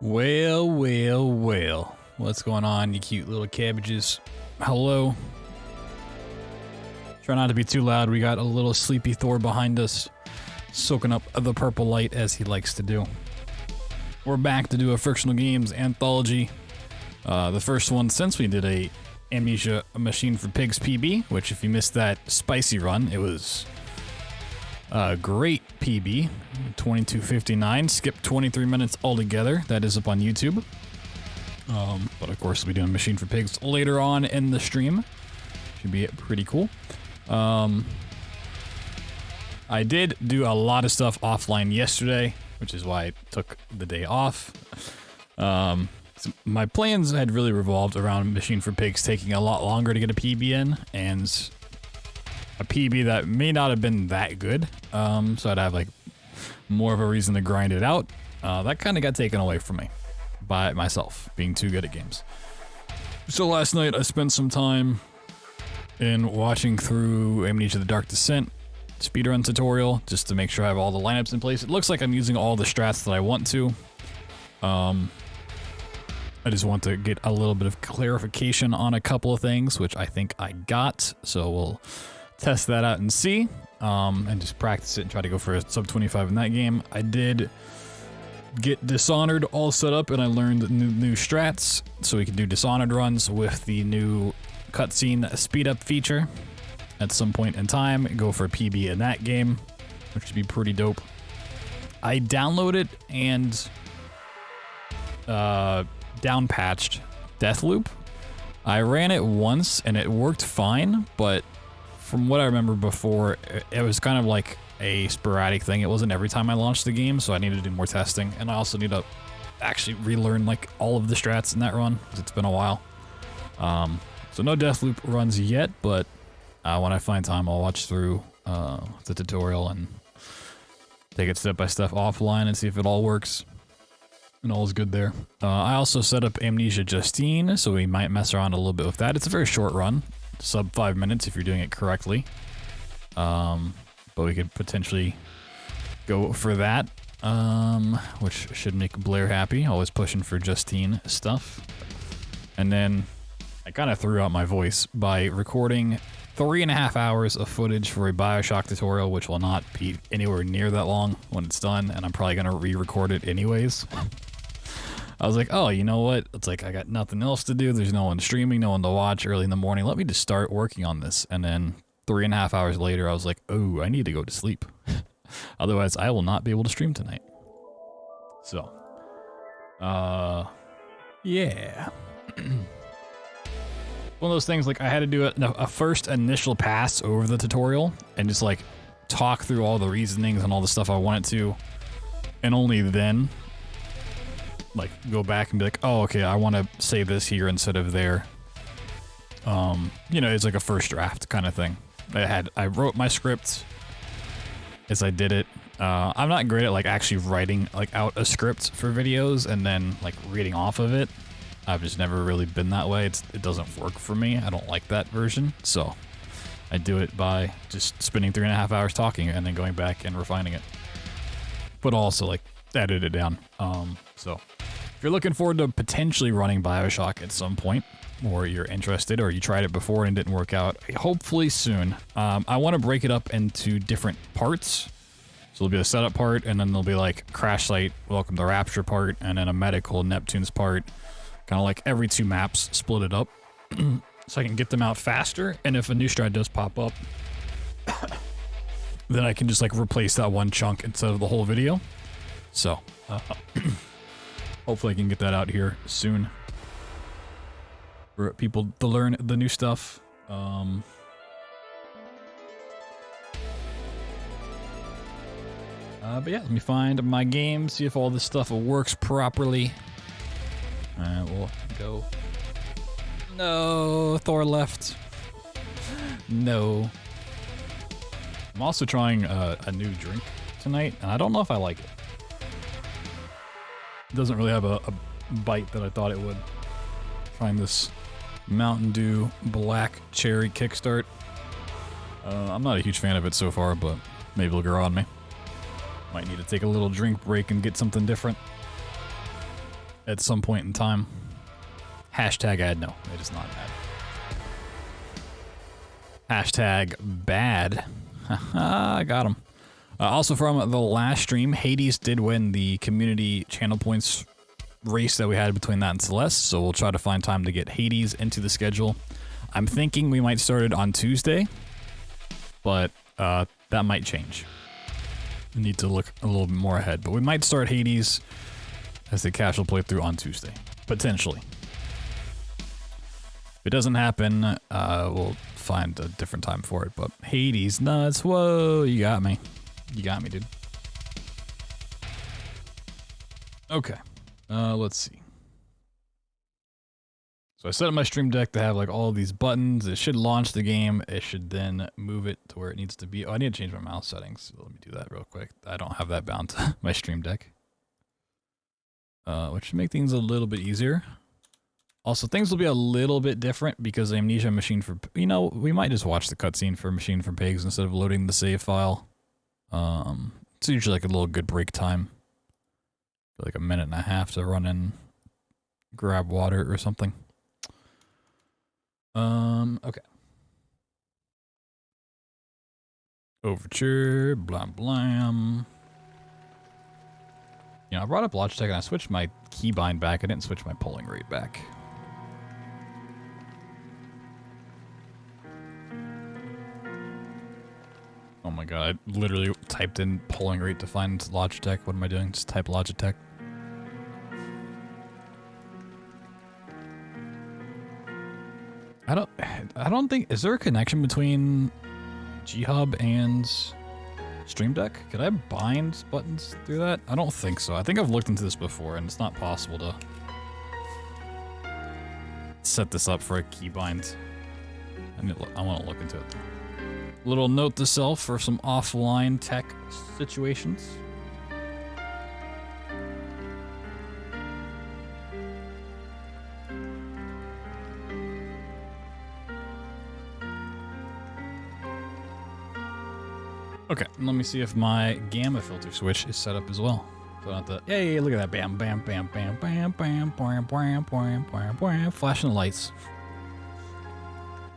Well, well, well. What's going on, you cute little cabbages? Hello. Try not to be too loud. We got a little sleepy Thor behind us, soaking up the purple light as he likes to do. We're back to do a Frictional Games Anthology. The first one since we did a Amnesia Machine for Pigs PB, which if you missed that spicy run, it was a great PB, 22:59, skipped 23 minutes altogether. That is up on YouTube. But of course we'll be doing Machine for Pigs later on in the stream. Should be pretty cool. I did do a lot of stuff offline yesterday, which is why I took the day off. So my plans had really revolved around Machine for Pigs taking a lot longer to get a PB in, and a PB that may not have been that good, so I'd have like more of a reason to grind it out. That kind of got taken away from me by myself being too good at games. So last night I spent some time in watching through Amnesia: The Dark Descent speedrun tutorial just to make sure I have all the lineups in place. It looks like I'm using all the strats that I want to. I just want to get a little bit of clarification on a couple of things, which I think I got, so we'll test that out and see, and just practice it and try to go for a sub 25 in that game. I did get Dishonored all set up, and I learned new strats, so we can do Dishonored runs with the new cutscene speed up feature at some point in time, and go for a PB in that game, which would be pretty dope. I downloaded and downpatched Deathloop. I ran it once and it worked fine, but from what I remember before, it was kind of like a sporadic thing. It wasn't every time I launched the game, so I needed to do more testing, and I also need to actually relearn like all of the strats in that run, because it's been a while. So no Deathloop runs yet, but when I find time, I'll watch through the tutorial and take it step by step offline and see if it all works. And all is good there. I also set up Amnesia Justine, so we might mess around a little bit with that. It's a very short run, sub 5 minutes if you're doing it correctly. But we could potentially go for that, which should make Blair happy. Always pushing for Justine stuff. And then I kind of threw out my voice by recording 3.5 hours of footage for a BioShock tutorial, which will not be anywhere near that long when it's done, and I'm probably gonna re-record it anyways. I was like, oh, you know what? It's like I got nothing else to do. There's no one streaming, no one to watch early in the morning. Let me just start working on this. And then 3.5 hours later, I was like, oh, I need to go to sleep. Otherwise, I will not be able to stream tonight. So, yeah. One of those things, like I had to do a first initial pass over the tutorial and just like talk through all the reasonings and all the stuff I wanted to, and only then like go back and be like, oh, okay, I want to say this here instead of there. You know, it's like a first draft kind of thing. I wrote my script as I did it. I'm not great at like actually writing like out a script for videos and then like reading off of it. I've just never really been that way. It doesn't work for me. I don't like that version. So I do it by just spending 3.5 hours talking and then going back and refining it. But also like edit it down. So if you're looking forward to potentially running BioShock at some point, or you're interested, or you tried it before and it didn't work out, hopefully soon. I want to break it up into different parts. So there'll be a setup part, and then there'll be like Crash Site, Welcome to Rapture part, and then a Medical Neptune's part. Kind of like every 2 maps, split it up, so I can get them out faster, and if a new strat does pop up, then I can just like replace that one chunk instead of the whole video. So, hopefully I can get that out here soon for people to learn the new stuff. But yeah, let me find my game, see if all this stuff works properly. We'll go. No, Thor left. No. I'm also trying a new drink tonight, and I don't know if I like it. It doesn't really have a bite that I thought it would. Trying this Mountain Dew Black Cherry Kickstart. I'm not a huge fan of it so far, but maybe it'll grow on me. Might need to take a little drink break and get something different. at some point in time. Hashtag ad, no, it is not ad. Hashtag bad. Haha, I got him. Also from the last stream, Hades did win the community channel points race that we had between that and Celeste, so we'll try to find time to get Hades into the schedule. I'm thinking we might start it on Tuesday, but that might change. We need to look a little bit more ahead, but we might start Hades as the casual playthrough on Tuesday, potentially. If it doesn't happen, we'll find a different time for it, but Hades nuts, whoa, you got me. You got me, dude. Okay, let's see. So I set up my stream deck to have like all these buttons. It should launch the game. It should then move it to where it needs to be. Oh, I need to change my mouse settings. So let me do that real quick. I don't have that bound to my stream deck. Which should make things a little bit easier. Also, things will be a little bit different because Amnesia Machine for... You know, we might just watch the cutscene for Machine for Pigs instead of loading the save file. It's usually like a little good break time. Like a minute and a half to run in, grab water or something. Okay. Overture, blam blam. You know, I brought up Logitech and I switched my keybind back. I didn't switch my polling rate back. Oh my god, I literally typed in polling rate to find Logitech. What am I doing? Just type Logitech. I don't think, is there a connection between G-Hub and Stream Deck? Could I bind buttons through that? I don't think so. I think I've looked into this before and it's not possible to set this up for a keybind. I want to look into it. Little note to self for some offline tech situations. Okay, let me see if my gamma filter switch is set up as well. So not the, hey, look at that, bam, bam, bam, bam, bam, bam, bam, bam, bam, bam, bam, flashing the lights.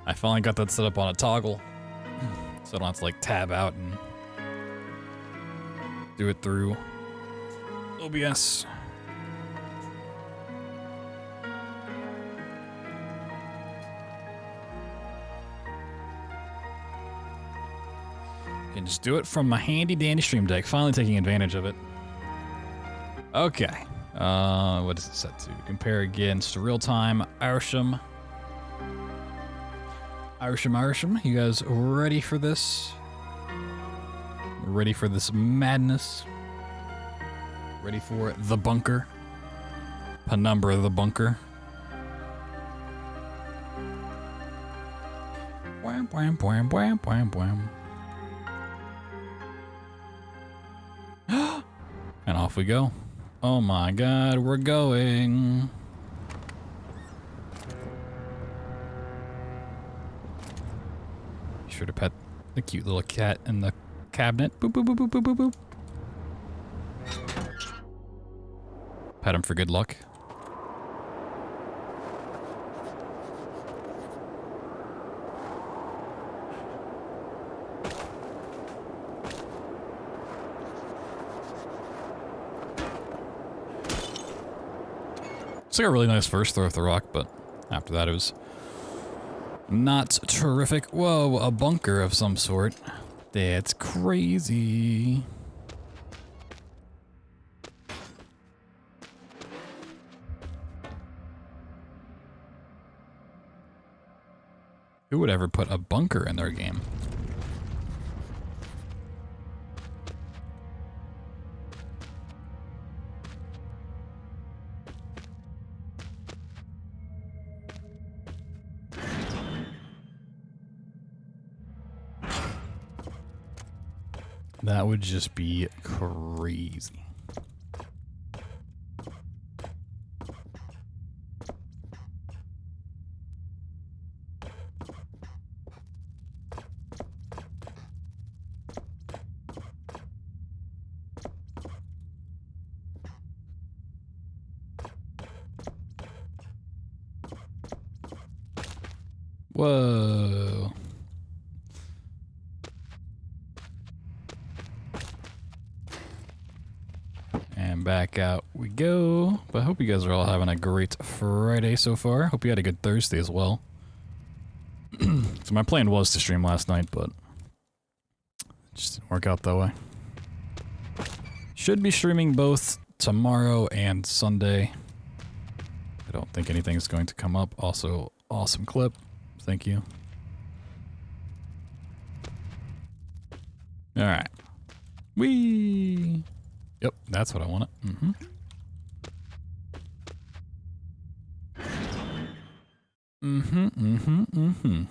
I finally got that set up on a toggle, so I don't have to like tab out and do it through OBS. Can just do it from my handy dandy stream deck. Finally taking advantage of it. Okay. What is it set to? Compare against real-time Irisham. Irisham. You guys ready for this? Ready for this madness? Ready for the bunker? Penumbra the bunker. Wham, wham, wham, wham, wham, wham. And off we go. Oh my god, we're going. Be sure to pet the cute little cat in the cabinet. Boop, boop, boop, boop, boop, boop, boop. Pet him for good luck. It's like a really nice first throw of the rock, but after that it was not terrific. Whoa, a bunker of some sort. That's crazy. Who would ever put a bunker in their game? That would just be crazy. Whoa. And back out we go. But I hope you guys are all having a great Friday so far. Hope you had a good Thursday as well. So my plan was to stream last night, but it just didn't work out that way. Should be streaming both tomorrow and Sunday. I don't think anything's going to come up. Also, awesome clip. Thank you. Alright. Whee! Yep, that's what I wanted. Mm-hmm. Mm-hmm, mm-hmm, mm-hmm.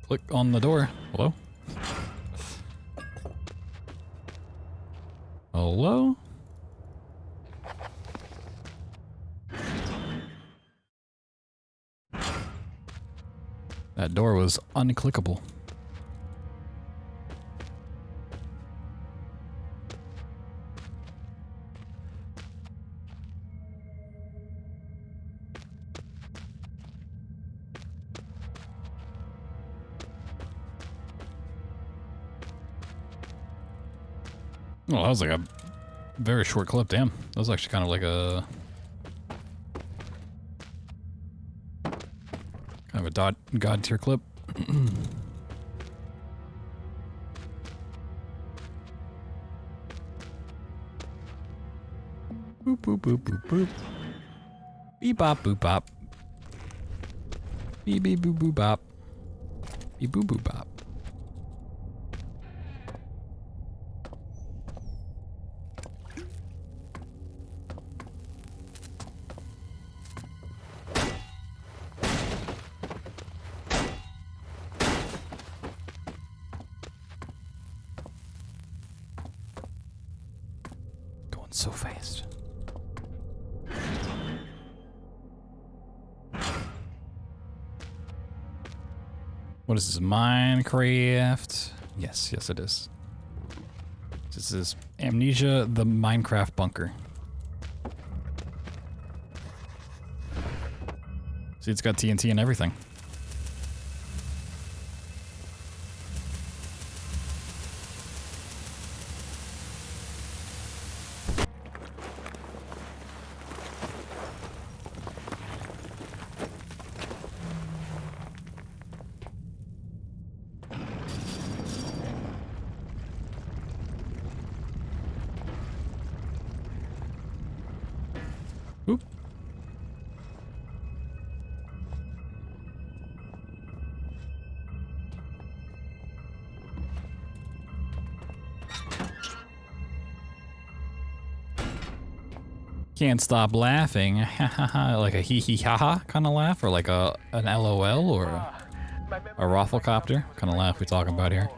Click on the door. Hello? Hello? That door was unclickable. Well, that was like a very short clip, damn. That was actually kind of like a... kind of a god tier clip. Boop boop boop boop boop. Beep bop boop bop. Beep beep boop boop bop. Beep boop boop bop. So fast. What is this? Minecraft? Yes, yes it is. This is Amnesia, the Minecraft bunker. See, it's got TNT and everything. Oop. Can't stop laughing. Like a hee hee ha ha kind of laugh, or like an LOL, or a rafflecopter kind of laugh we talking about here.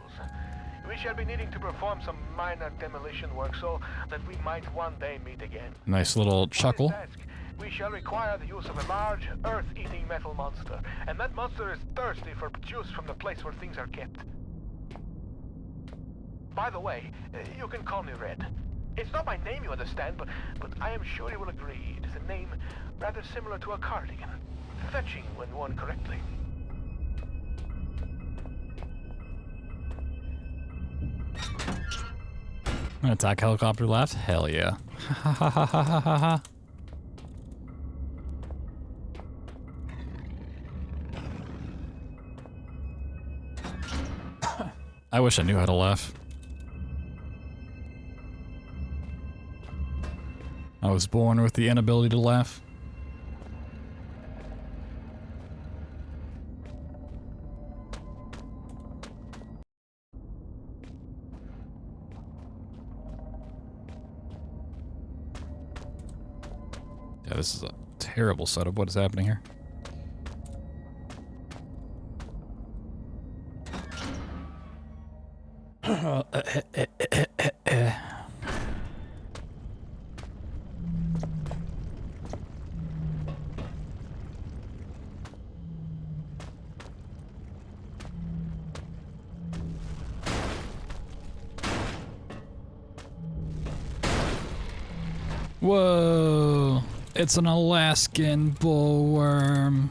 We shall be needing to perform some minor demolition work so that we might one day meet again. Nice little chuckle. We shall require the use of a large, earth-eating metal monster, and that monster is thirsty for juice from the place where things are kept. By the way, you can call me Red. It's not my name, you understand, but I am sure you will agree it is a name rather similar to a cardigan, fetching when worn correctly. An attack helicopter laugh? Hell yeah. Ha ha ha ha ha ha ha. I wish I knew how to laugh. I was born with the inability to laugh. Yeah, this is a terrible setup. What is happening here? Whoa! It's an Alaskan bullworm.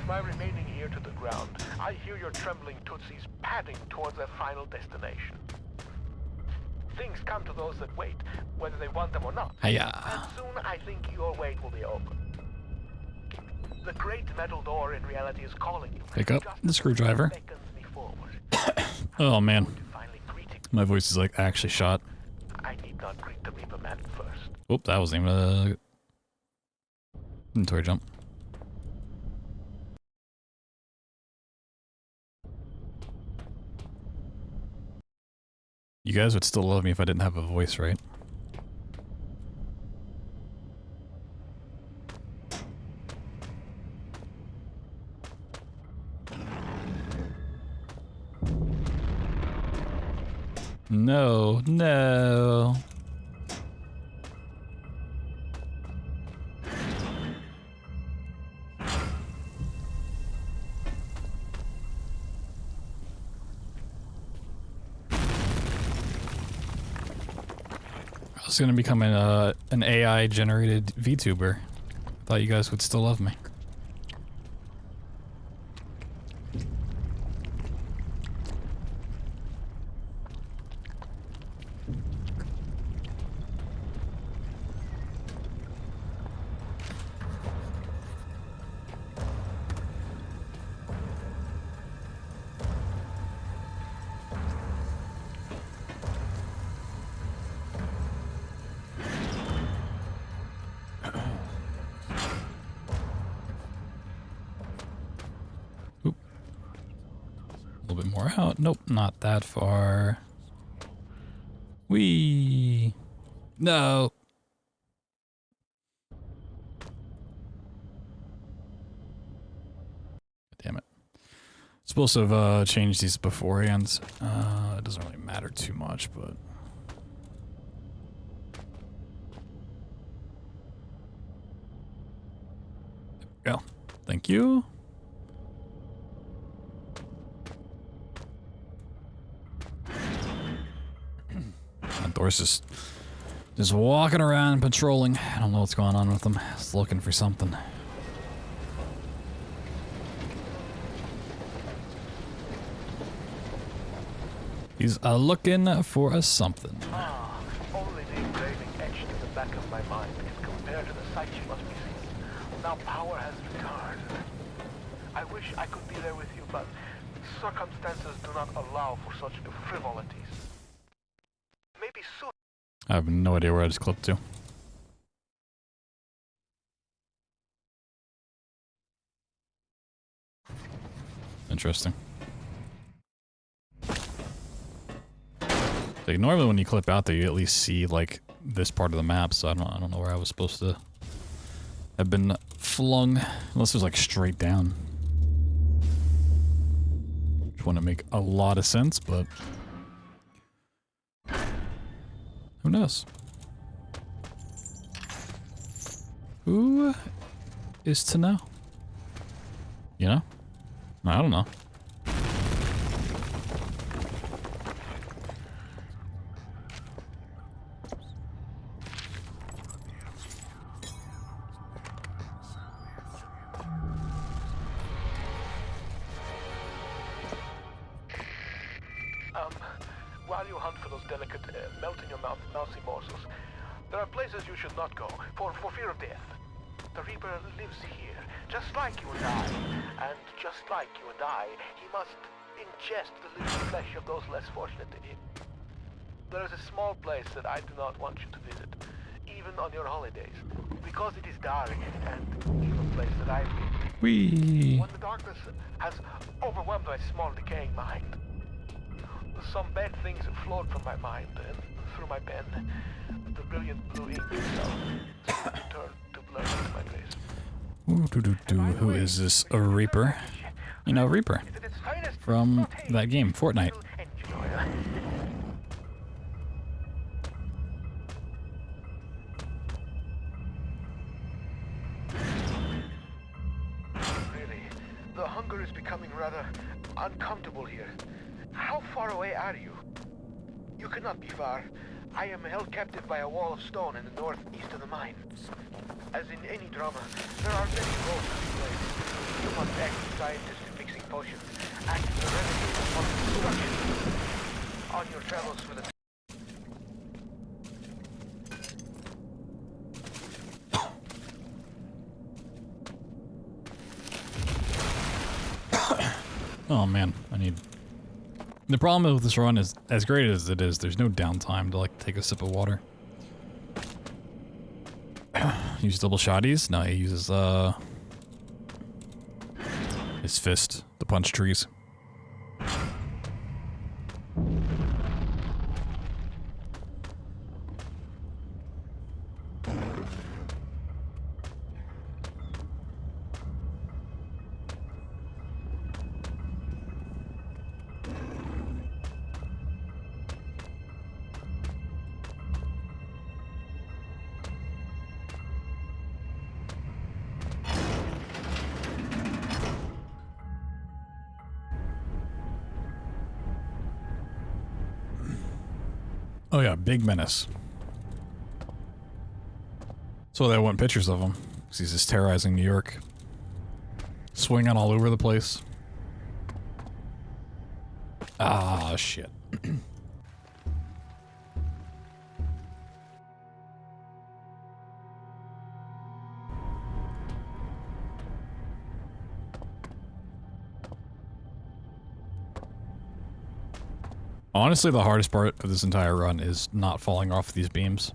My remaining ear to the ground, I hear your trembling tootsies padding towards their final destination. Things come to those that wait, whether they want them or not. Hiya. And soon I think your wait will be over. The great metal door in reality is calling you. Pick up the screwdriver. Beckons me forward. Oh man. Finally greeting. My voice is like actually shot. I need not greet the Reaper Man first. Oop, that wasn't even a inventory jump. You guys would still love me if I didn't have a voice, right? No, no. I was gonna become an AI generated VTuber. Thought you guys would still love me. A little bit more out. Nope, not that far. Whee! No! Damn it. Supposed to have changed these beforehand. It doesn't really matter too much, but... There we go. Thank you. Door's just walking around patrolling. I don't know what's going on with him. He's looking for something. He's looking for a something. Ah, only the engraving etched in the back of my mind can compare to the sight she must be seeing. Now power has returned. I wish I could be there with you, but circumstances do not allow for such frivolities. Maybe soon. I have no idea where I just clipped to. Interesting. Like, normally when you clip out there, you at least see like this part of the map. So I don't know where I was supposed to have been flung, unless it was like straight down. Which wouldn't make a lot of sense, but. Who knows? Who is to know? You know? I don't know. While you hunt for those delicate, melt-in-your-mouth mousy morsels, there are places you should not go, for fear of death. The Reaper lives here, just like you and I. And just like you and I, he must ingest the living flesh of those less fortunate than him. There is a small place that I do not want you to visit, even on your holidays, because it is dark and evil place that I've been. Whee! When the darkness has overwhelmed my small decaying mind, some bad things flowed from my mind and through my pen. The brilliant blue ink itself turned to blood into my face. Ooh, who is this? A Reaper? You know, Reaper from that game, Fortnite. Really, the hunger is becoming rather uncomfortable here. How far away are you? You cannot be far. I am held captive by a wall of stone in the northeast of the mine. As in any drama, there are many roles to be played. You must act as scientist in mixing potions, act as a renegade upon destruction. On your travels for the... Oh man, I need... The problem with this run is, as great as it is, there's no downtime to like take a sip of water. Use double shotties? No, he uses his fist to punch trees. Oh yeah, big menace. So they want pictures of him, because he's just terrorizing New York. Swinging all over the place. Ah, shit. Honestly, the hardest part of this entire run is not falling off these beams.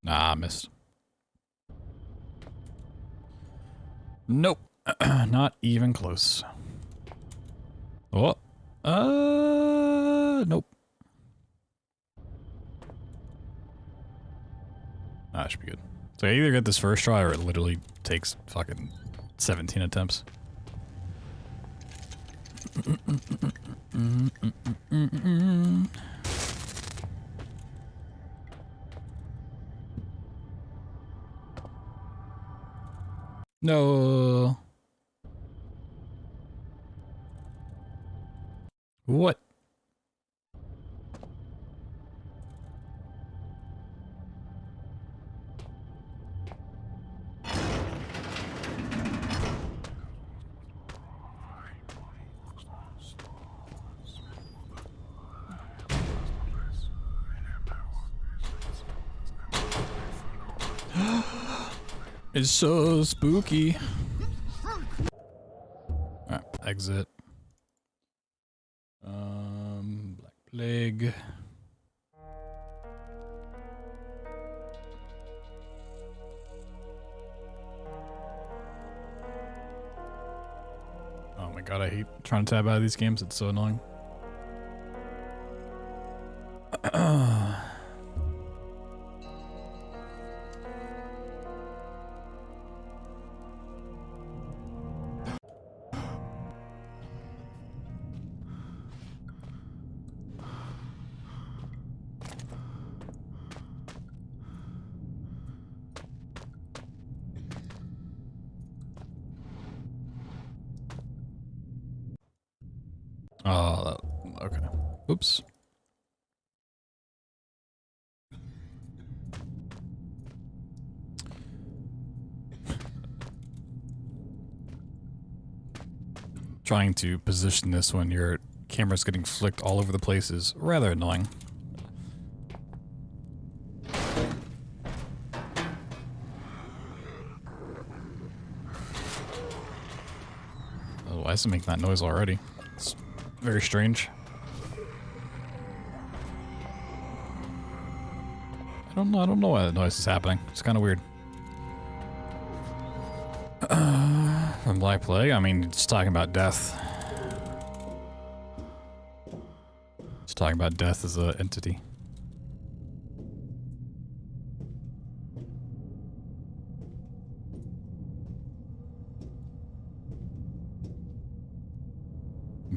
Nah, I missed. Nope. Not even close. Oh. Nope. That should be good. So I either get this first try or it literally takes fucking 17 attempts. No. What? It's so spooky. Alright, exit. Black Plague. Oh my god, I hate trying to tab out of these games, it's so annoying. Oh, okay. Oops. Trying to position this when your camera's getting flicked all over the place is rather annoying. Oh, why is it making that noise already? It's very strange. I don't know why that noise is happening. It's kind of weird. From Black Plague, I mean, it's talking about death. It's talking about death as an entity.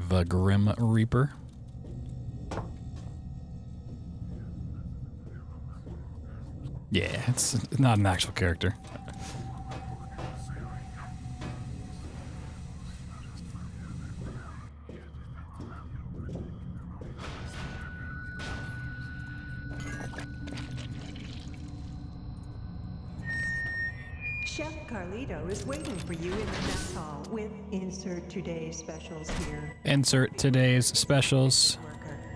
The Grim Reaper. Yeah, it's not an actual character. Chef Carlito is waiting for you in the mess hall with insert today's specials here. Insert today's specials.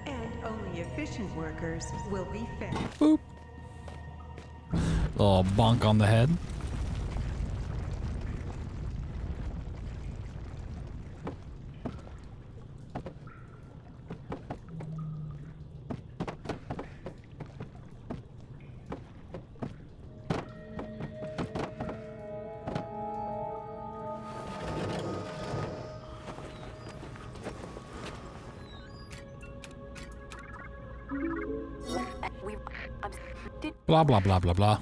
And only efficient workers will be fed. Boop. Little bonk on the head. Blah, blah, blah, blah, blah.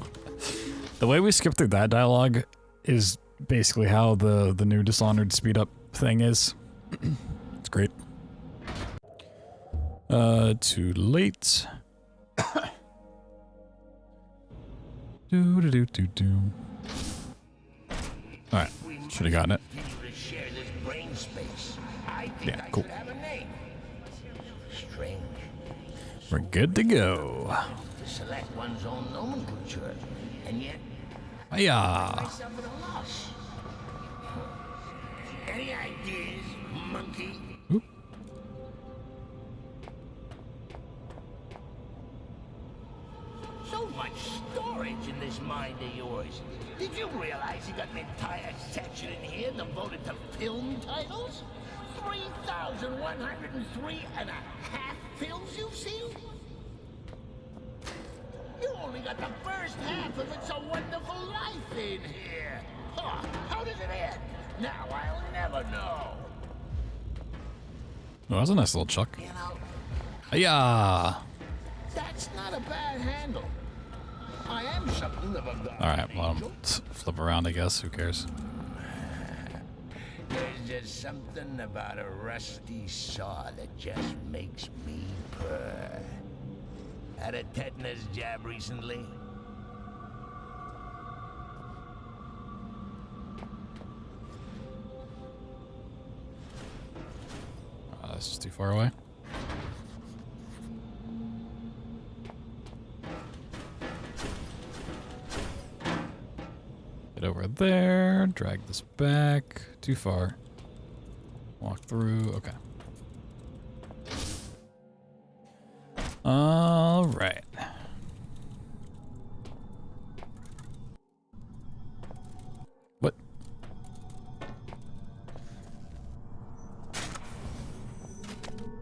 The way we skip through that dialogue is basically how the new Dishonored speed up thing is. It's great. Too late. Do do do do do. Alright, should have gotten it. Yeah, cool. We're good to go. Select one's own nomenclature, and yet Hiya. myself at a loss. Any ideas, monkey? Oop. So much storage in this mind of yours. Did you realize you got an entire section in here devoted to film titles? 3,103 and a half films you've seen? You only got the first half of It's a Wonderful Life in here. Huh, how does it end? Now I'll never know. Oh, that's a nice little chuck. You know, Hiya. that's not a bad handle. I am something of a guardian Alright, well, angel. flip around, I guess. Who cares? There's just something about a rusty saw that just makes me purr. Had a tetanus jab recently? That's just too far away. Get over there, drag this back. Too far. Walk through, okay. All right. What?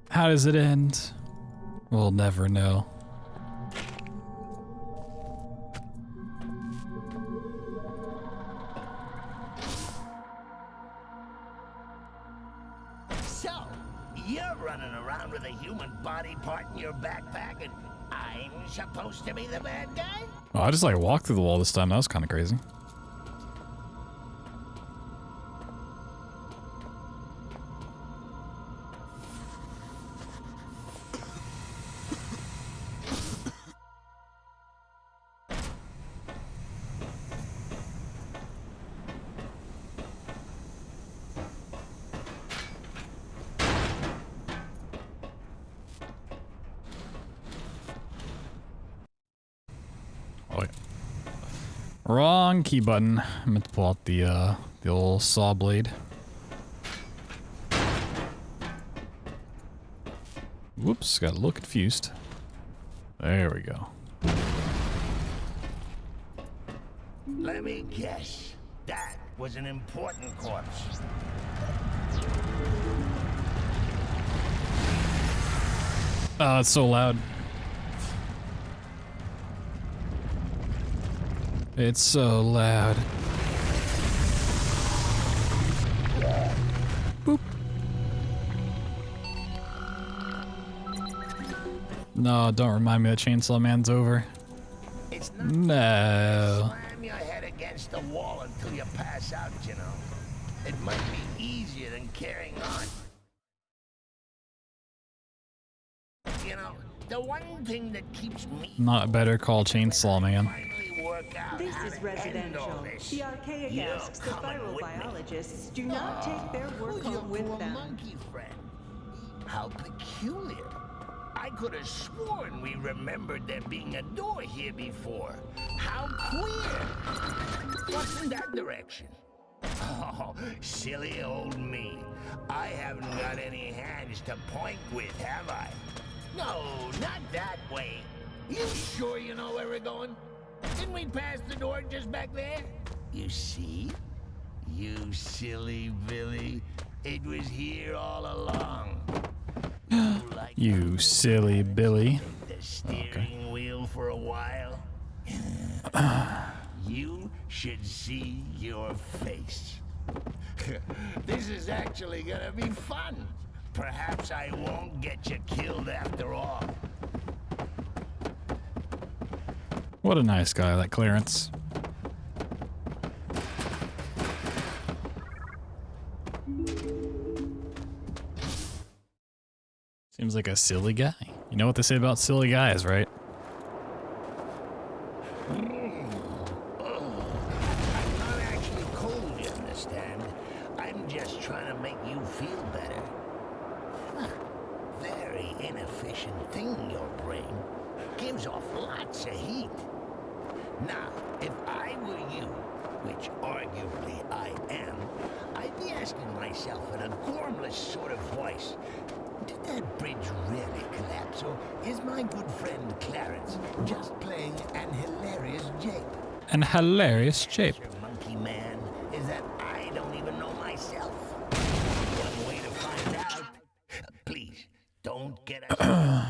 How does it end? We'll never know. So, you're running around with a human body part in your backpack and I'm supposed to be the bad guy? Oh, I just like walked through the wall this time. That was kind of crazy. Oh, wait. Wrong key button. I meant to pull out the old saw blade. Whoops, got a little confused. There we go. Let me guess. That was an important corpse. Oh, it's so loud. It's so loud. Boop. No, don't remind me that Chainsaw Man's over. It's not No. slam your head against the wall until you pass out, you know. It might be easier than carrying on. You know, the one thing that keeps me Not Better Call Chainsaw Man. finally work out This how is to residential. handle this. The archaic You're asks the coming with me. virobiologists do not take their work Who's your home with poor them. monkey friend? How peculiar. I could have sworn we remembered there being a door here before. How queer. What's in that direction? Oh, silly old me. I haven't got any hands to point with, have I? No, not that way. You sure you know where we're going? Didn't we pass the door just back there? You see? You silly Billy. It was here all along. Like You silly Billy. the steering wheel for a while? You should see your face. This is actually gonna be fun. Perhaps I won't get you killed after all. What a nice guy, that Clarence. Seems like a silly guy. You know what they say about silly guys, right? I'm not actually cold, you understand? I'm just trying to make you feel better. Huh. Very inefficient thing, your brain. Gives off lots of heat. Now, if I were you, which arguably I am, I'd be asking myself in a gormless sort of voice, did that bridge really collapse, or is my good friend Clarence just playing an hilarious jape? An hilarious shape. Answer, monkey man, is that I don't even know myself. One way to find out. Please, don't get us.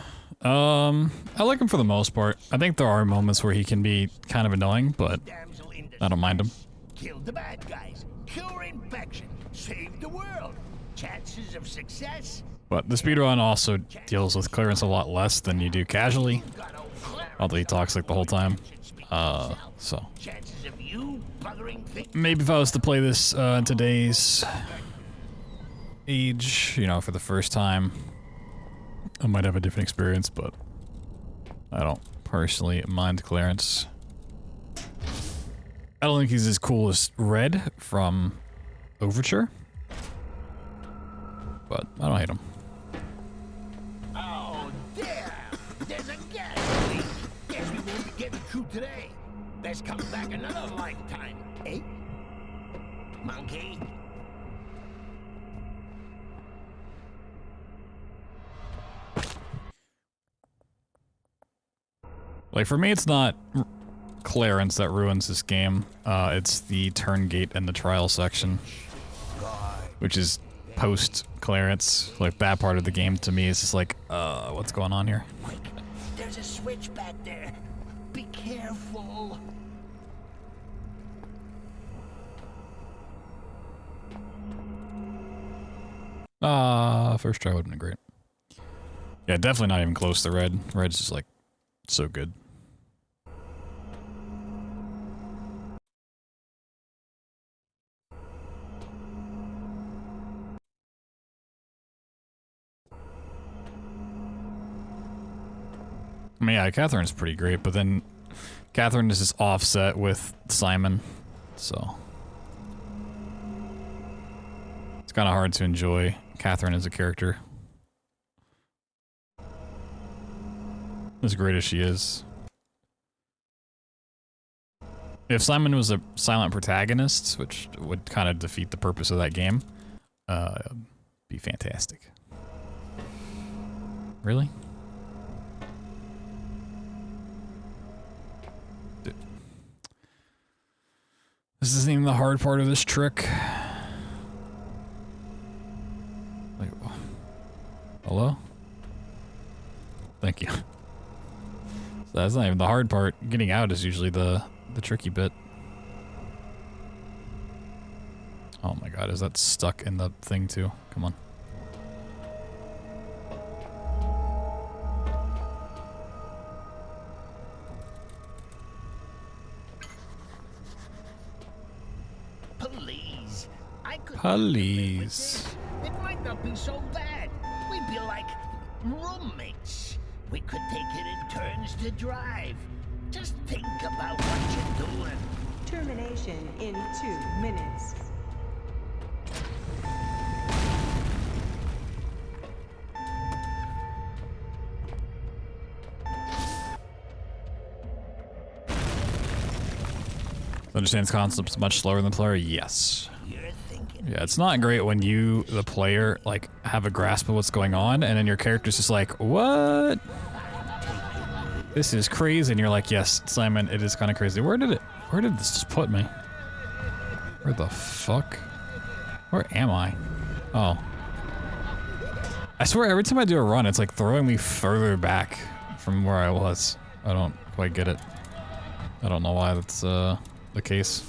I like him for the most part. I think there are moments where he can be kind of annoying, but Damsel in I don't mind him. Killed the bad guys. Cure infection. Saved the world. Chances of success. But the speedrun also deals with Clarence a lot less than you do casually, Got old Clarence. although he talks like the whole time. So Chances of you buggering things. maybe if I was to play this in today's age, you know, for the first time, I might have a different experience, but I don't personally mind Clarence. I don't think he's as cool as Red from Overture, but I don't hate him. Oh, damn! There's a gas leak. Guess we won't be getting through today. Best come back another lifetime, eh? Monkey? Like, for me, it's not Clarence that ruins this game. It's the turn gate and the trial section, which is post-Clarence. Like, that part of the game, to me, is just like, what's going on here? Quick, there's a switch back there. Be careful. First try would've been great. Yeah, definitely not even close to Red. Red's just, like, so good. I mean, yeah, Catherine's pretty great, but then Catherine is just offset with Simon, so it's kind of hard to enjoy Catherine as a character. As great as she is. If Simon was a silent protagonist, which would kind of defeat the purpose of that game, be fantastic. Really? This isn't even the hard part of this trick. Like, hello? Thank you. So that's not even the hard part. Getting out is usually the the tricky bit. Oh my god, is that stuck in the thing too? Come on. Please. I could Please. It might not be so bad. We'd be like roommates. We could take it in turns to drive. Just think about what you're doing. Termination in 2 minutes. Understands concepts much slower than the player? Yes. You're thinking. Yeah, it's not great when you, the player, like, have a grasp of what's going on, and then your character's just like, what? This is crazy, and you're like, yes, Simon, it is kind of crazy. Where did this just put me? Where the fuck? Where am I? Oh. I swear, every time I do a run, it's like throwing me further back from where I was. I don't quite get it. I don't know why that's, the case.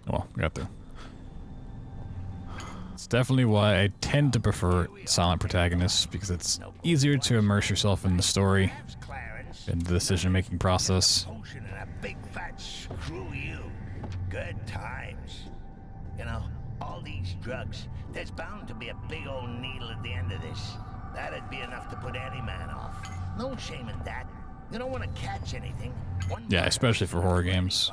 Well, we got through. It's definitely why I tend to prefer silent protagonists, because it's easier to immerse yourself in the story and the decision-making process. Potion and a big fat screw you. Good times. You know, all these drugs, there's bound to be a big old needle at the end of this. That'd be enough to put any man off. No shame in that. You don't want to catch anything. Yeah, especially for horror games.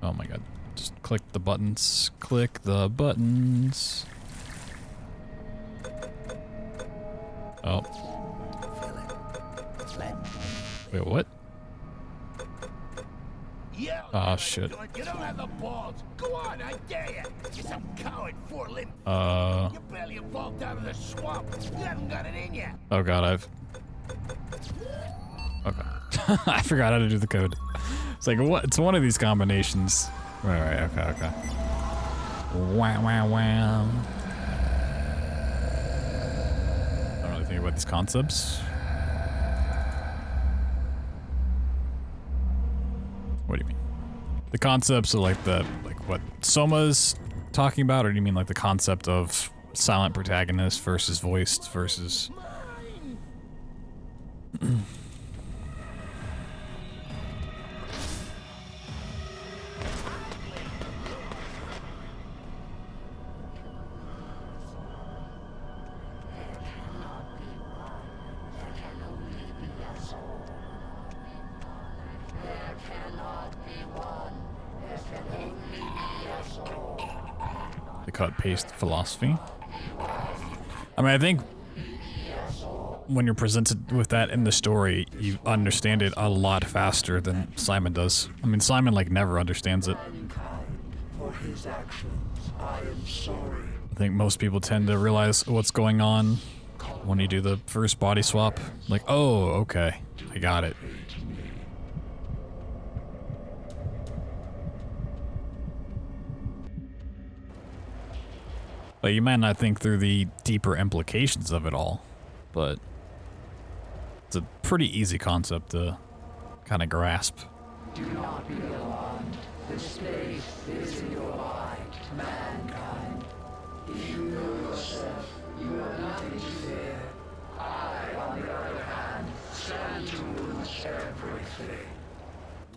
Oh my god. Just click the buttons. Click the buttons. Oh. Wait, what? Oh shit. You don't have the balls. Go on, I dare you. You're some coward, four-limbed. You barely evolved out of the swamp. You haven't got it in you. Oh god, okay. I forgot how to do the code. It's like, what? It's one of these combinations. Right, okay. Wow. I don't really think about these concepts. What do you mean? The concepts of like what Soma's talking about, or do you mean like the concept of silent protagonist versus voiced versus... the cut-paste philosophy. I mean, I think when you're presented with that in the story, you understand it a lot faster than Simon does. I mean, Simon, like, never understands it. For his actions, I am sorry. I think most people tend to realize what's going on when you do the first body swap. Like, oh, okay, I got it. But you might not think through the deeper implications of it all, but it's a pretty easy concept to kind of grasp. Do not be alarmed. The space is in your mind, mankind. If you know yourself, you have nothing to fear. I, on the other hand, stand to lose everything.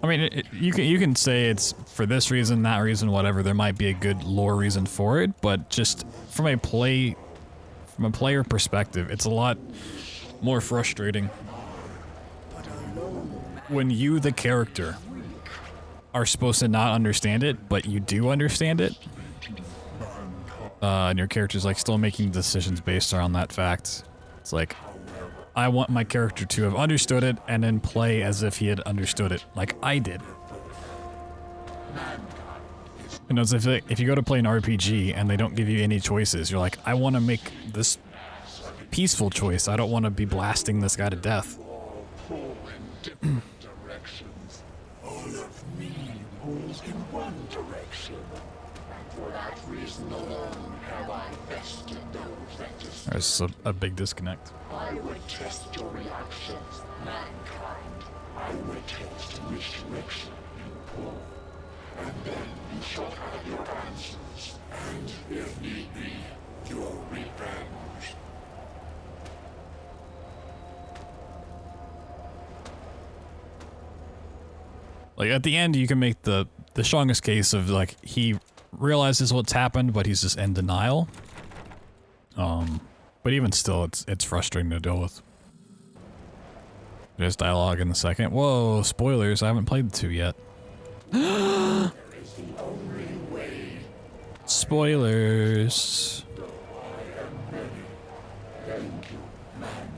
I mean, you can say it's for this reason, that reason, whatever. There might be a good lore reason for it, but just from a player perspective, it's a lot more frustrating when you, the character, are supposed to not understand it, but you do understand it, and your character's like still making decisions based on that fact. It's like, I want my character to have understood it and then play as if he had understood it, like I did. You know, it's if you go to play an RPG and they don't give you any choices, you're like, I want to make this peaceful choice. I don't want to be blasting this guy to death. All of me pulls in one direction. For that reason alone have I bested those that just There's a big disconnect. I would test your reactions, mankind. I would taste which direction you pull. And then you shall have your answers. And if need be, your revenge. Like at the end, you can make the strongest case of like he realizes what's happened, but he's just in denial. But even still, it's frustrating to deal with. There's dialogue in the second. Whoa, spoilers! I haven't played the 2 yet. Spoilers. Thank you, mankind.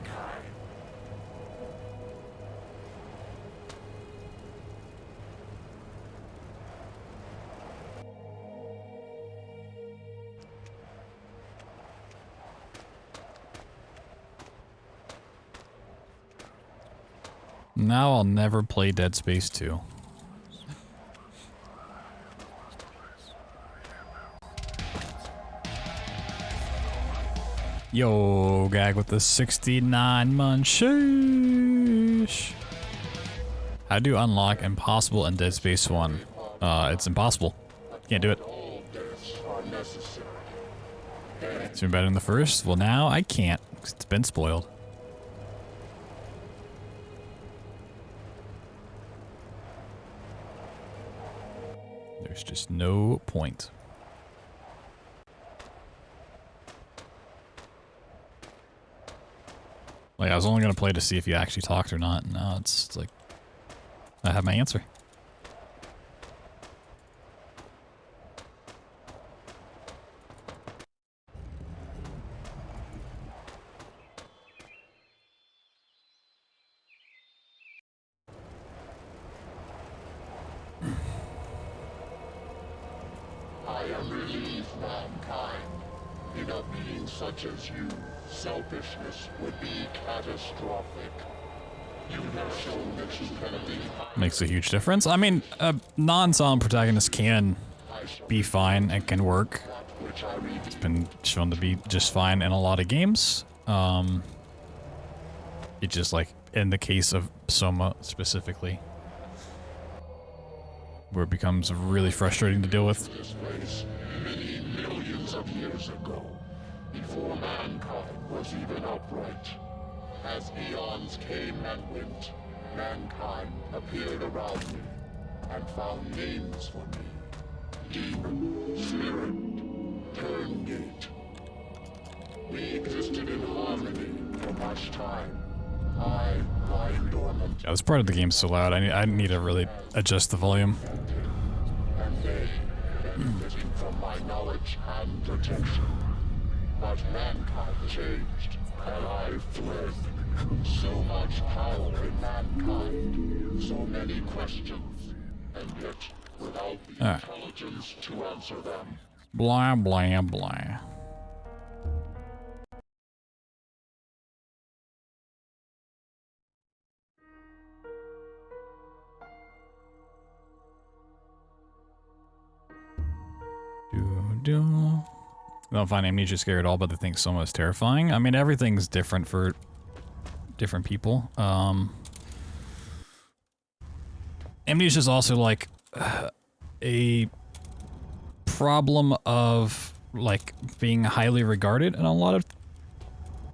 Now I'll never play Dead Space 2. Yo, gag with the 69 munchies. How do you unlock impossible in Dead Space 1? It's impossible. Can't do it. It's been better than the first? Well, now I can't, 'cause it's been spoiled. There's just no point. Like, I was only gonna play to see if you actually talked or not. Now it's like, I have my answer. I am relieved, mankind. In a being such as you, selfishness would be catastrophic. You have shown that you can be. Makes a huge difference. I mean, a non-solemn protagonist can be fine and can work. It's been shown to be just fine in a lot of games. It's just like in the case of Soma specifically, where it becomes really frustrating to deal with. This place many millions of years ago, before mankind was even upright. As eons came and went, mankind appeared around me and found names for me. Demon, spirit, turngate. We existed in harmony for much time. I lying dormant. Yeah, this part of the game's so loud. I need to really adjust the volume. And they benefiting from my knowledge and protection. But mankind changed, and I fled. So much power in mankind, so many questions, and yet without the intelligence to answer them. Blah, blah, blah. I don't find Amnesia scary at all, but they think Soma is terrifying. I mean, everything's different for different people. Amnesia is also like a problem of like being highly regarded in a lot of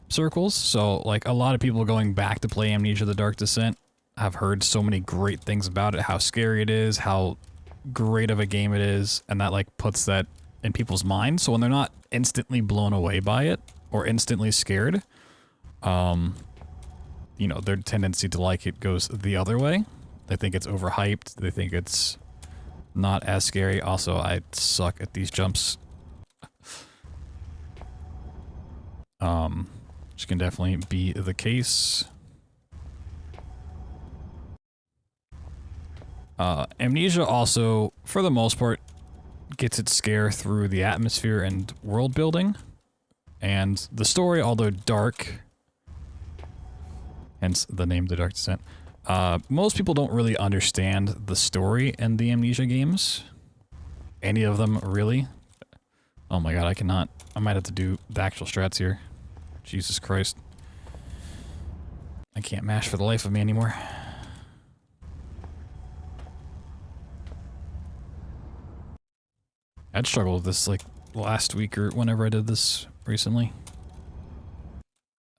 circles. So like a lot of people going back to play Amnesia: The Dark Descent have heard so many great things about it, how scary it is, how great of a game it is, and that like puts that in people's minds. So when they're not instantly blown away by it or instantly scared, you know, their tendency to like it goes the other way. They think it's overhyped. They think it's not as scary. Also, I suck at these jumps. Which can definitely be the case. Amnesia also, for the most part, gets its scare through the atmosphere and world building. And the story, although dark, hence the name The Dark Descent, most people don't really understand the story in the Amnesia games. Any of them, really. Oh my god, I cannot. I might have to do the actual strats here. Jesus Christ. I can't mash for the life of me anymore. I'd struggled with this like last week or whenever I did this recently.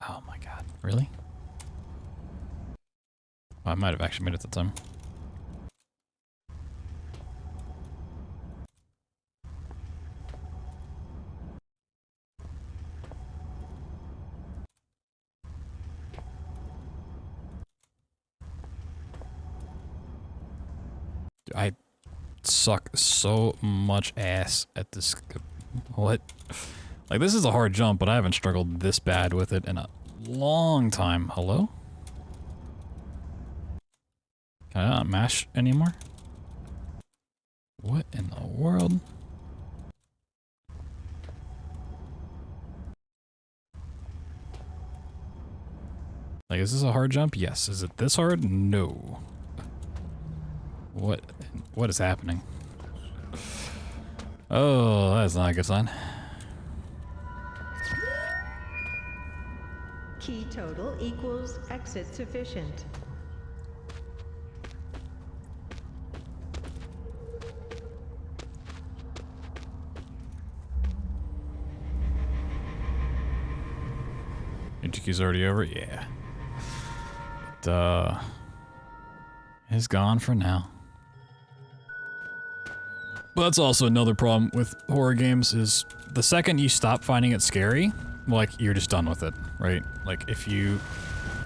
Oh my god, really? Well, I might have actually made it the time. I suck so much ass at this. What? Like, this is a hard jump, but I haven't struggled this bad with it in a long time. Hello? Can I not mash anymore? What in the world? Like, is this a hard jump? Yes. Is it this hard? No. What is happening? Oh, that's not a good sign. Key total equals exit sufficient. Inchiki's already over? Yeah. It, is gone for now. But that's also another problem with horror games is the second you stop finding it scary, like, you're just done with it, right? Like, if you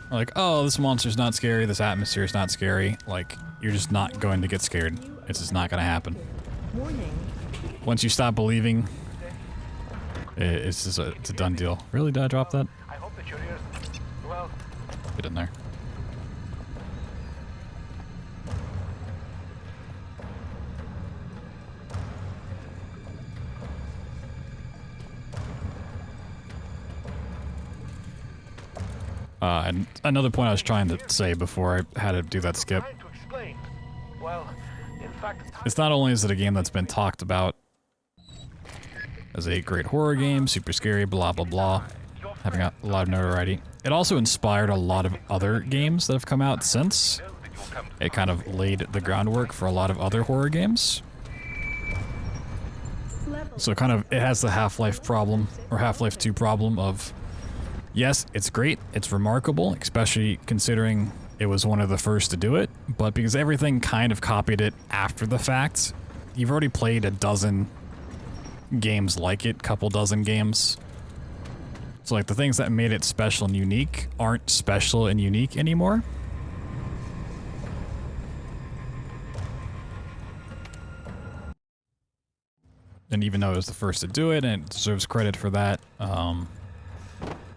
are like, oh, this monster's not scary, this atmosphere's not scary, like, you're just not going to get scared. It's just not gonna happen. Warning. Once you stop believing, it's just it's a done deal. Really, did I drop that? I hope that your ears, well, Get in there. And another point I was trying to say before I had to do that skip. trying to explain. Well, in fact, It's not only is it a game that's been talked about as a great horror game, super scary, blah blah blah, having a lot of notoriety, it also inspired a lot of other games that have come out since. It kind of laid the groundwork for a lot of other horror games. So kind of, it has the Half-Life problem, or Half-Life 2 problem of, yes, it's great, it's remarkable, especially considering it was one of the first to do it, but because everything kind of copied it after the fact, you've already played a dozen games like it, couple dozen games. So like the things that made it special and unique aren't special and unique anymore. And even though it was the first to do it, and it deserves credit for that,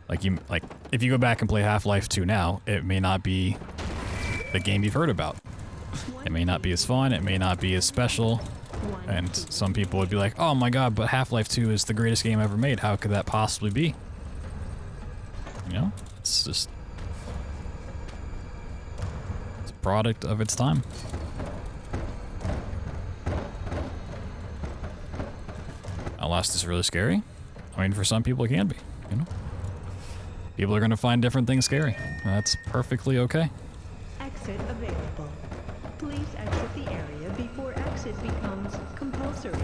like if you go back and play Half-Life 2 now, it may not be the game you've heard about. It may not be as fun, it may not be as special, and some people would be like, oh my god, but Half-Life 2 is the greatest game ever made, how could that possibly be? You know, it's just, it's a product of its time. Outlast is really scary. I mean, for some people it can be, you know? People are gonna find different things scary. That's perfectly okay. Exit available. Please exit the area before exit becomes compulsory.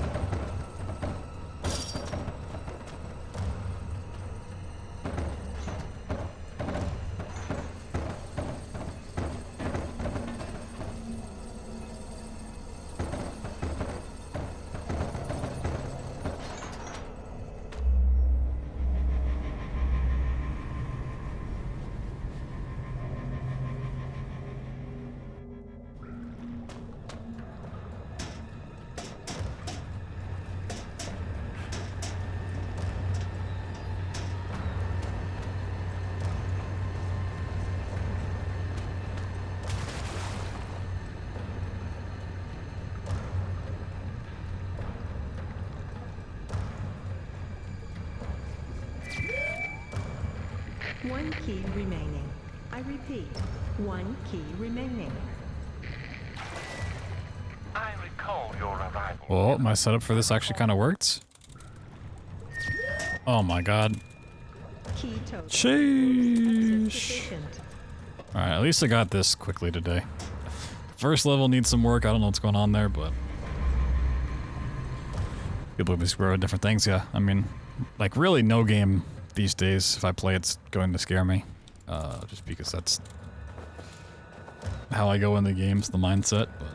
One key remaining. I repeat, one key remaining. I recall your arrival. Well, my setup for this actually kind of worked. Oh my god. Key total. Sheesh. Alright, at least I got this quickly today. First level needs some work. I don't know what's going on there, but people just grow at different things. Yeah, I mean, like really no game these days, if I play it's going to scare me. Just because that's how I go in the games, the mindset. But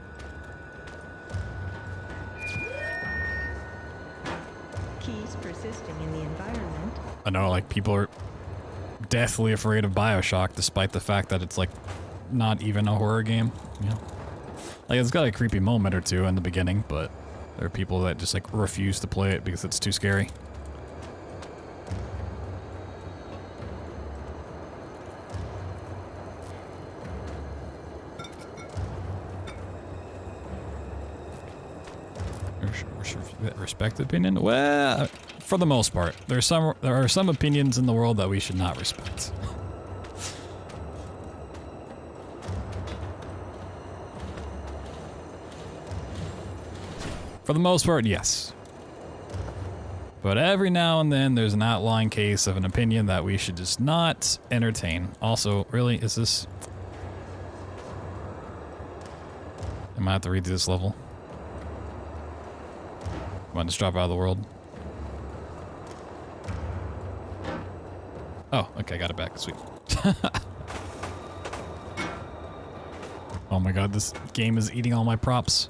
Keys persisting in the environment. I know, like, people are deathly afraid of BioShock, despite the fact that it's, like, not even a horror game, you know? Like, it's got a creepy moment or two in the beginning, but there are people that just, like, refuse to play it because it's too scary. Respect opinion? Well, for the most part, there are some opinions in the world that we should not respect. For the most part, yes. But every now and then, there's an outlying case of an opinion that we should just not entertain. Also, really, is this... I might have to redo this level. Come on, just drop out of the world. Oh, okay, got it back. Sweet. Oh my god, this game is eating all my props.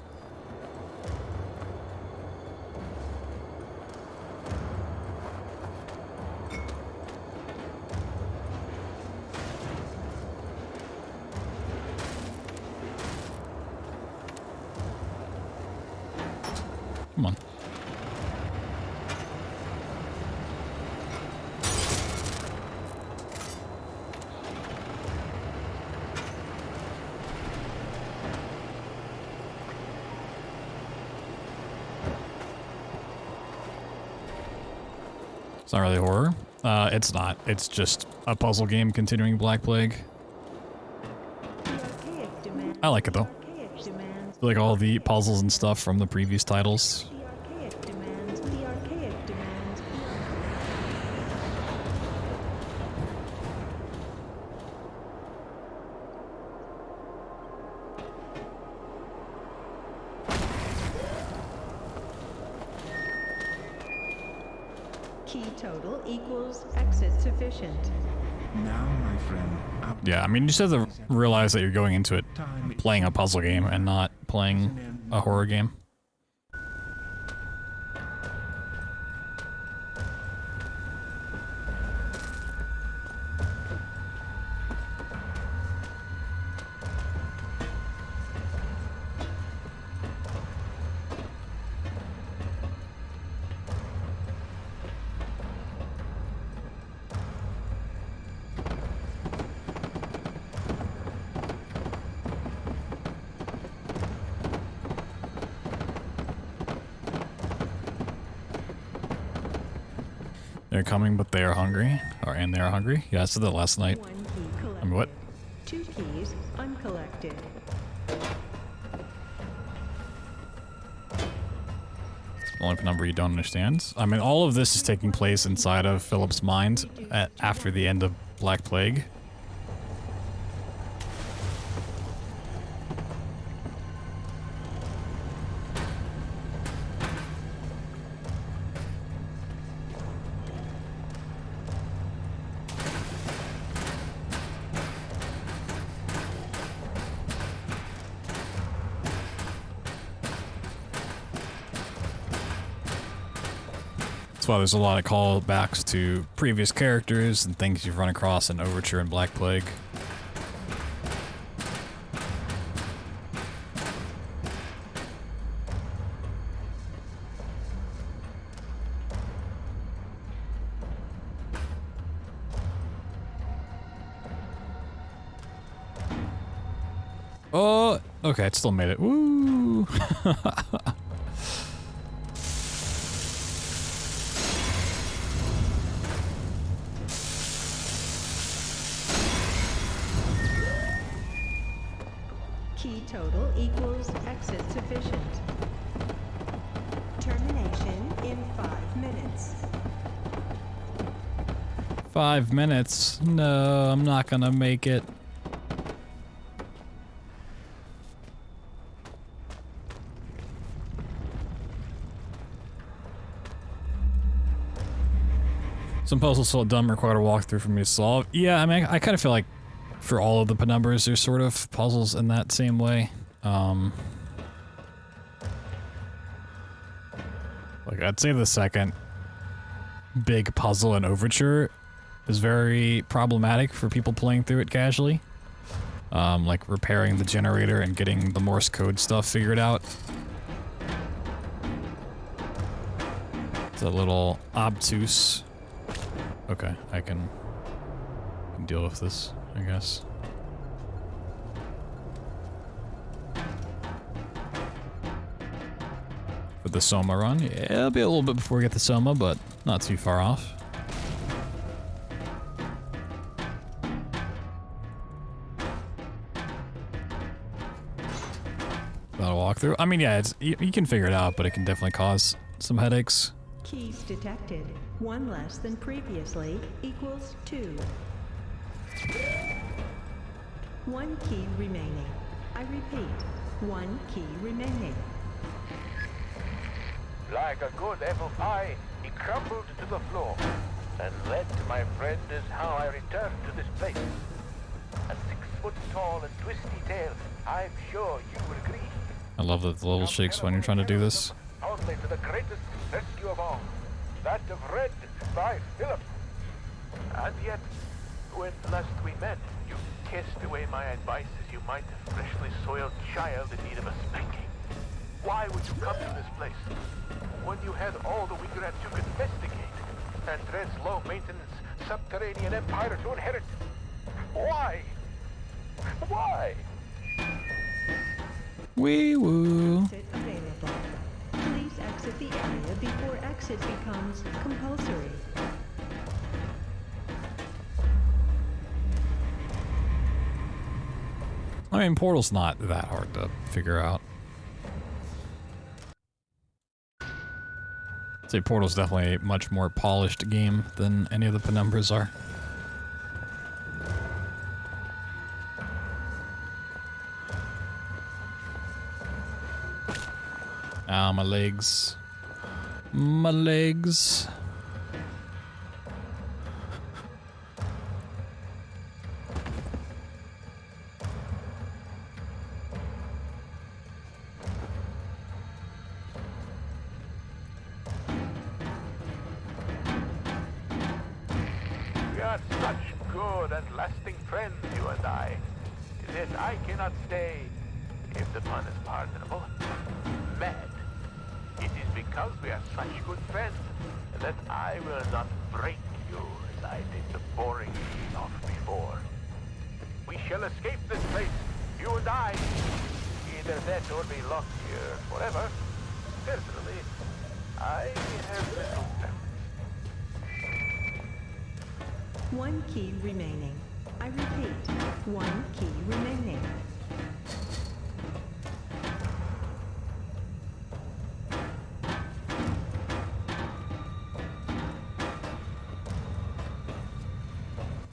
Come on. It's not really horror. It's not. It's just a puzzle game continuing Black Plague. I like it though. Like all the puzzles and stuff from the previous titles. Key total equals exit sufficient. Now, my friend. Yeah, I mean, you just have to realize that you're going into it playing a puzzle game and not playing a horror game. They're coming, but they are hungry. And they are hungry. Yeah, I said that last night. One key collected. I mean, what? 2 keys uncollected. Only number you don't understand. I mean, all of this is taking place inside of Philip's mind after the end of Black Plague. That's why there's a lot of callbacks to previous characters and things you've run across in Overture and Black Plague. Oh, okay, it still made it. Woo! Key total equals exit sufficient. Termination in 5 minutes. 5 minutes. No, I'm not gonna make it. Some puzzles so dumb require a walkthrough for me to solve. Yeah, I mean, I kind of feel like for all of the penumbras, there's sort of puzzles in that same way. Like, I'd say the second big puzzle in Overture is very problematic for people playing through it casually. Like repairing the generator and getting the Morse code stuff figured out. It's a little obtuse. Okay, I can deal with this, I guess. For the Soma run, yeah, it'll be a little bit before we get the Soma, but not too far off. About a walkthrough. I mean, yeah, you can figure it out, but it can definitely cause some headaches. Keys detected. 1 less than previously equals 2. 1 key remaining. I repeat, 1 key remaining. Like a good apple pie, he crumbled to the floor. And that, my friend, is how I returned to this place. A 6-foot-tall and twisty tale, I'm sure you will agree. I love that the level shakes when you're trying to do this. Only to the greatest rescue of all, that of Red by Philip. And yet, when last we met, you kissed away my advice as you might a freshly soiled child in need of a spanking. Why would you come to this place when you had all the Wigrats you could investigate and Red's low-maintenance subterranean empire to inherit? Why? Why? Wee woo. Exit available. Please exit the area before exit becomes compulsory. I mean, Portal's not that hard to figure out. I'd say Portal's definitely a much more polished game than any of the penumbras are. Ow, my legs. My legs. We are such good and lasting friends, you and I, that I cannot stay, if the pun is pardonable, mad. It is because we are such good friends that I will not break you as I did the boring off before. We shall escape this place, you and I. Either that or be locked here forever. Personally, I have little preference. 1 key remaining. I repeat, 1 key remaining.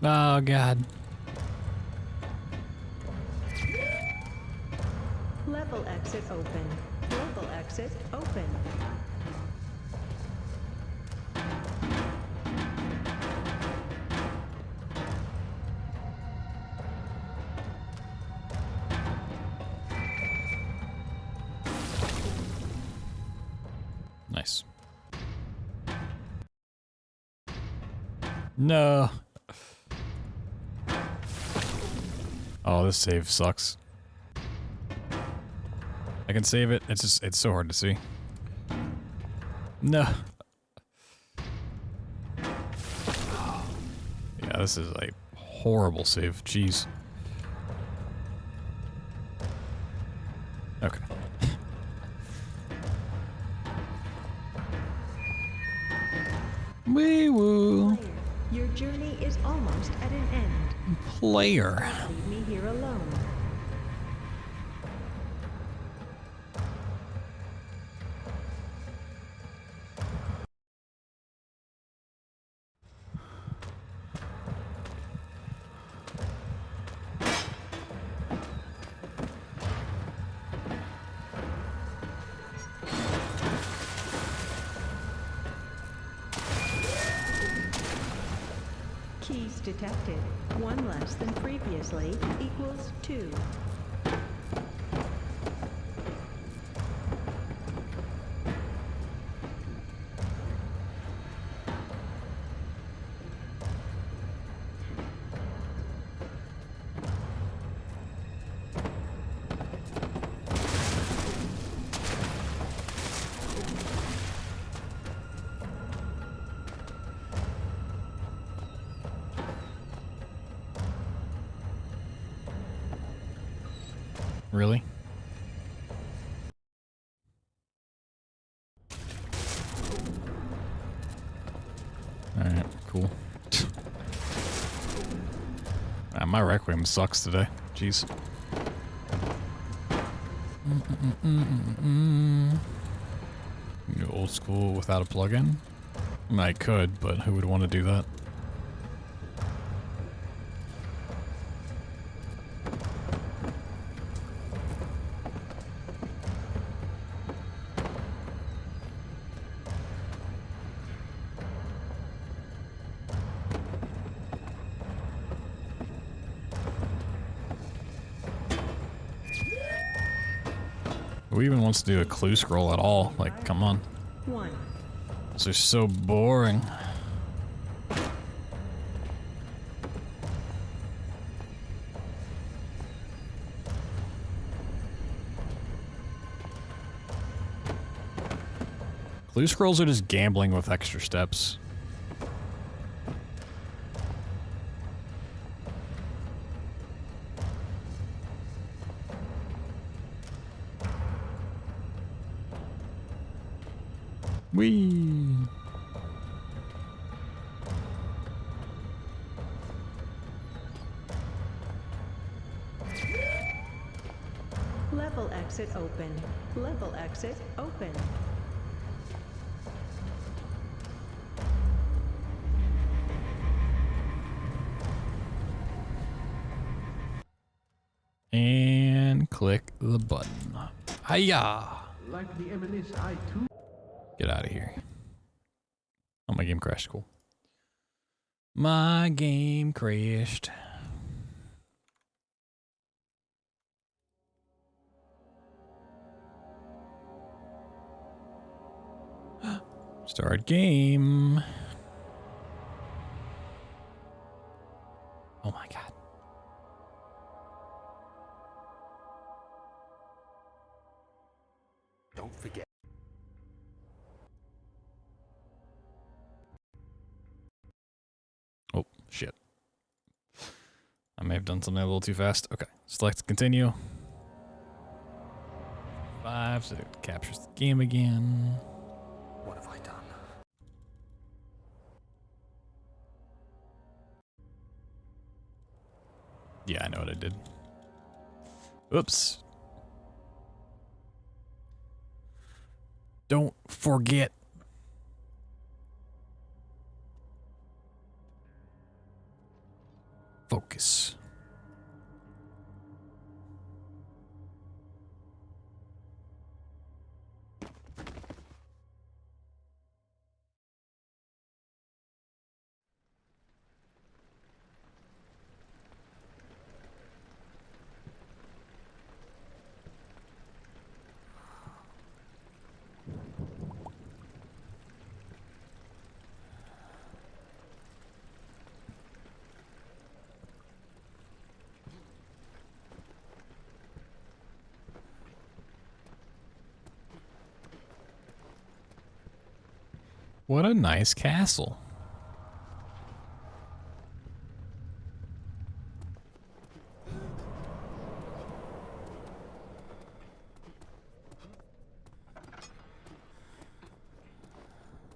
Oh, God. Level exit open. Global exit open. Nice. No. Oh, this save sucks. I can save it. It's so hard to see. No. Yeah, this is a horrible save. Jeez. Okay. Wee woo. Player, your journey is almost at an end. Player. Leave me here alone. detected. 1 less than previously equals 2. Really? Alright, cool. My Requiem sucks today. Jeez. Go old school without a plugin? I mean, I could, but who would want to do that? Who even wants to do a clue scroll at all? Like, come on. 1. These are so boring. Clue scrolls are just gambling with extra steps. Whee! Level exit open. Level exit open. And click the button. Hiya! Like the M&S, I too. Get out of here. Oh, my game crashed. Cool. My game crashed. Start game. Oh my god. Don't forget. Oh, shit. I may have done something a little too fast. Okay, select continue. 5, so it captures the game again. What have I done? Yeah, I know what I did. Oops. Don't forget. Focus. What a nice castle.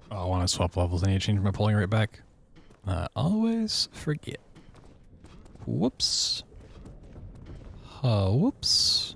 Oh, I want to swap levels. I need to change my polling rate back. Always forget. Whoops. Whoops.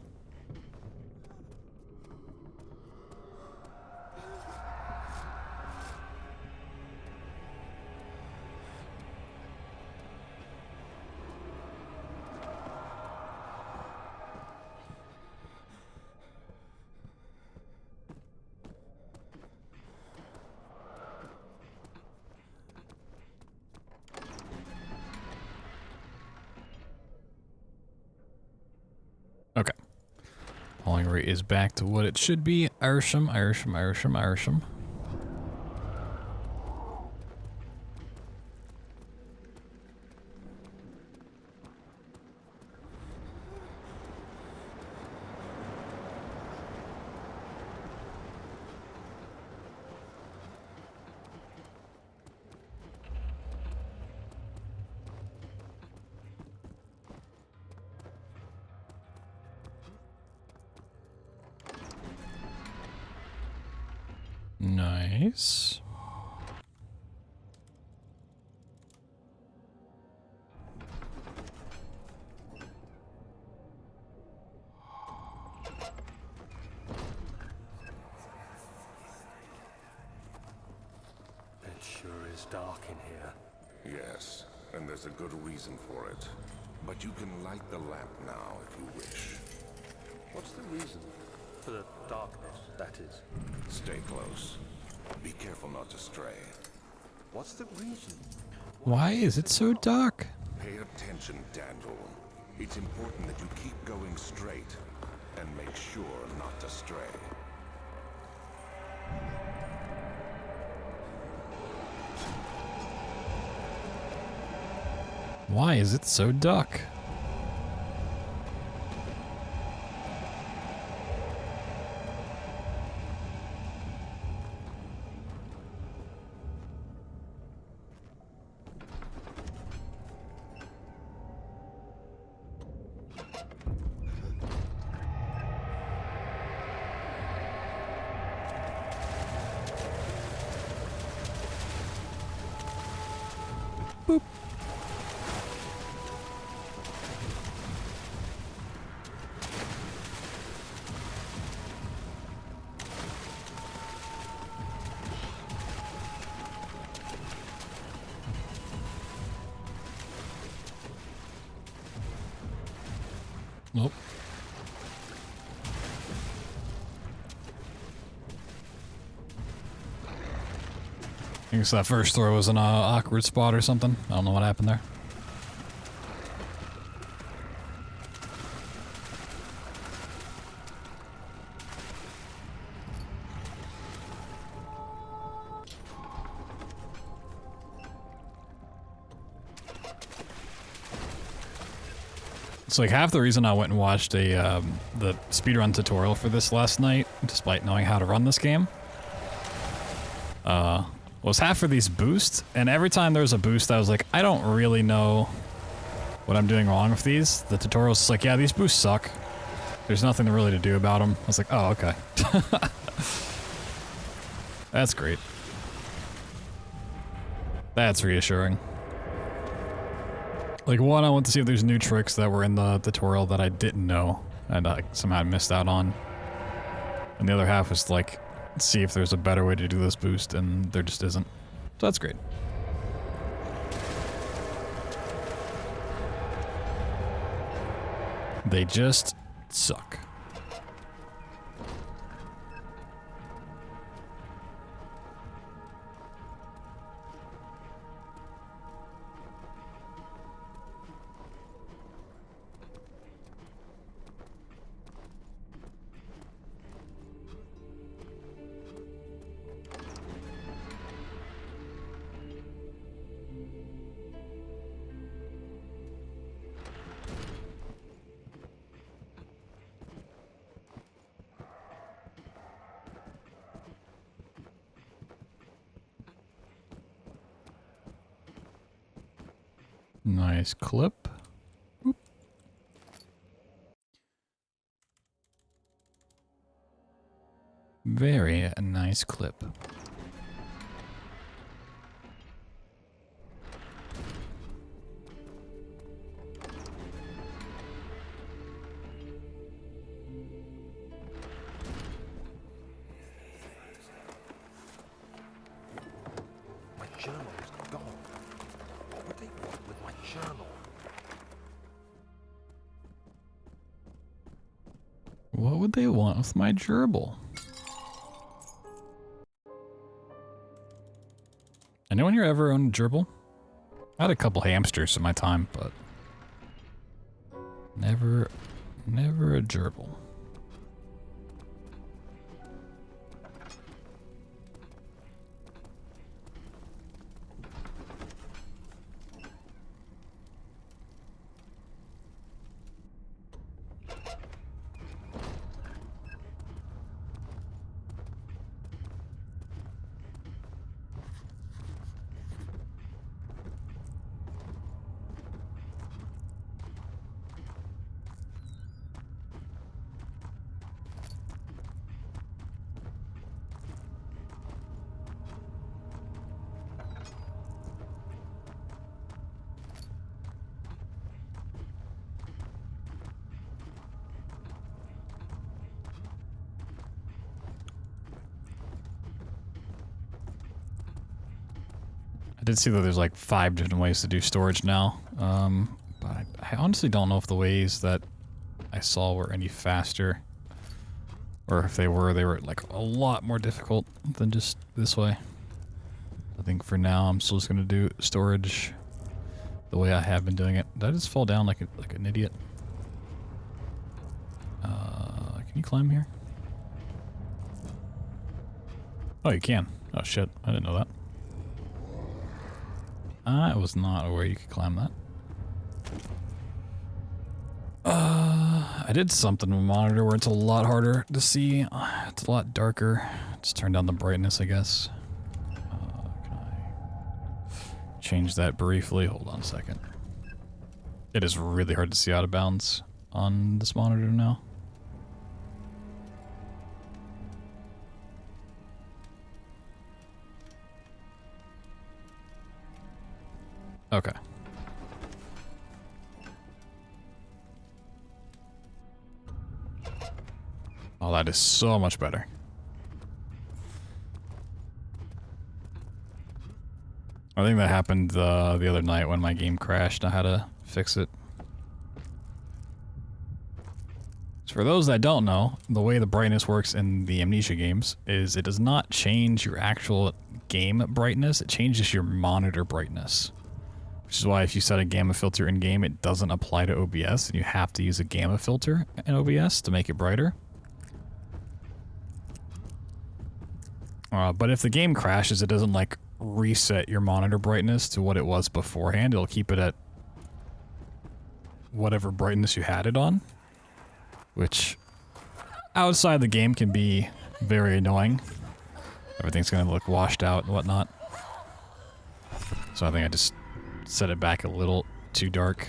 going rate is back to what it should be. Irsham, Irsham, Irsham, Irsham. Nice. It sure is dark in here. Yes, and there's a good reason for it. But you can light the lamp now if you wish. What's the reason? For the darkness, that is. Stay close. Be careful not to stray. What's the reason? Why is it so dark? Pay attention, Daniel. It's important that you keep going straight and make sure not to stray. Why is it so dark? Boop. Nope. I guess that first throw was an awkward spot or something. I don't know what happened there. It's like half the reason I went and watched the speedrun tutorial for this last night, despite knowing how to run this game, was half for these boosts, and every time there was a boost I was like, I don't really know what I'm doing wrong with these. The tutorial's just like, yeah, these boosts suck. There's nothing really to do about them. I was like, oh, okay. That's great. That's reassuring. Like, one, I want to see if there's new tricks that were in the tutorial that I didn't know and I somehow missed out on. And the other half is like, see if there's a better way to do this boost, and there just isn't. So that's great. They just suck. Nice clip. Oop. Very nice clip. My journal is gone. What would they want with my journal? What would they want with my gerbil? Anyone here ever owned a gerbil? I had a couple hamsters in my time, but never a gerbil. I did see that there's like 5 different ways to do storage now, but I honestly don't know if the ways that I saw were any faster, or if they were like a lot more difficult than just this way. I think for now I'm still just gonna do storage the way I have been doing it. Did I just fall down like an idiot? Can you climb here? Oh, you can. Oh shit, I didn't know that. I was not aware you could climb that. I did something with the monitor where it's a lot harder to see. It's a lot darker. Just turn down the brightness, I guess. Can I change that briefly? Hold on a second. It is really hard to see out of bounds on this monitor now. Okay. Oh, that is so much better. I think that happened the other night when my game crashed. I had to fix it. So for those that don't know, the way the brightness works in the Amnesia games is it does not change your actual game brightness, it changes your monitor brightness. Which is why if you set a gamma filter in game, it doesn't apply to OBS, and you have to use a gamma filter in OBS to make it brighter. But if the game crashes, it doesn't like reset your monitor brightness to what it was beforehand. It'll keep it at whatever brightness you had it on, which outside the game can be very annoying. Everything's gonna look washed out and whatnot. So I think I just set it back a little too dark.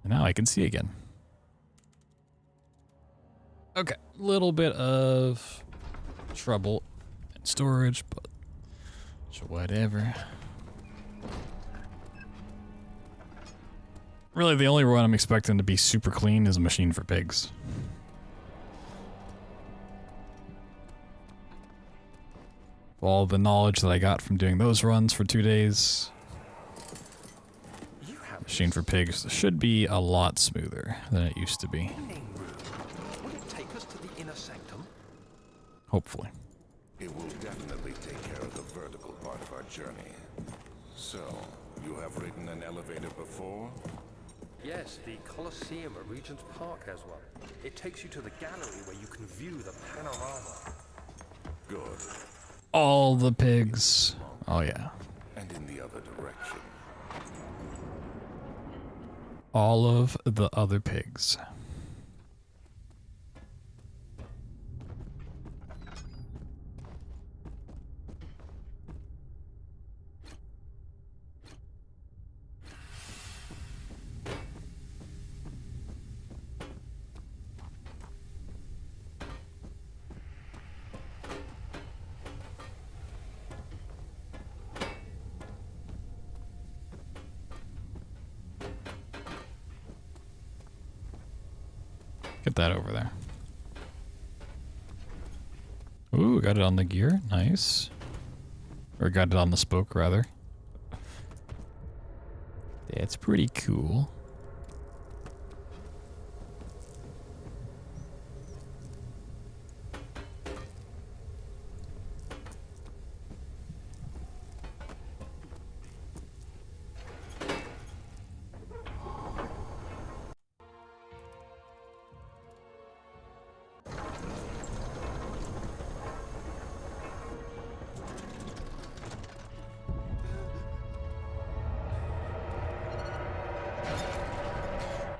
And now I can see again. Okay, little bit of trouble in storage, but whatever. Really, the only one I'm expecting to be super clean is a machine for pigs. All the knowledge that I got from doing those runs for 2 days, machine for pigs should be a lot smoother than it used to be. Would it take us to the inner sanctum? Hopefully. It will definitely take care of the vertical part of our journey. So, you have ridden an elevator before? Yes, the Colosseum at Regent's Park has one. It takes you to the gallery where you can view the panorama. Good. All the pigs. Oh yeah. And in the other direction. All of the other pigs. Get that over there. Ooh, got it on the gear. Nice. Or got it on the spoke, rather. That's pretty cool.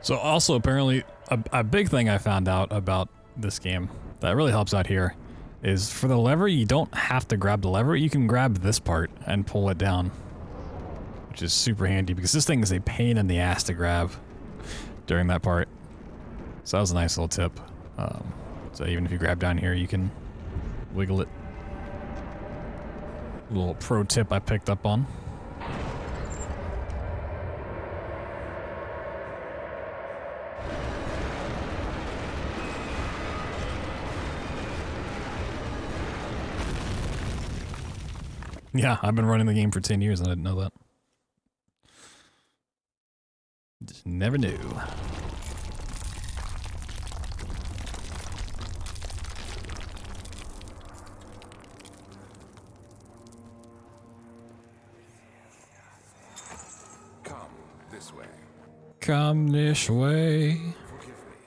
So also apparently a big thing I found out about this game that really helps out here is for the lever, you don't have to grab the lever. You can grab this part and pull it down, which is super handy because this thing is a pain in the ass to grab during that part. So that was a nice little tip. So even if you grab down here, you can wiggle it. A little pro tip I picked up on. Yeah, I've been running the game for 10 years and I didn't know that. Just never knew. Come this way. Come this way.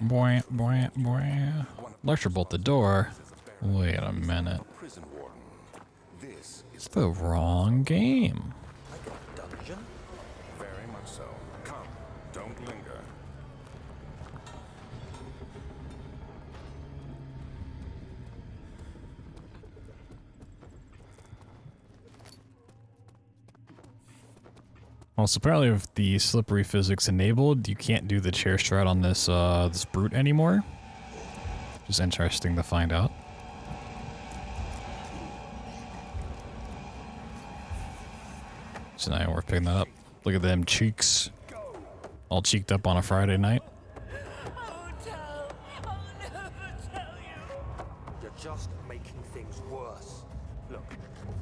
Boing, boing, boing. Lecture bolt the door. Wait a minute. Prison warden. This is It's the wrong game. Like a dungeon? very much so. Come, don't linger. Also, apparently with the slippery physics enabled, you can't do the chair strat on this this brute anymore. Which is interesting to find out. So now we're picking that up. Look at them cheeks. All cheeked up on a Friday night. You're just making things worse. Look,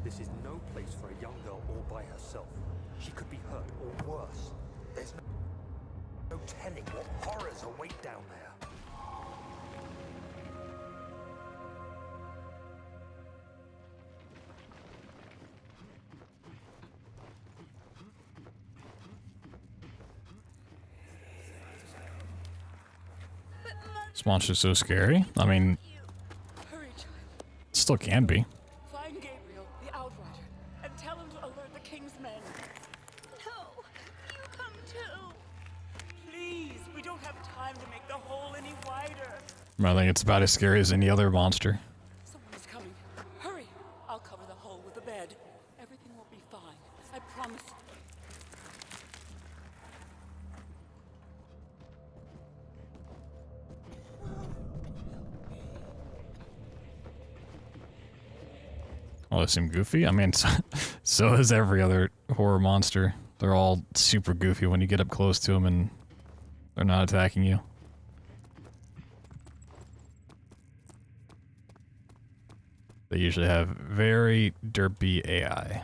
this is no place for a young girl all by herself. She could be hurt or worse. There's no telling what horrors await down there. This monster's so scary. I mean, Hurry, child. it still can be. Find Gabriel, the Outrider, and tell him to alert the King's men. No, you come too. Please, we don't have time to make the hole any wider. I think it's about as scary as any other monster. Someone is coming. Hurry. I'll cover the hole with a bed. Everything will be fine. I promise. Oh, they seem goofy? I mean, so is every other horror monster. They're all super goofy when you get up close to them and they're not attacking you. They usually have very derpy AI.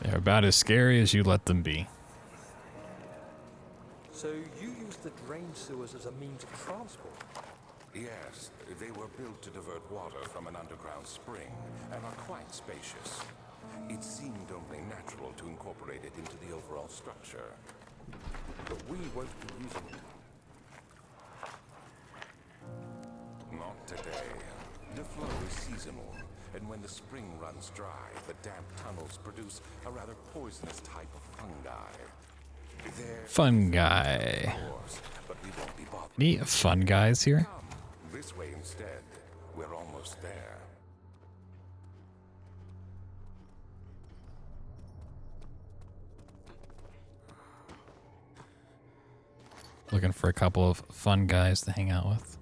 They're about as scary as you let them be. So you use the drain sewers as a means of transport? Yes, they were built to divert water from an underground spring and are quite spacious. It seemed only natural to incorporate it into the overall structure. But we won't be using it. Not today. The flow is seasonal, and when the spring runs dry, the damp tunnels produce a rather poisonous type of fungi. They're Fungi. coarse, but we won't be bothered. Any fun guys here? Come this way instead. We're almost there. Looking for a couple of fun guys to hang out with.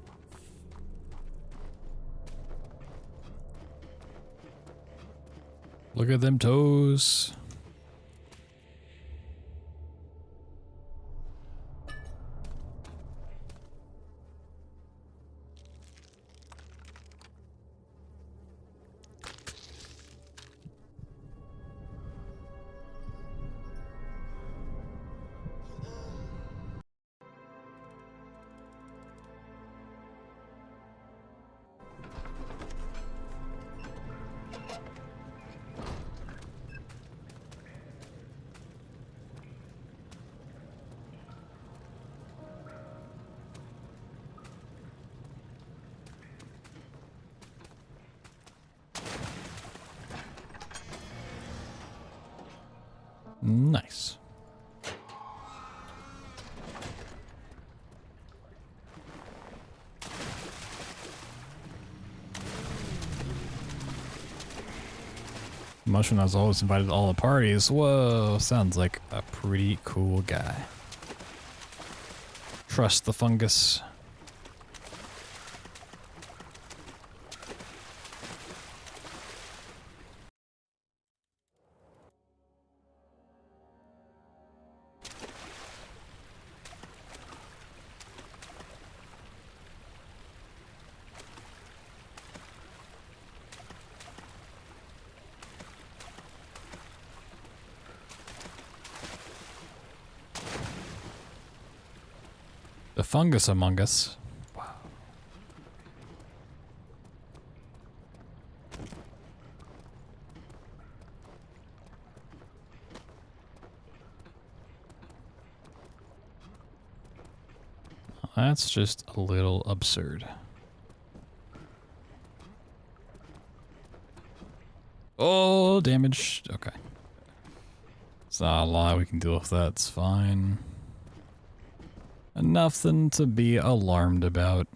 Look at them toes. Nice. Mushroom has always invited to all the parties. Whoa, sounds like a pretty cool guy. Trust the fungus. The fungus among us. Wow. That's just a little absurd. Oh, damage. Okay. It's not a lot. We can deal with that. It's fine. Nothing to be alarmed about.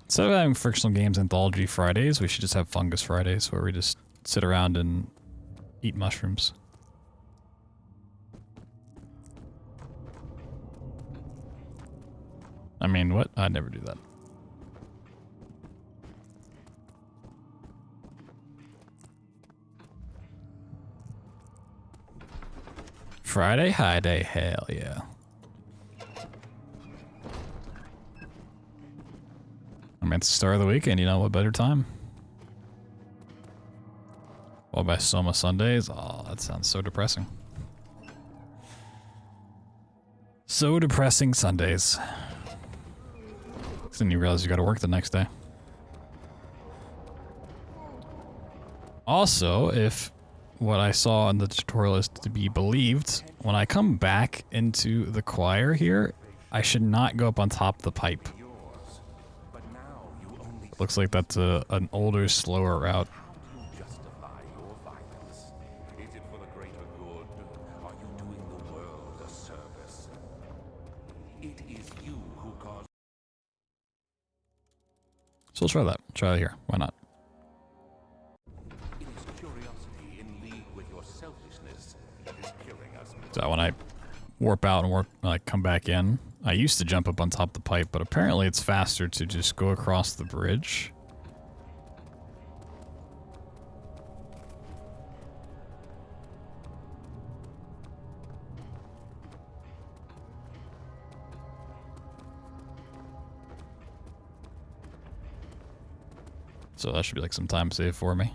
Instead of having Frictional Games Anthology Fridays, we should just have Fungus Fridays, where we just sit around and eat mushrooms. I mean, what? I'd never do that. Friday high day, hell yeah. I mean, it's the start of the weekend, you know, what better time? Well, by Soma Sundays? Oh, that sounds so depressing. So depressing Sundays. Then you realize you gotta work the next day. Also, if what I saw in the tutorial is to be believed, when I come back into the choir here, I should not go up on top of the pipe. Looks like that's an older, slower route. So we'll try that. Try it here. Why not? So when I warp out and come back in, I used to jump up on top of the pipe, but apparently it's faster to just go across the bridge. So that should be like some time save for me.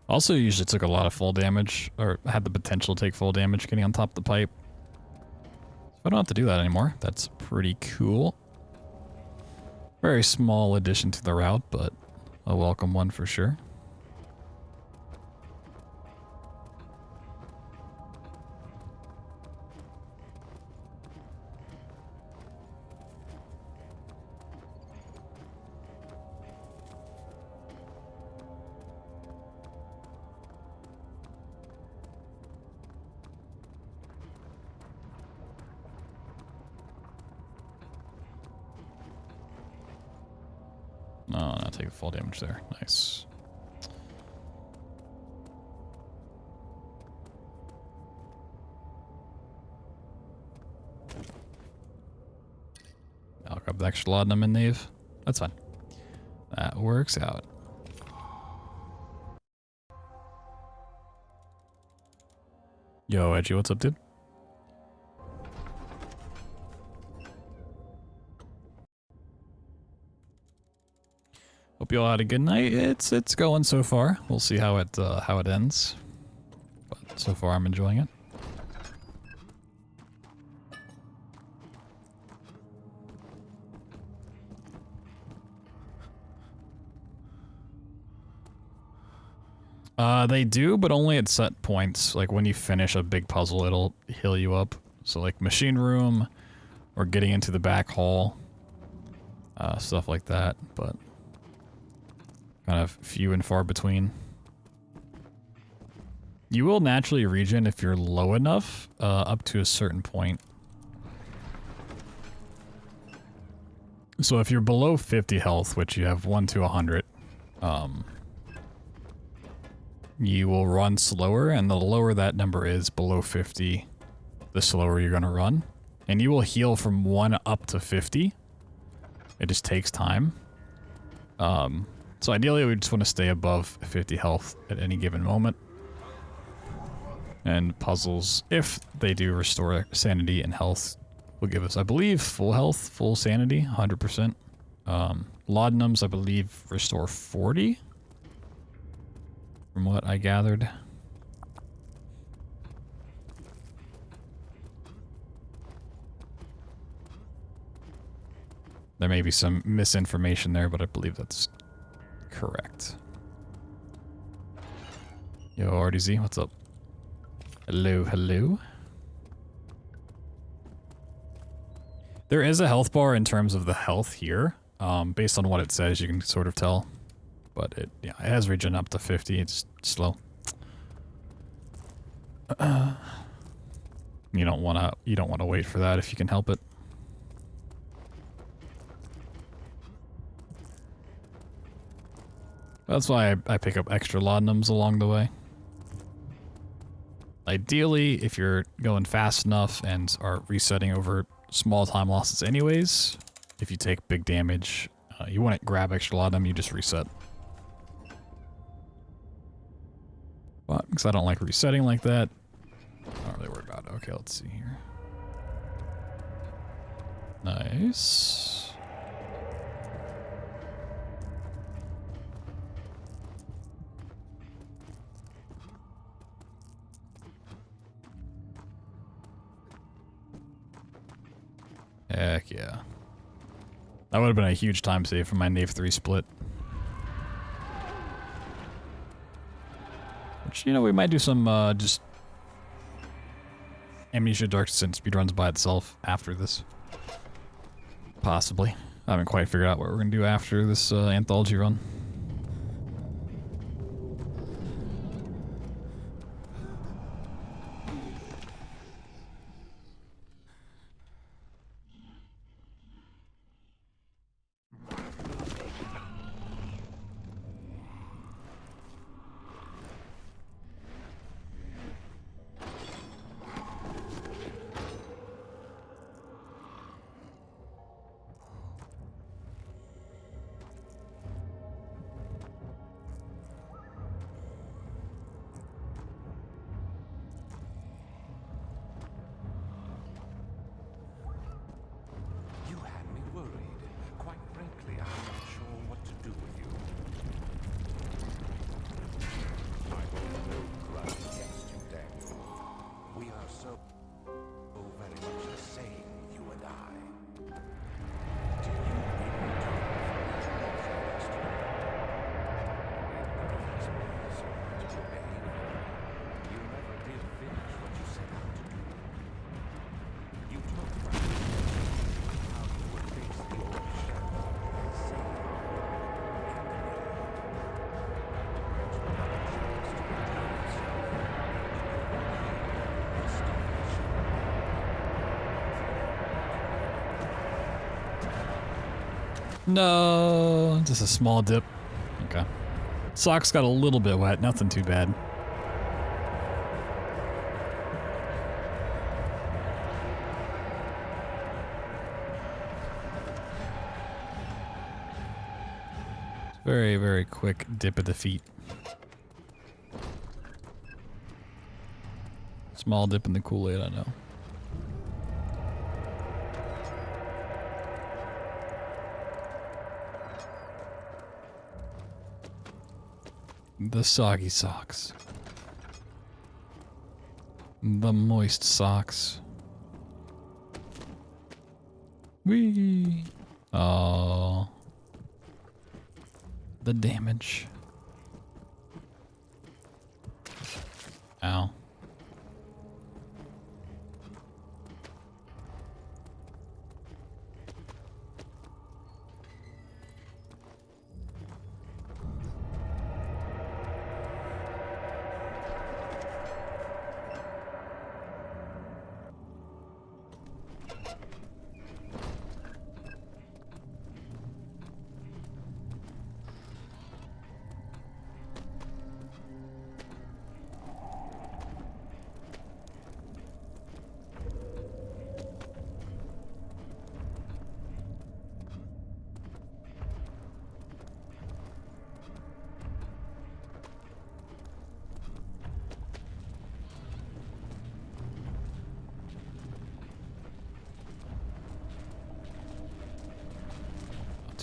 Also usually took a lot of full damage, or had the potential to take full damage getting on top of the pipe. So I don't have to do that anymore. That's pretty cool. Very small addition to the route, but a welcome one for sure. Oh, not taking full damage there. Nice. I'll grab the extra laudanum and Nave. That's fine. That works out. Yo, Edgy, what's up, dude? Hope you all had a good night. It's going so far. We'll see how it ends. But so far, I'm enjoying it. They do, but only at set points. Like when you finish a big puzzle, it'll heal you up. So like machine room, or getting into the back hall, stuff like that. But kind of few and far between. You will naturally regen if you're low enough, up to a certain point. So if you're below 50 health, which you have 1 to 100, you will run slower, and the lower that number is below 50, the slower you're gonna run. And you will heal from 1 up to 50. It just takes time. So ideally, we just want to stay above 50 health at any given moment. And puzzles, if they do restore sanity and health, will give us, I believe, full health, full sanity, 100%. Laudanums, I believe, restore 40, from what I gathered. There may be some misinformation there, but I believe that's correct. Yo, RDZ, what's up? Hello, hello. There is a health bar in terms of the health here. Based on what it says, you can sort of tell. But it has regen up to 50. It's slow. You don't wanna wait for that if you can help it. That's why I pick up extra laudanums along the way. Ideally, if you're going fast enough and are resetting over small time losses anyways, if you take big damage, you wouldn't grab extra laudanum, you just reset. But because I don't like resetting like that, I'm not really worried about it. Okay, let's see here. Nice. Heck yeah. That would have been a huge time save for my Nave 3 split. Which, you know, we might do some, just Amnesia Dark Descent speedruns by itself after this. Possibly. I haven't quite figured out what we're going to do after this anthology run. No, just a small dip. Okay. Socks got a little bit wet, nothing too bad. Very, very quick dip at the feet. Small dip in the Kool-Aid, I know. The soggy socks. The moist socks. Whee! Oh. The damage. Ow.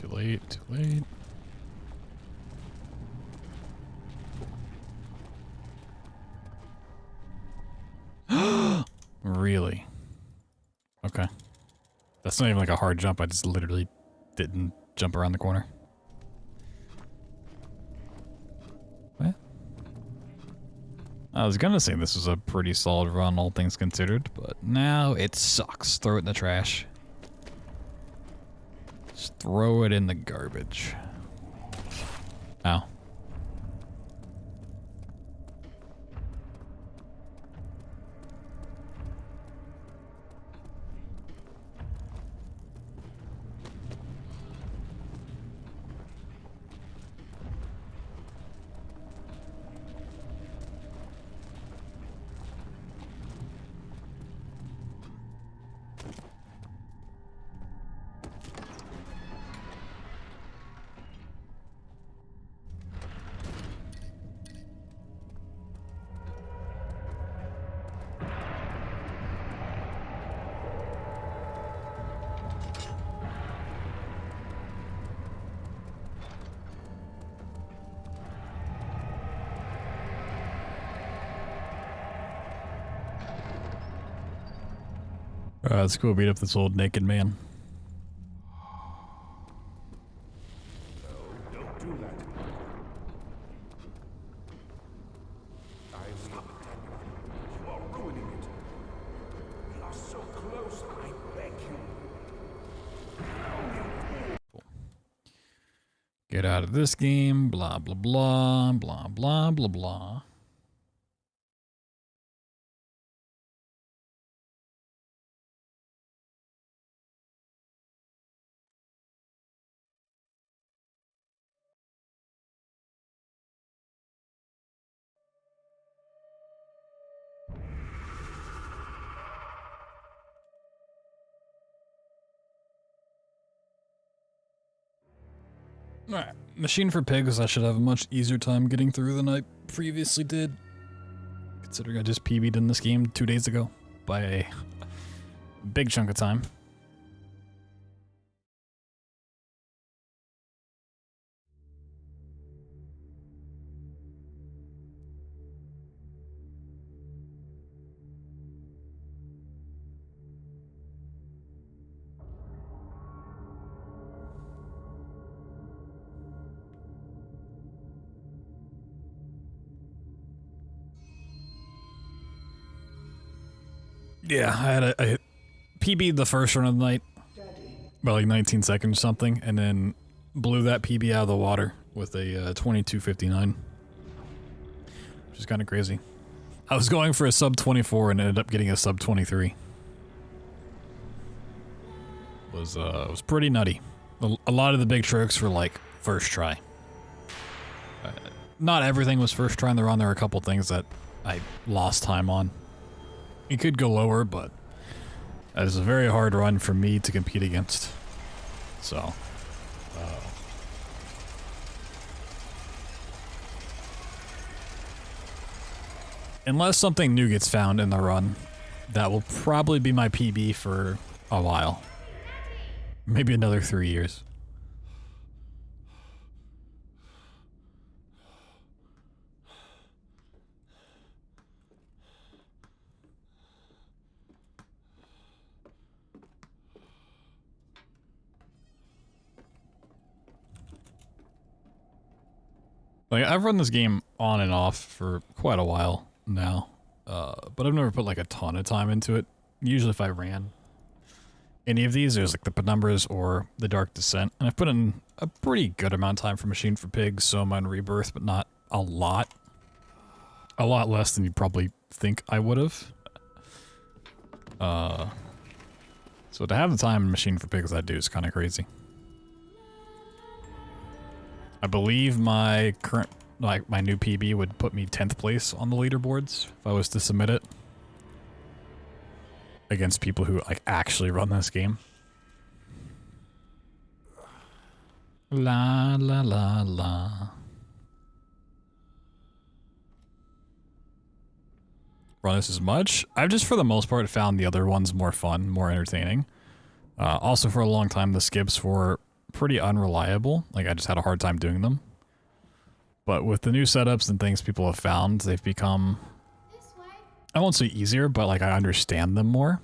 Too late, too late. Really? Okay. That's not even like a hard jump, I just literally didn't jump around the corner. What? I was gonna say this was a pretty solid run, all things considered, but now it sucks. Throw it in the trash. Just throw it in the garbage. Ow. Let's go beat up this old naked man. No, don't do that. I will tell you. You are ruining it. We are so close, I beg you. Get out of this game, blah, blah, blah, blah, blah, blah, blah. Alright, Machine for Pigs, I should have a much easier time getting through than I previously did. Considering I just PB'd in this game 2 days ago by a big chunk of time. Yeah, I had a PB'd the first run of the night by like 19 seconds or something, and then blew that PB out of the water with a 22:59, which is kind of crazy. I was going for a sub 24 and ended up getting a sub 23. Was pretty nutty. A lot of the big tricks were like first try. Not everything was first try in the run. There were a couple things that I lost time on. You could go lower, but that is a very hard run for me to compete against. So, unless something new gets found in the run, that will probably be my PB for a while. Maybe another 3 years. Like, I've run this game on and off for quite a while now, but I've never put like a ton of time into it. Usually if I ran any of these, there's like the Penumbras or the Dark Descent, and I've put in a pretty good amount of time for Machine for Pigs, Soma, and Rebirth, but not a lot. A lot less than you probably think I would have. So to have the time in Machine for Pigs I do is kind of crazy. I believe my current, like my new PB would put me 10th place on the leaderboards if I was to submit it against people who like actually run this game. La la la la. Run this as much? I've just for the most part found the other ones more fun, more entertaining. Also for a long time the skips were pretty unreliable. Like, I just had a hard time doing them. But with the new setups and things people have found, they've become, I won't say easier, but like I understand them more.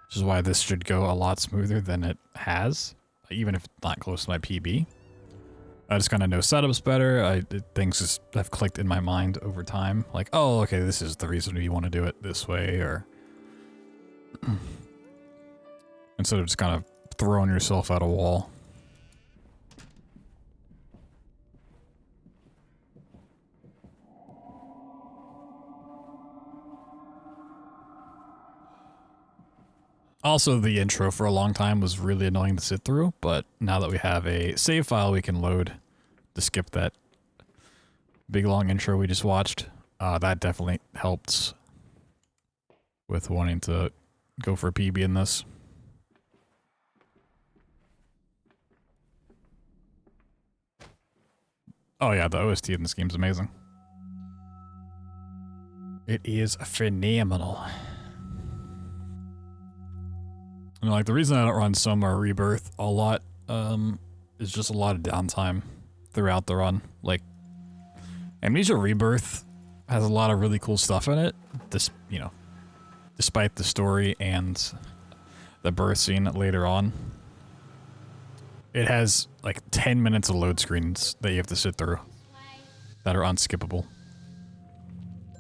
Which is why this should go a lot smoother than it has, even if it's not close to my PB. I just kind of know setups better. Things just have clicked in my mind over time. Like, oh, okay, this is the reason we want to do it this way, or instead of just kind of throwing yourself at a wall. Also, the intro for a long time was really annoying to sit through, but now that we have a save file we can load to skip that big long intro we just watched, that definitely helped with wanting to go for a PB in this. Oh yeah, the OST in this game's amazing. It is phenomenal. You know, like, the reason I don't run Soma or Rebirth a lot is just a lot of downtime throughout the run. Like, Amnesia Rebirth has a lot of really cool stuff in it, you know, despite the story and the birth scene later on. It has like 10 minutes of load screens that you have to sit through that are unskippable.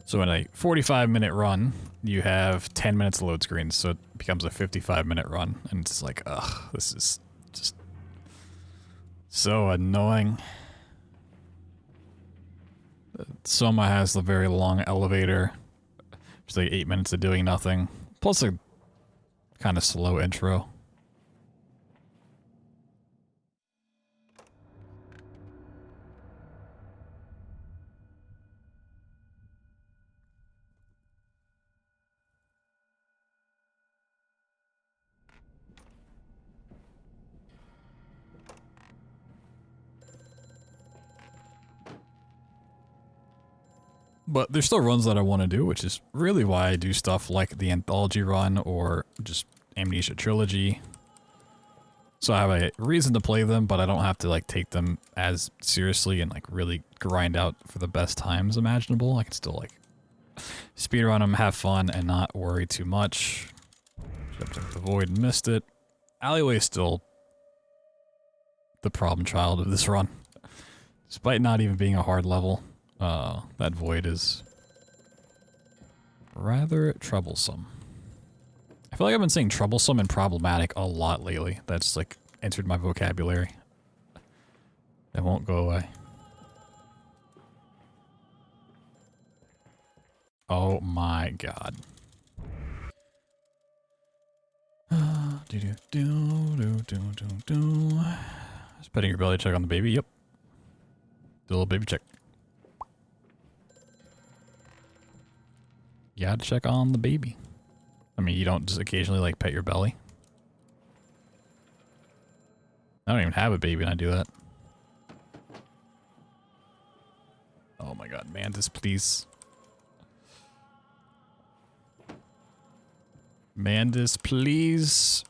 So in a 45-minute run, you have 10 minutes of load screens, so it becomes a 55-minute run, and it's like, ugh, this is just so annoying. Soma has the very long elevator. It's like 8 minutes of doing nothing, plus a kind of slow intro. But there's still runs that I want to do, which is really why I do stuff like the Anthology run or just Amnesia Trilogy. So I have a reason to play them, but I don't have to like take them as seriously and like really grind out for the best times imaginable. I can still like speedrun them, have fun, and not worry too much. Jumped into the void and missed it. Alleyway is still the problem child of this run. Despite not even being a hard level. That void is rather troublesome. I feel like I've been saying troublesome and problematic a lot lately. That's like entered my vocabulary. It won't go away. Oh my god. Just petting your belly, check on the baby. Yep. Do a little baby check. You gotta check on the baby. I mean, you don't just occasionally like pet your belly. I don't even have a baby and I do that. Oh my god, Mantis, please. Mandis, please.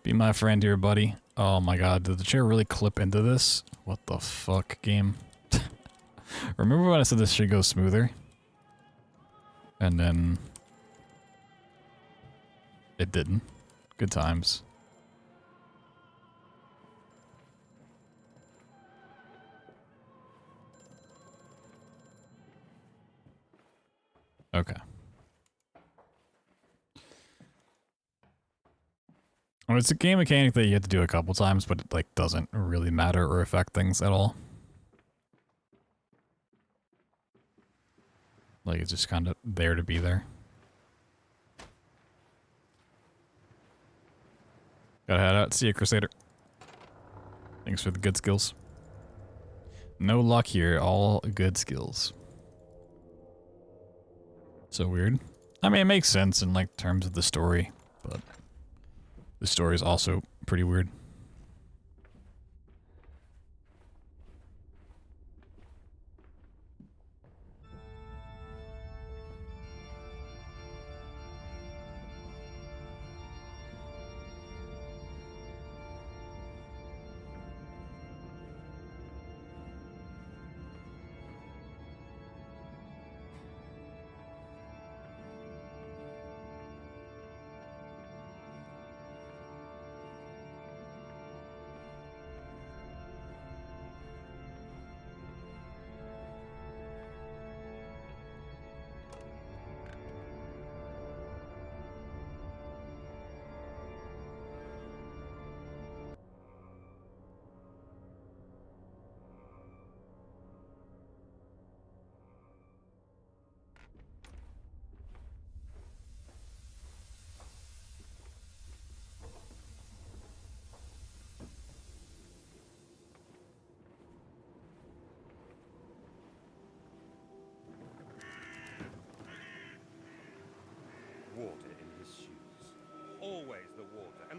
Be my friend here, buddy. Oh my god, did the chair really clip into this? What the fuck, game? Remember when I said this should go smoother? And then it didn't. Good times. Okay. Well, it's a game mechanic that you have to do a couple times, but it like doesn't really matter or affect things at all. Like, it's just kind of there to be there. Gotta head out. See you, Crusader. Thanks for the good skills. No luck here. All good skills. So weird. I mean, it makes sense in like terms of the story, but the story is also pretty weird.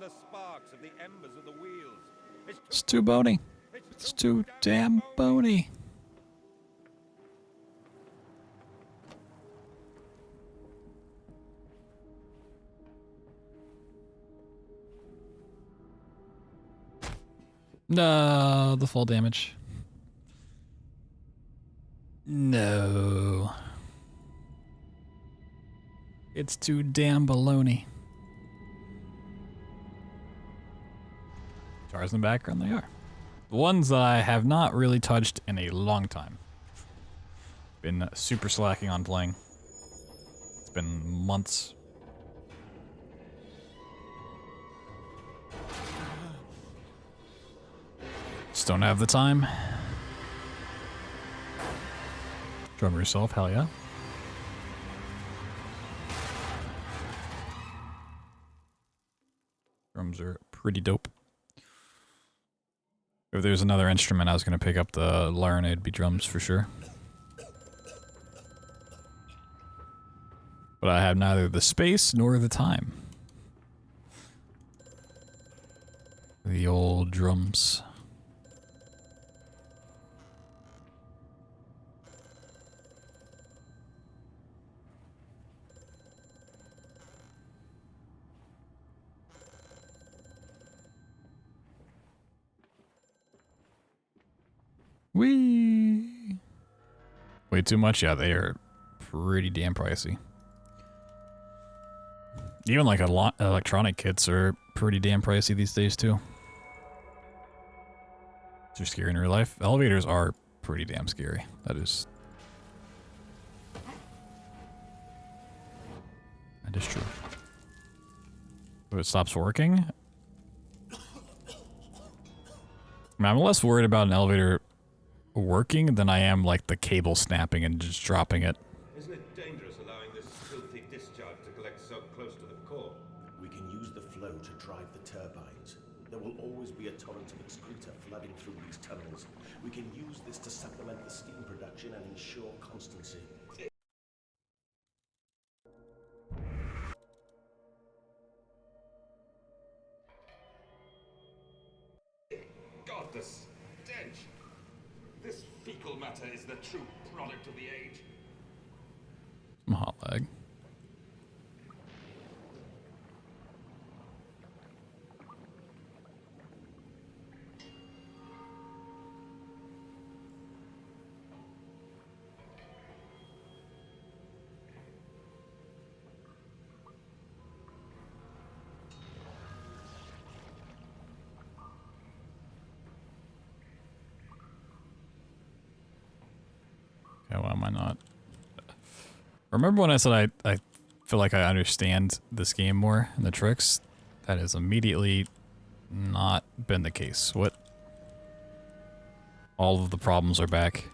the sparks of the embers of the wheels. It's too bony. It's too damn bony. No, the fall damage. No. It's too damn baloney. Stars in the background, they are. The ones that I have not really touched in a long time. Been super slacking on playing. It's been months. Just don't have the time. Drum yourself, hell yeah. Drums are pretty dope. If there's another instrument I was going to pick up the learn, it'd be drums for sure. But I have neither the space nor the time. The old drums. Whee! Way too much? Yeah, they are pretty damn pricey. Even like electronic kits are pretty damn pricey these days too. They're scary in real life. Elevators are pretty damn scary. That is true. If it stops working, I mean, I'm less worried about an elevator working than I am like the cable snapping and just dropping it. Isn't it dangerous allowing this filthy discharge to collect so close to the core? We can use the flow to drive the turbines. There will always be a torrent of excreta flooding through these tunnels. We can use this to supplement the steam production and ensure constancy. God, the stench! This fecal matter is the true product of the age. Some hot lag. Okay, why am I not? Remember when I said I feel like I understand this game more and the tricks? That has immediately not been the case. What? All of the problems are back.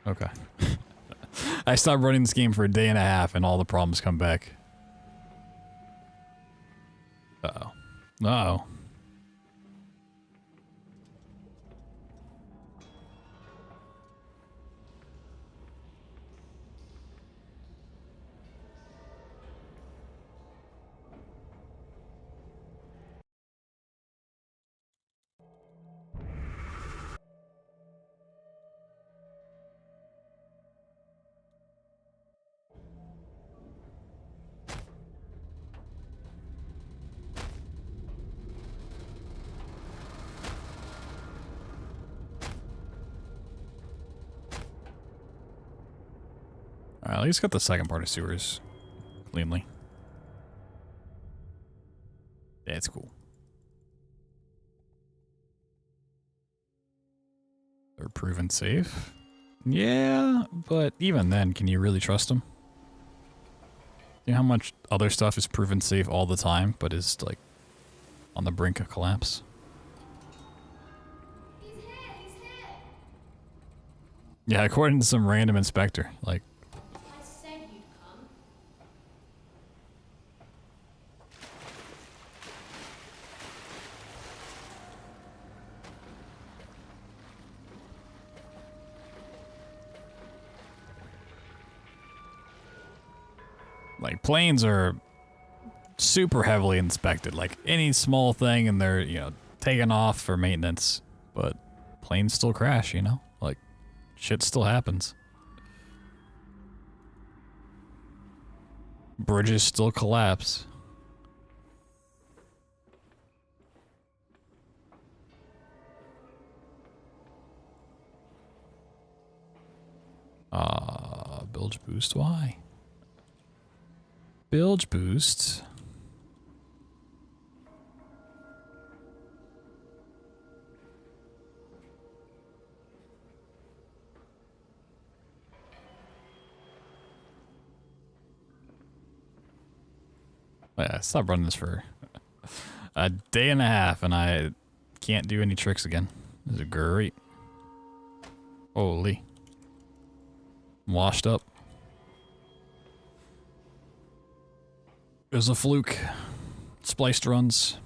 Okay. I stopped running this game for a day and a half and all the problems come back. Uh-oh. Uh-oh. Alright, at least got the second part of sewers cleanly. Yeah, it's cool. They're proven safe. Yeah, but even then, can you really trust them? You know how much other stuff is proven safe all the time, but is like on the brink of collapse? He's here. Yeah, according to some random inspector, like. I said you'd come. Like, planes are super heavily inspected. Like, any small thing and they're, you know, taken off for maintenance. But planes still crash, you know? Like, shit still happens. Bridges still collapse. Bilge boost, why? Bilge boost. Yeah, I stopped running this for a day and a half and I can't do any tricks again. This is great. Holy. I'm washed up. It was a fluke. Spliced runs.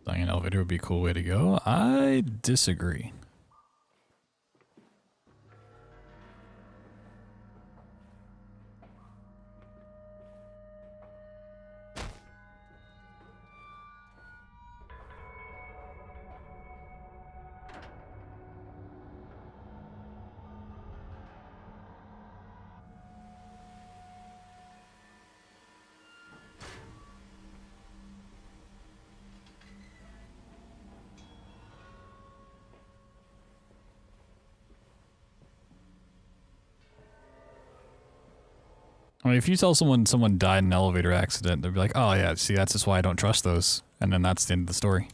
Dying an elevator would be a cool way to go. I disagree. I mean, if you tell someone died in an elevator accident, they'll be like, oh yeah, see, that's just why I don't trust those. And then that's the end of the story.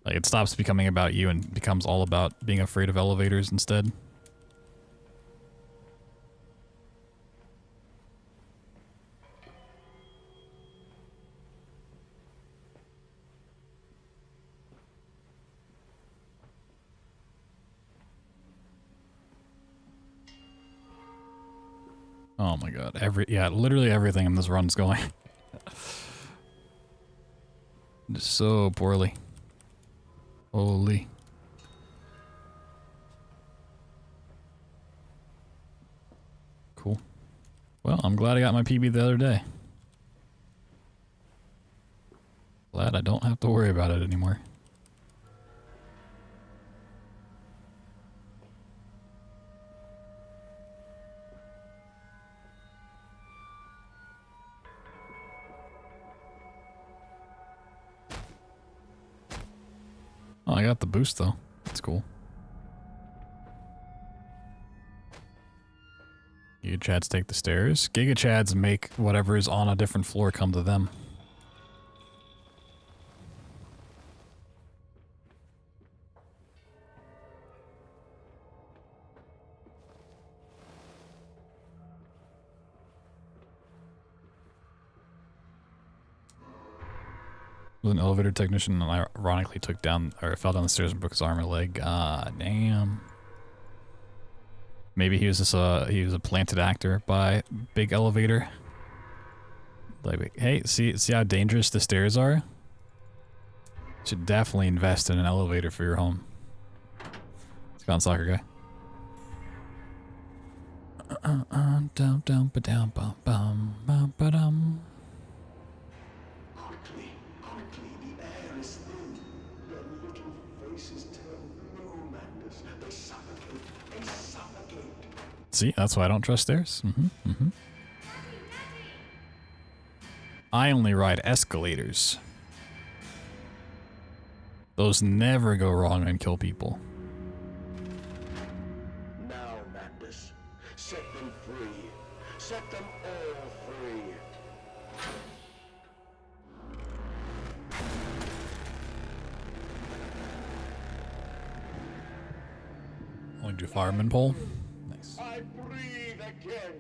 Like, it stops becoming about you and becomes all about being afraid of elevators instead. Oh my god, literally everything in this run's going just so poorly. Holy. Cool. Well, I'm glad I got my PB the other day. Glad I don't have to worry about it anymore. Oh, I got the boost though. That's cool. Giga Chads take the stairs. Giga Chads make whatever is on a different floor come to them. Was an elevator technician and ironically took down or fell down the stairs and broke his arm or leg. God damn. Maybe he was just he was a planted actor by big elevator. Like, hey, see how dangerous the stairs are? Should definitely invest in an elevator for your home. Let's go on, soccer guy. Down, ba dum. See, that's why I don't trust stairs. I only ride escalators. Those never go wrong and kill people. Now, Madness, set them free. Set them all free. Only do fireman pole. Nice. I breathe again.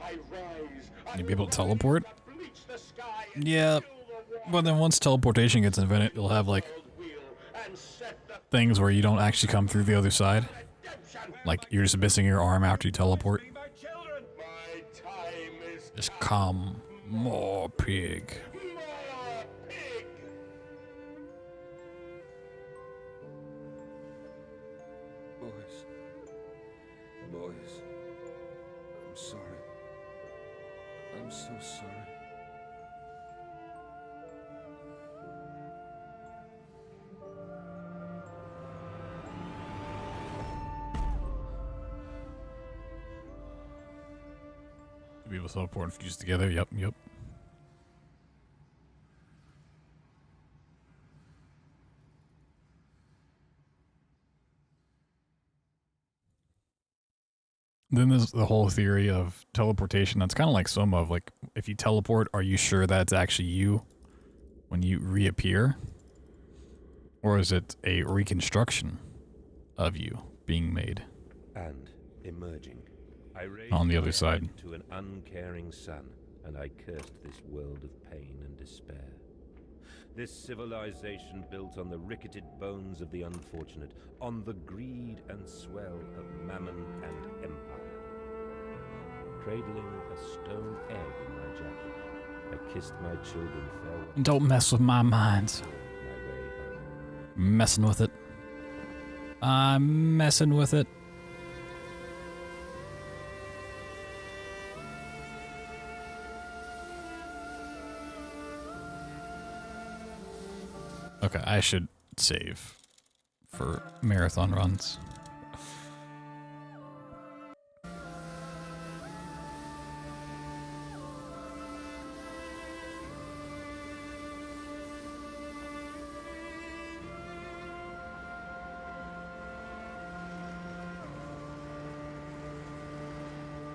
I rise. You be able to teleport? Yeah, but then once teleportation gets invented, you'll have like things where you don't actually come through the other side. Like you're just missing your arm after you teleport. Just come, more pig. Boys. Boys. I'm sorry. I'm so sorry. People teleport and fuse together. Yep, yep. Then there's the whole theory of teleportation. That's kind of like Soma of like, if you teleport, are you sure that's actually you when you reappear? Or is it a reconstruction of you being made? And emerging. I raised On the other my side. head to an uncaring sun, and I cursed this world of pain and despair. This civilization built on the ricketed bones of the unfortunate, on the greed and swell of mammon and empire. Cradling a stone egg in my jacket, I kissed my children farewell. Don't mess with my mind. Messing with it. I'm messing with it. Okay, I should save for marathon runs.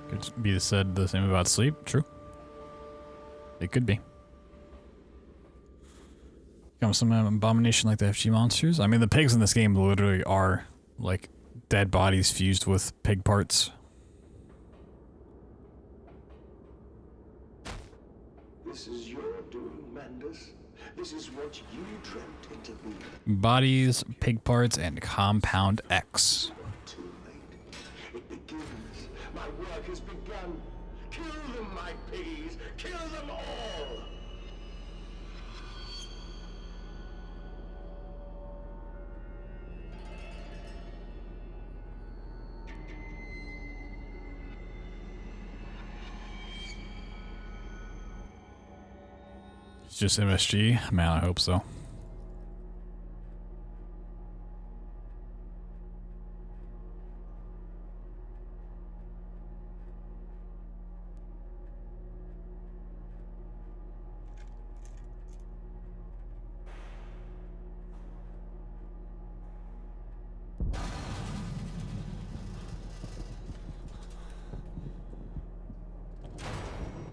Could be said the same about sleep. True. It could be. Become some abomination like the FG monsters. I mean, the pigs in this game literally are like dead bodies fused with pig parts. This is your doing, Mandus. This is what you dreamt into being. Bodies, pig parts, and Compound X. Too late. It begins. My work has begun. Kill them, my piggies. Kill them all. It's just MSG? Man, I hope so.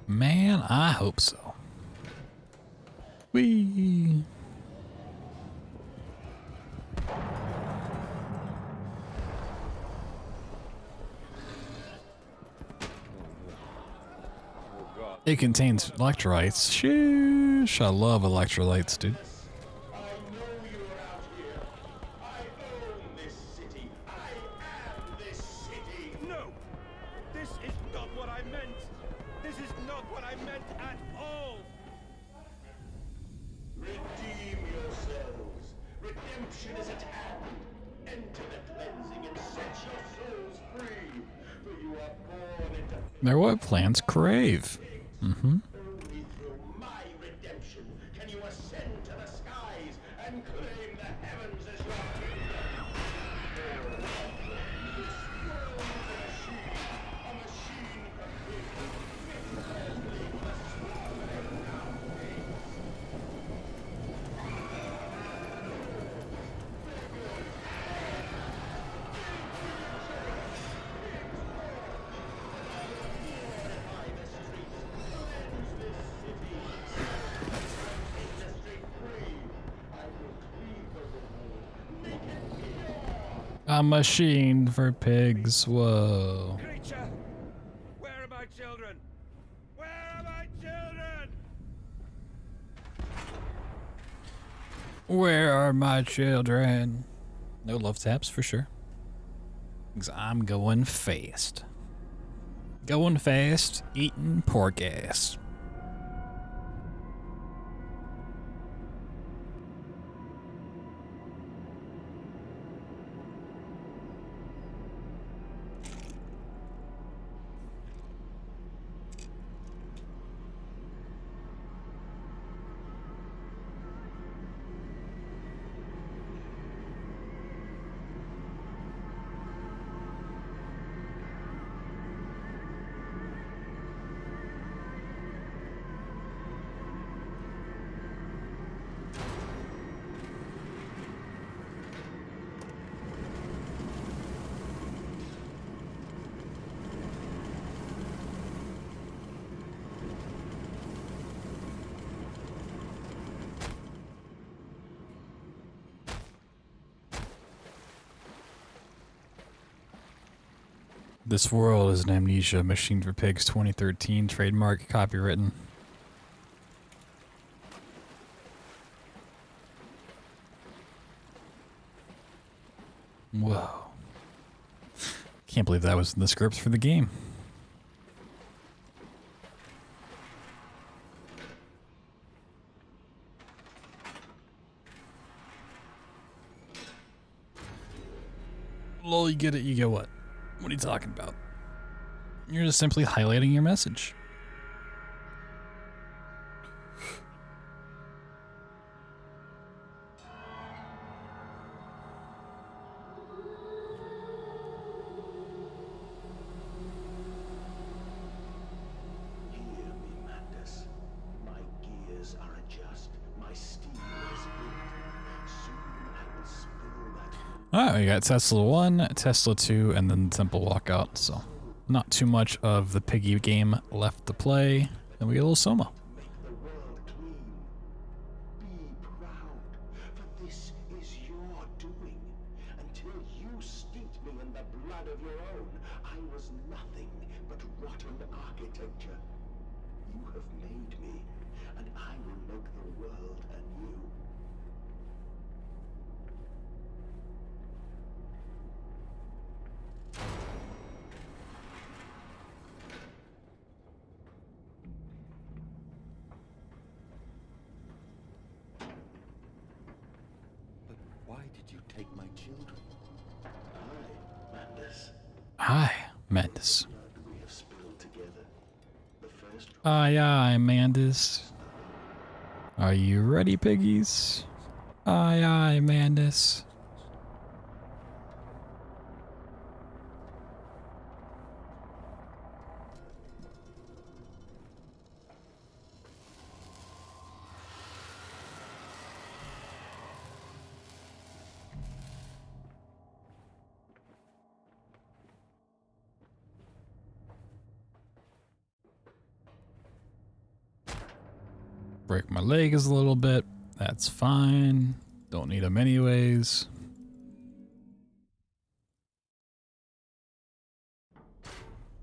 Man, I hope so. Whee! It contains electrolytes. Sheesh, I love electrolytes, dude. No! This is not what I meant! This is not what I meant at all! Redeem yourselves. Redemption is at hand. Enter the cleansing and set your souls free. For you are born into... They're what plants crave. Mm-hmm. Only through my redemption can you ascend to the skies and claim the heavens as your kingdom. This world is a machine for people, fit only for the swallowing of pigs. A machine for pigs. Whoa. Creature! Where are my children? Where are my children? Where are my children? No love taps for sure. Because I'm going fast. Going fast, eating pork ass. This world is an amnesia. Machine for Pigs 2013. Trademark. Copywritten. Whoa. Can't believe that was in the scripts for the game. Lol, you get it, you get what? What are you talking about? You're just simply highlighting your message. Alright, we got Tesla 1, Tesla 2, and then the Temple Walkout, so not too much of the piggy game left to play. And we get a little Soma. Hi, Mandus. Aye, aye, Mandus. Are you ready, piggies? Aye, aye, Mandus. Break my legs a little bit. That's fine. Don't need them anyways.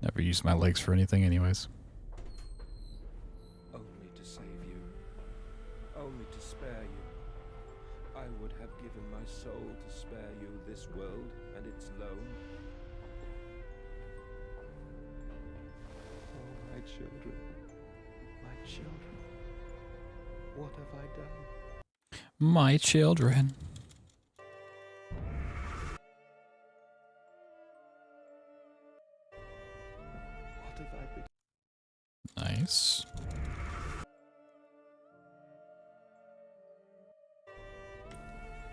Never use my legs for anything anyways. Only to save you. Only to spare you. I would have given my soul to spare you this world and its loan. Oh, my children. My children. What have I done? My children. What have I become? Nice.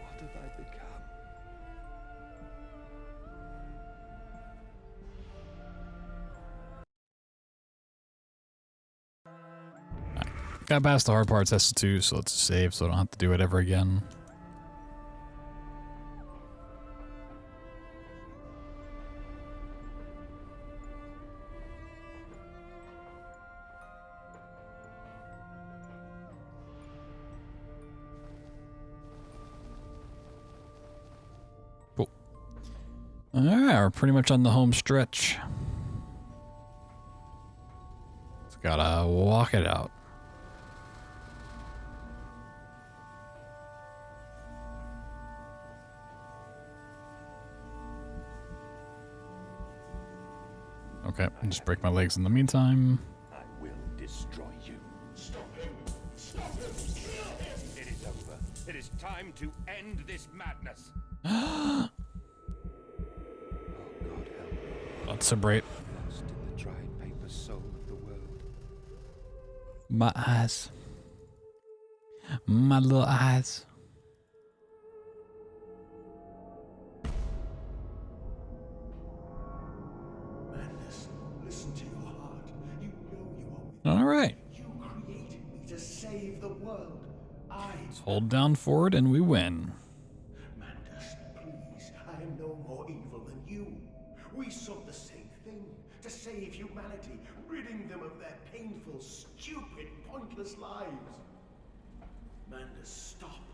What have I become? Got past the hard parts, S2, so let's save so I don't have to do it ever again. Cool. Alright, we're pretty much on the home stretch. Just gotta walk it out. Okay, I'll just break my legs in the meantime. I will destroy you. Stop him! Stop him! It is over. It is time to end this madness. Oh God, help me. Let's celebrate. Lost in the dried paper soul of the world. My eyes. My little eyes. All right. You created me to save the world. Let's hold down forward and we win. Mandus, please, I am no more evil than you. We sought the same thing, to save humanity, ridding them of their painful, stupid, pointless lives. Mandus, stop.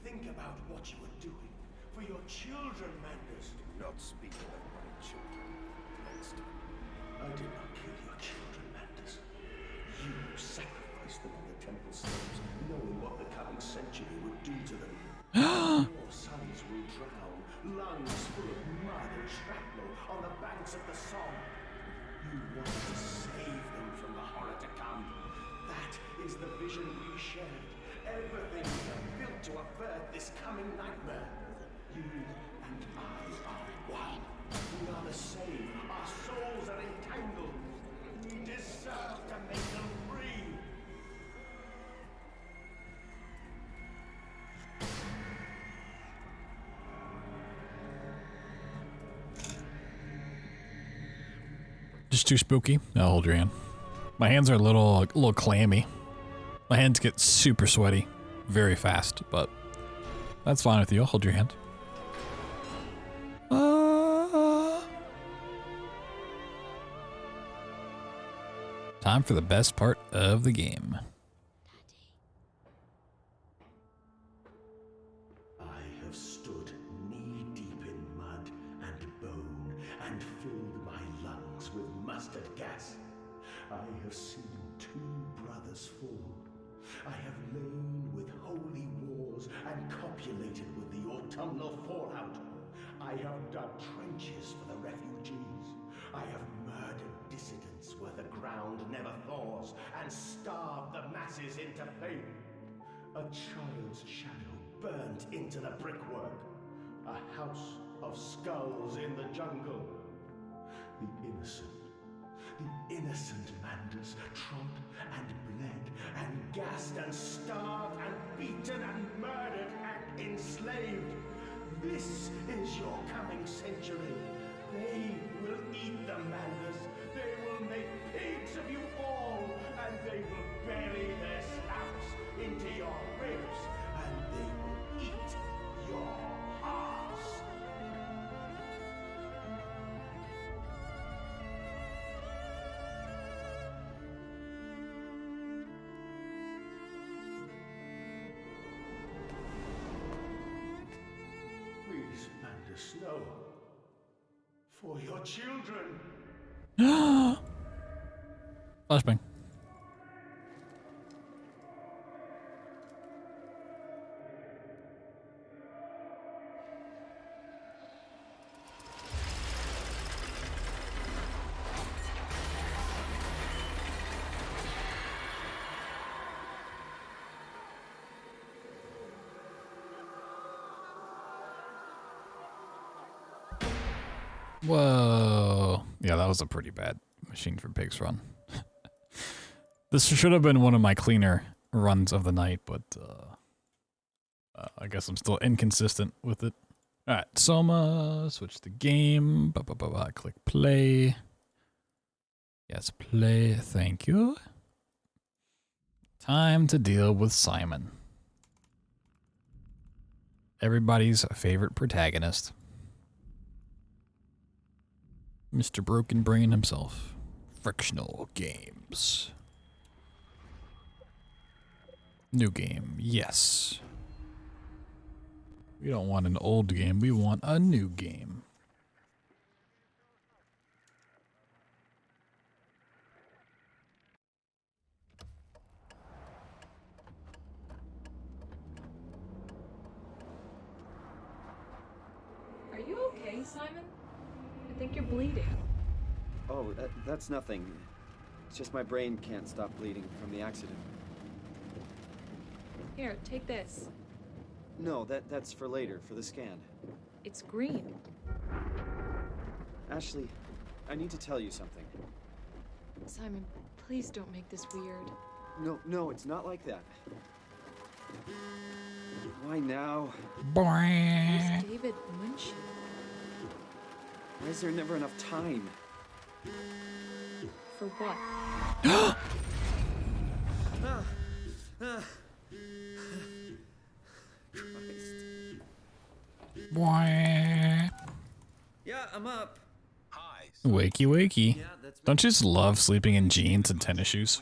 Think about what you are doing. For your children, Mandus. Do not speak of my children. Next the vision we shared. Everything we have built to avert this coming nightmare. You and I are one. We are the same. Our souls are entangled. We deserve to make them free. Just too spooky? I'll hold your hand. My hands are a little clammy. My hands get super sweaty very fast, but that's fine with you. I'll hold your hand. Time for the best part of the game. I have stood knee-deep in mud and bone and filled my lungs with mustard gas. I have seen 2 brothers fall. I have lain with holy wars and copulated with the autumnal fallout. I have dug trenches for the refugees. I have murdered dissidents where the ground never thaws and starved the masses into pain. A child's shadow burned into the brickwork. A house of skulls in the jungle. The innocent Manders trod and bled and gassed and starved and beaten and murdered and enslaved. This is your coming century. They will eat the Manders. They will make pigs of you all, and they will bury their snouts into your ribs, and they will eat your hearts. Please, Manders, no. For your children. Flashbang. Whoa. Yeah, that was a pretty bad Machine for Pigs run. This should have been one of my cleaner runs of the night, but I guess I'm still inconsistent with it. Alright, Soma, switch the game. Click play. Yes, play. Thank you. Time to deal with Simon. Everybody's favorite protagonist. Mr. Broken Brain himself. Frictional games. New game, yes. We don't want an old game, we want a new game. Are you okay, Simon? I think you're bleeding. Oh, that's nothing. It's just my brain can't stop bleeding from the accident. Here, take this. No, that's for later, for the scan. It's green. Ashley, I need to tell you something. Simon, please don't make this weird. No, it's not like that. Why now? Where's David Munchie? Why is there never enough time? For what? Yeah, I'm up. Wakey wakey. Don't you just love sleeping in jeans and tennis shoes?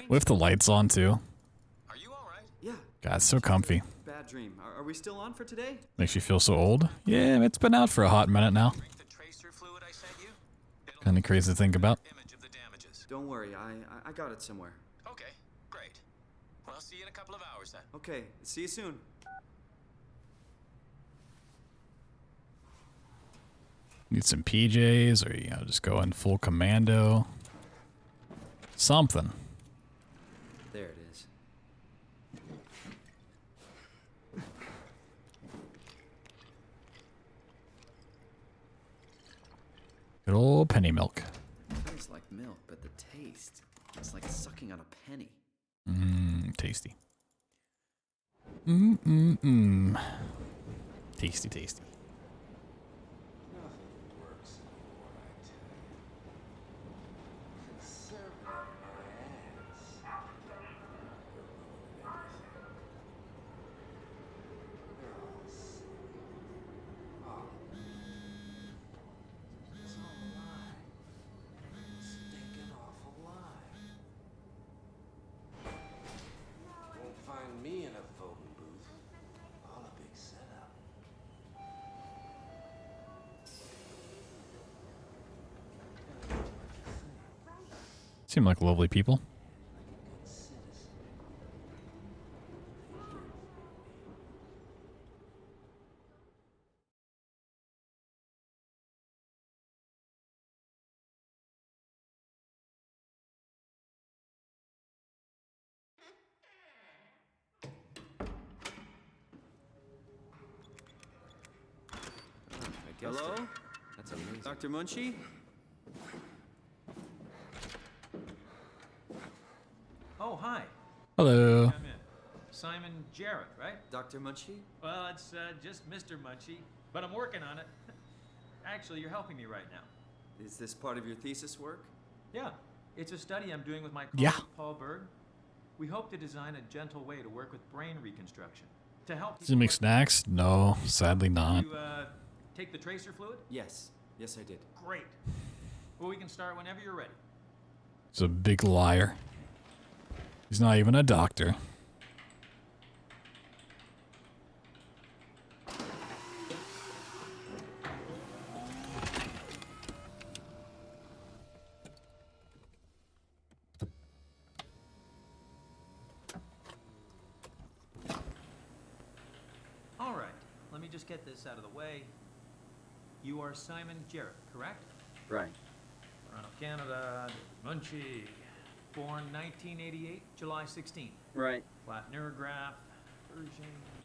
With the lights on too. Are you all right? Yeah. God, it's so comfy. Bad dream. Are we still on for today? Makes you feel so old. Yeah, it's been out for a hot minute now. Kind of crazy to think about. Don't worry, I got it somewhere. Okay, great. Well, I'll see you in a couple of hours then. Okay, see you soon. Need some PJs, or you know, just go in full commando. Something. There. Good old penny milk. It tastes like milk, but the taste, it's like sucking on a penny. Tasty. Tasty, tasty. Seem like lovely people. Hello? That's amazing. Dr. Munchie? Oh, hi. Hello. Come in. Simon Jarrett, right? Dr. Munchie? Well, it's just Mr. Munchie, but I'm working on it. Actually, you're helping me right now. Is this part of your thesis work? Yeah, it's a study I'm doing with my colleague Paul Berg. We hope to design a gentle way to work with brain reconstruction to help. Does he make snacks? No, sadly not. You take the tracer fluid? Yes. Yes, I did. Great. Well, we can start whenever you're ready. He's a big liar. He's not even a doctor. All right, let me just get this out of the way. You are Simon Jarrett, correct? Right. Toronto, Canada, Munchie. Born 1988, July 16th. Right. Flat neurograph, version.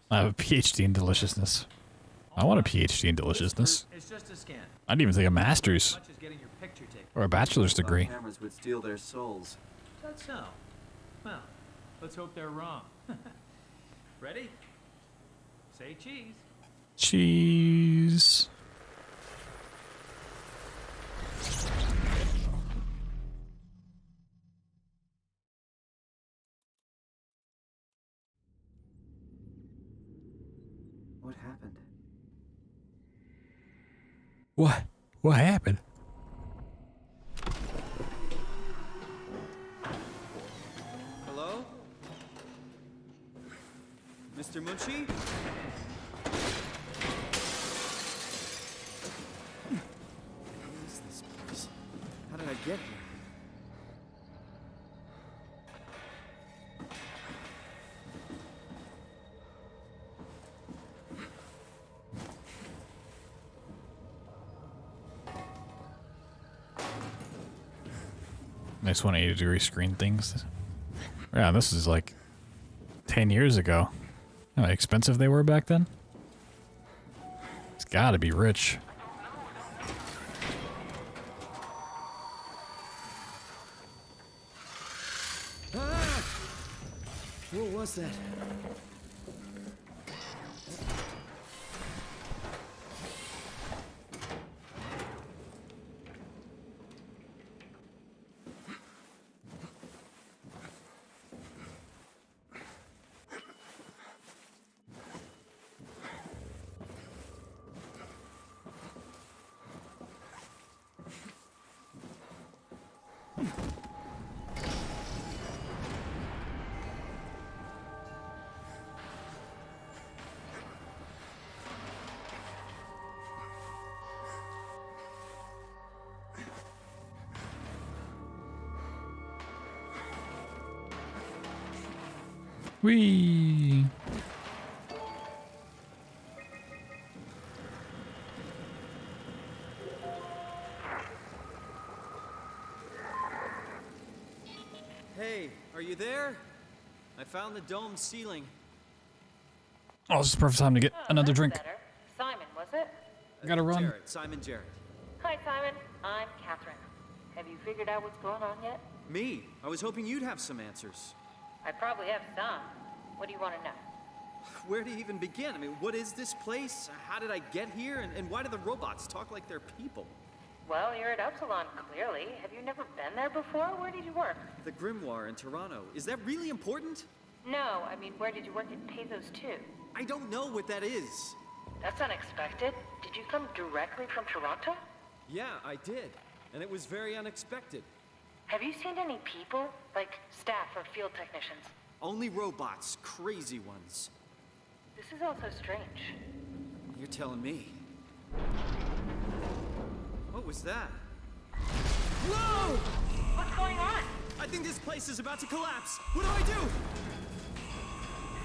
I have a PhD in deliciousness. I want a PhD in deliciousness. It's just a scan. I'd even take a master's Much as getting your picture taken. or a bachelor's degree. Cameras would steal their souls. That's so. Well, let's hope they're wrong. Ready? Say cheese. Cheese. What happened? What? What happened? Hello? Mr. Munchie? What is this place? How did I get here? Nice 180-degree screen things. Yeah, this is like 10 years ago. You know how expensive they were back then? It's gotta be rich. Ah! What was that? Whee! Hey, are you there? I found the dome ceiling. Oh, this is the perfect time to get another drink. Better. Simon, was it? I gotta run. Jarrett, Simon Jarrett. Hi, Simon. I'm Catherine. Have you figured out what's going on yet? Me? I was hoping you'd have some answers. I probably have some. What do you want to know? Where do you even begin? I mean, what is this place? How did I get here? And why do the robots talk like they're people? Well, you're at Upsilon, clearly. Have you never been there before? Where did you work? The Grimoire in Toronto. Is that really important? No, I mean, where did you work at Pathos 2? I don't know what that is. That's unexpected. Did you come directly from Toronto? Yeah, I did. And it was very unexpected. Have you seen any people? Like staff or field technicians? Only robots. Crazy ones. This is all so strange. You're telling me. What was that? Whoa! What's going on? I think this place is about to collapse. What do I do?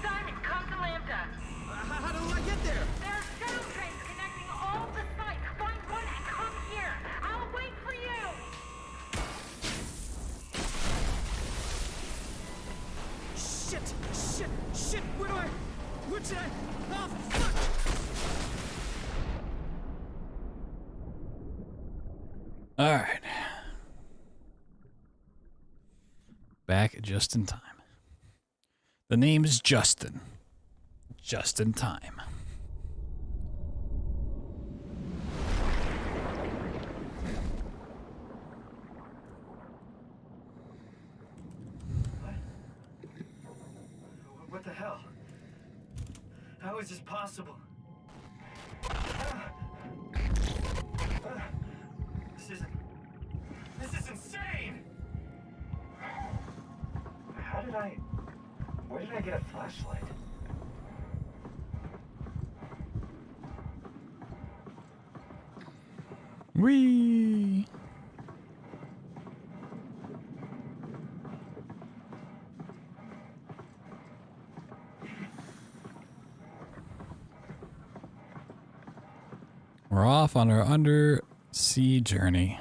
Simon, come to Lambda. How do I get there? There are shuttle trains connecting all the sites. Find one and come here. I'll wait for you. Shit! Where did I? Oh, fuck! All right. Back just in time. The name's Justin. Just in time. What the hell? How is this possible? This is insane! Where did I get a flashlight? Whee! We're off on our undersea journey.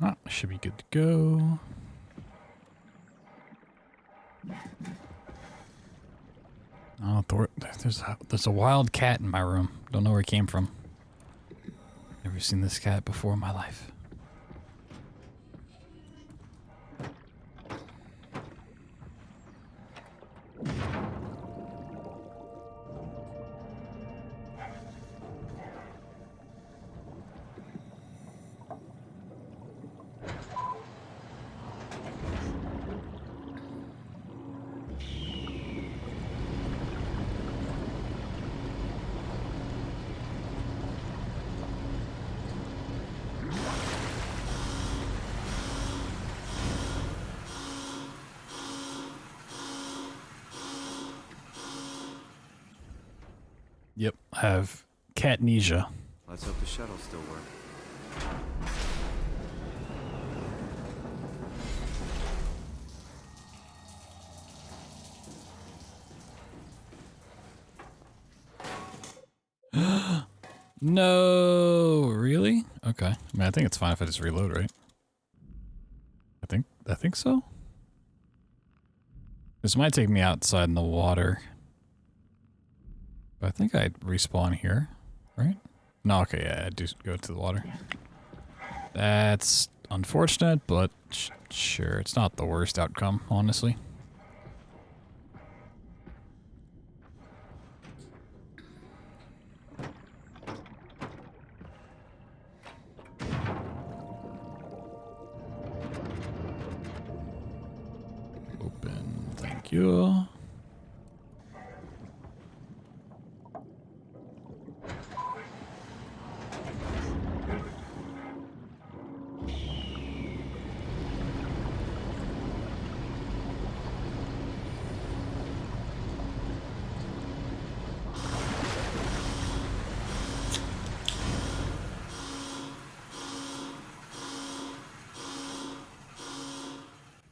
Oh, should be good to go. Oh, there's a wild cat in my room. Don't know where it came from. Never seen this cat before in my life. Yep, I have catnesia. Let's hope the shuttle still works. No, really? Okay. I mean, I think it's fine if I just reload, right? I think so. This might take me outside in the water. But I think I'd respawn here, right? No, okay, yeah, I do go to the water. That's unfortunate, but sure, it's not the worst outcome, honestly. Open, thank you.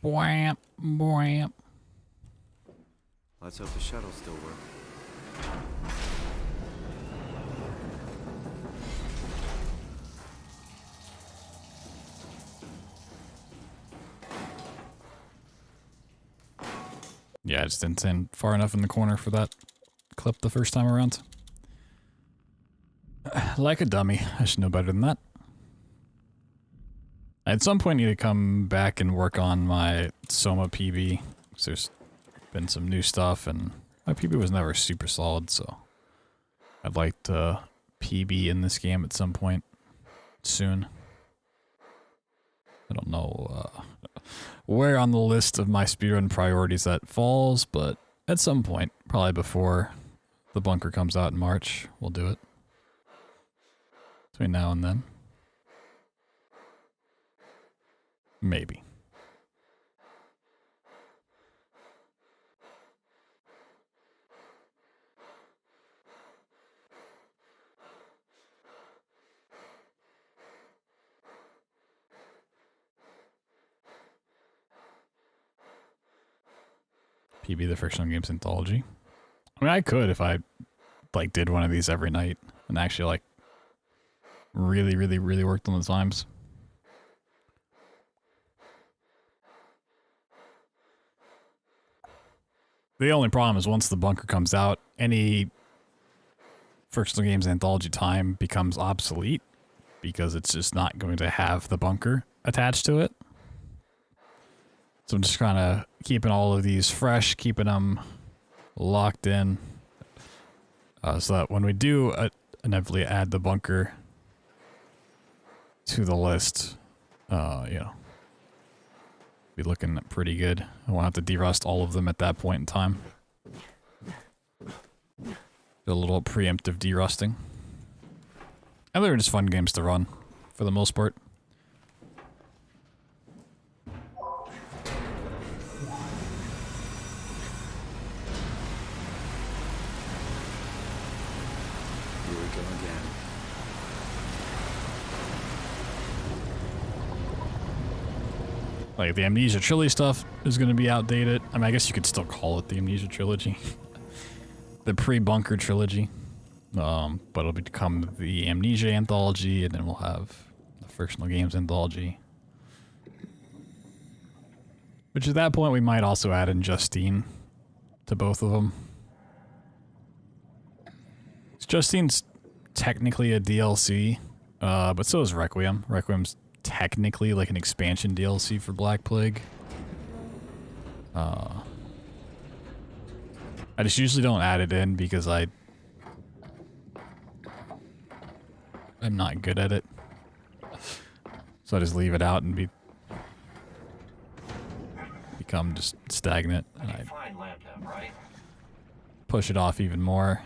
Bwamp, bwamp. Let's hope the shuttles still work. Yeah, I just didn't stand far enough in the corner for that clip the first time around. Like a dummy. I should know better than that. I at some point need to come back and work on my Soma PB. Because there's been some new stuff and my PB was never super solid, so I'd like to PB in this game at some point soon. I don't know where on the list of my speedrun priorities that falls, but at some point, probably before the bunker comes out in March, we'll do it. Between now and then. Maybe. PB the Frictional Games Anthology. I mean, I could if I, like, did one of these every night and actually, like, really worked on the times. The only problem is once the bunker comes out, any Frictional Games Anthology time becomes obsolete because it's just not going to have the bunker attached to it. So I'm just kind of keeping all of these fresh, keeping them locked in, so that when we do inevitably add the bunker to the list, you know, be looking pretty good. I won't have to derust all of them at that point in time. Do a little preemptive derusting. And they're just fun games to run, for the most part. Here we go again. Like, the Amnesia Trilogy stuff is going to be outdated. I mean, I guess you could still call it the Amnesia Trilogy. The pre-Bunker Trilogy. But it'll become the Amnesia Anthology, and then we'll have the Frictional Games Anthology. Which at that point, we might also add in Justine to both of them. Justine's technically a DLC, but so is Requiem. Requiem's technically like an expansion DLC for Black Plague. I just usually don't add it in because I'm not good at it. So I just leave it out and become just stagnant. And I push it off even more.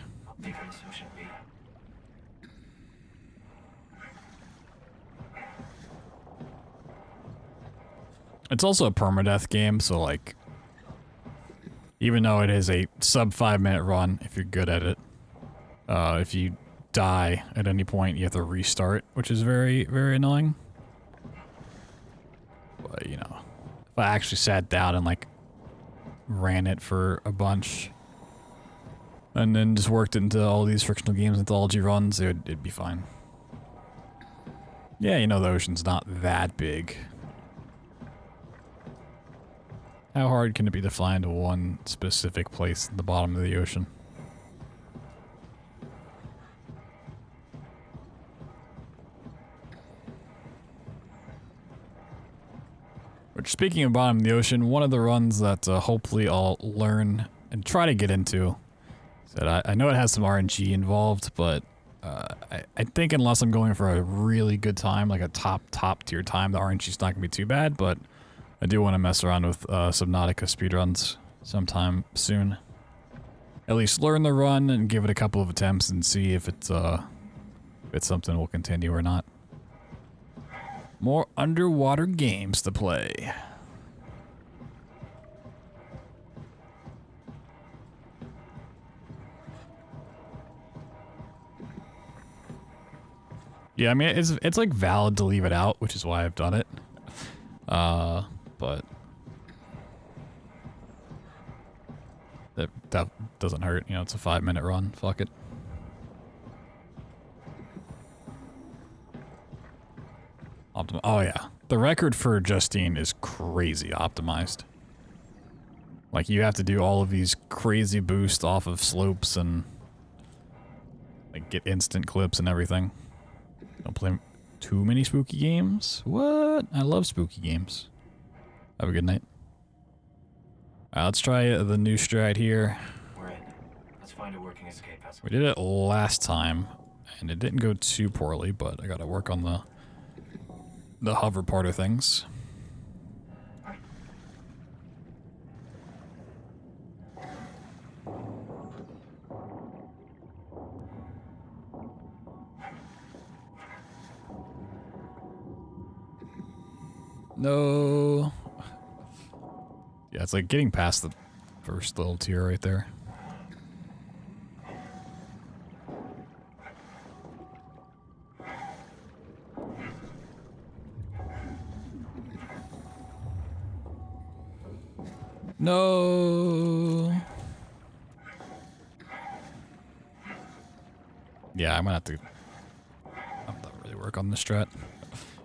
It's also a permadeath game, so like, even though it is a sub 5-minute run, if you're good at it, if you die at any point, you have to restart, which is very annoying. But, you know, if I actually sat down and like ran it for a bunch, and then just worked into all these Frictional Games Anthology runs, it'd be fine. Yeah, you know, the ocean's not that big. How hard can it be to fly into one specific place at the bottom of the ocean? Which, speaking of bottom of the ocean, one of the runs that hopefully I'll learn and try to get into, that I know it has some RNG involved, but I think unless I'm going for a really good time, like a top tier time, the RNG's not going to be too bad, but I do want to mess around with Subnautica speedruns sometime soon. At least learn the run and give it a couple of attempts and see if it's something we'll continue or not. More underwater games to play. Yeah, I mean, it's like valid to leave it out, which is why I've done it. But That doesn't hurt. You know, it's a 5-minute run. Fuck it. Oh yeah, the record for Justine is crazy optimized. Like you have to do all of these crazy boosts off of slopes and like get instant clips and everything. Don't play too many spooky games. What? I love spooky games. Have a good night. Alright, let's try the new strat here. We're in. Let's find a working escape vessel. We did it last time, and it didn't go too poorly, but I gotta work on the hover part of things. No. Yeah, it's like getting past the first little tier right there. No. Yeah, I'm gonna have to really work on this strat.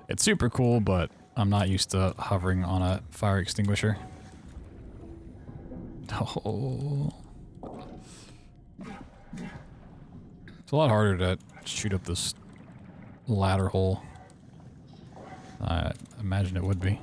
It's super cool, but I'm not used to hovering on a fire extinguisher. Oh. It's a lot harder to shoot up this ladder hole. I imagine it would be.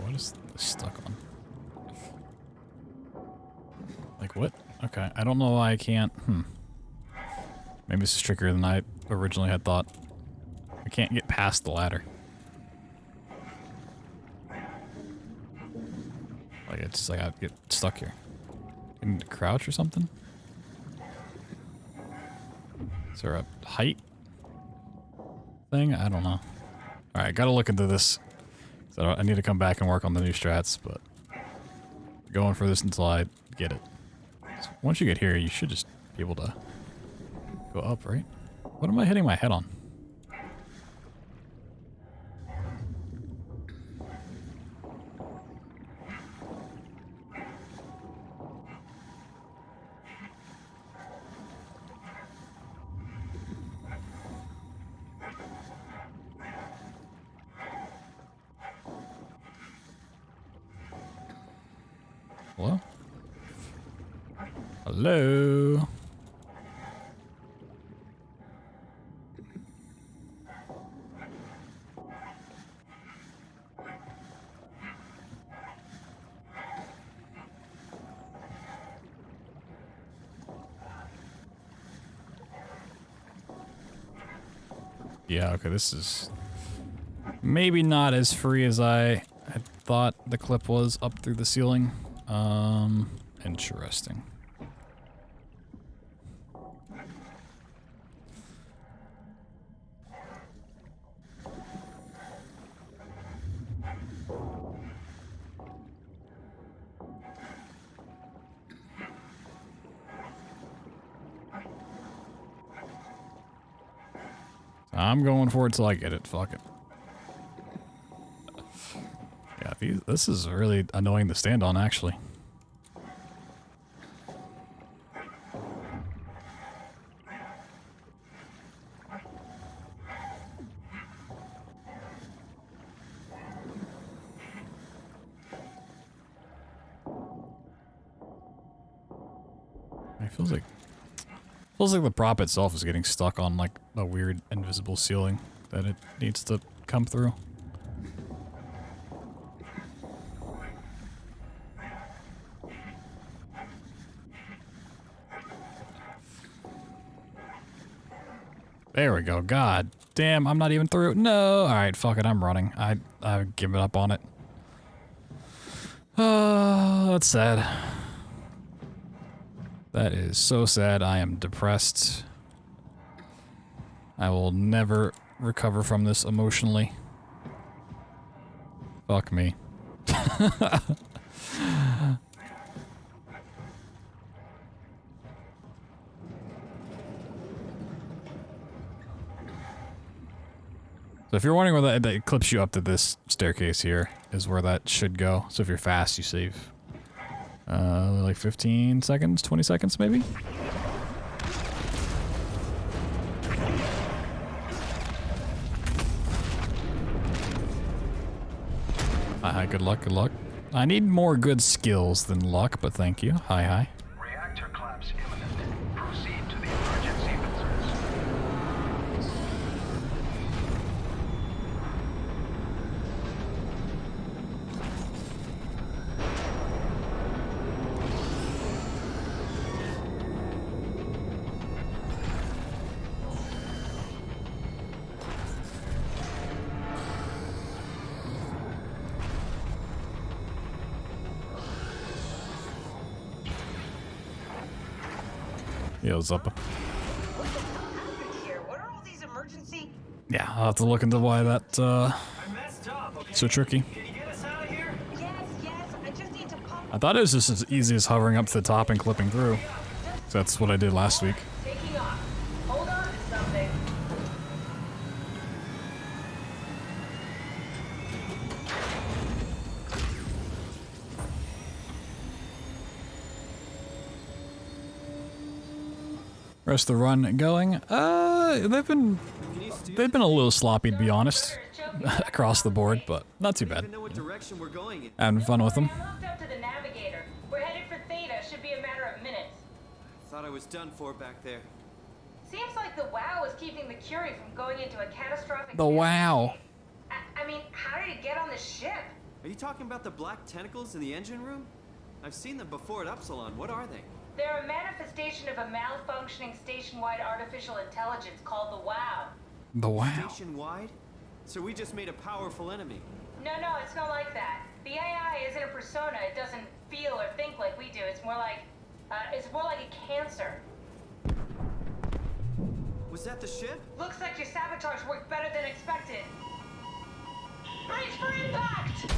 What is this stuck on? Like what? Okay, I don't know why I can't. Maybe this is trickier than I originally had thought. I can't get past the ladder. Like it's like I get stuck here. I need to crouch or something? Is there a height thing? I don't know. Alright, gotta look into this. So I need to come back and work on the new strats, but going for this until I get it. So once you get here, you should just be able to go up, right? What am I hitting my head on? Hello? Hello? Yeah, okay, this is maybe not as free as I had thought the clip was up through the ceiling. Interesting. I'm going for it till I get it. Fuck it. Yeah, this is really annoying to stand on, actually. It feels like the prop itself is getting stuck on like a weird invisible ceiling that it needs to come through. There we go. God damn, I'm not even through. No. All right, fuck it. I'm running. I've given up on it. Oh, that's sad. That is so sad. I am depressed. I will never recover from this emotionally. Fuck me. So if you're wondering where that clips you up to this staircase here, is where that should go. So if you're fast, you save. Like 15 seconds, 20 seconds maybe? Hi, good luck, good luck. I need more good skills than luck, but thank you. Hi, hi. Reactor collapse imminent. Proceed to the emergency concerns. Yo, what's up? Here, what are all these emergency? Yeah, I'll have to look into why that's so tricky. I thought it was just as easy as hovering up to the top and clipping through. So that's what I did last week. Taking off. Hold on to something. Rest of the run going. They've been a little sloppy to be honest, across the board, but not too bad. Having fun with them. I looked up to the navigator. We're headed for Theta. Should be a matter of minutes. Thought I was done for back there. Seems like the WoW is keeping the Curie from going into a catastrophic. The WoW. I mean, how did it get on the ship? Are you talking about the black tentacles in the engine room? I've seen them before at Upsilon. What are they? They're a manifestation of a malfunctioning station-wide artificial intelligence called the WoW. The WoW. Station-wide? So we just made a powerful enemy. No, it's not like that. The AI isn't a persona. It doesn't feel or think like we do. It's more like a cancer. Was that the ship? Looks like your sabotage worked better than expected. Brace for impact!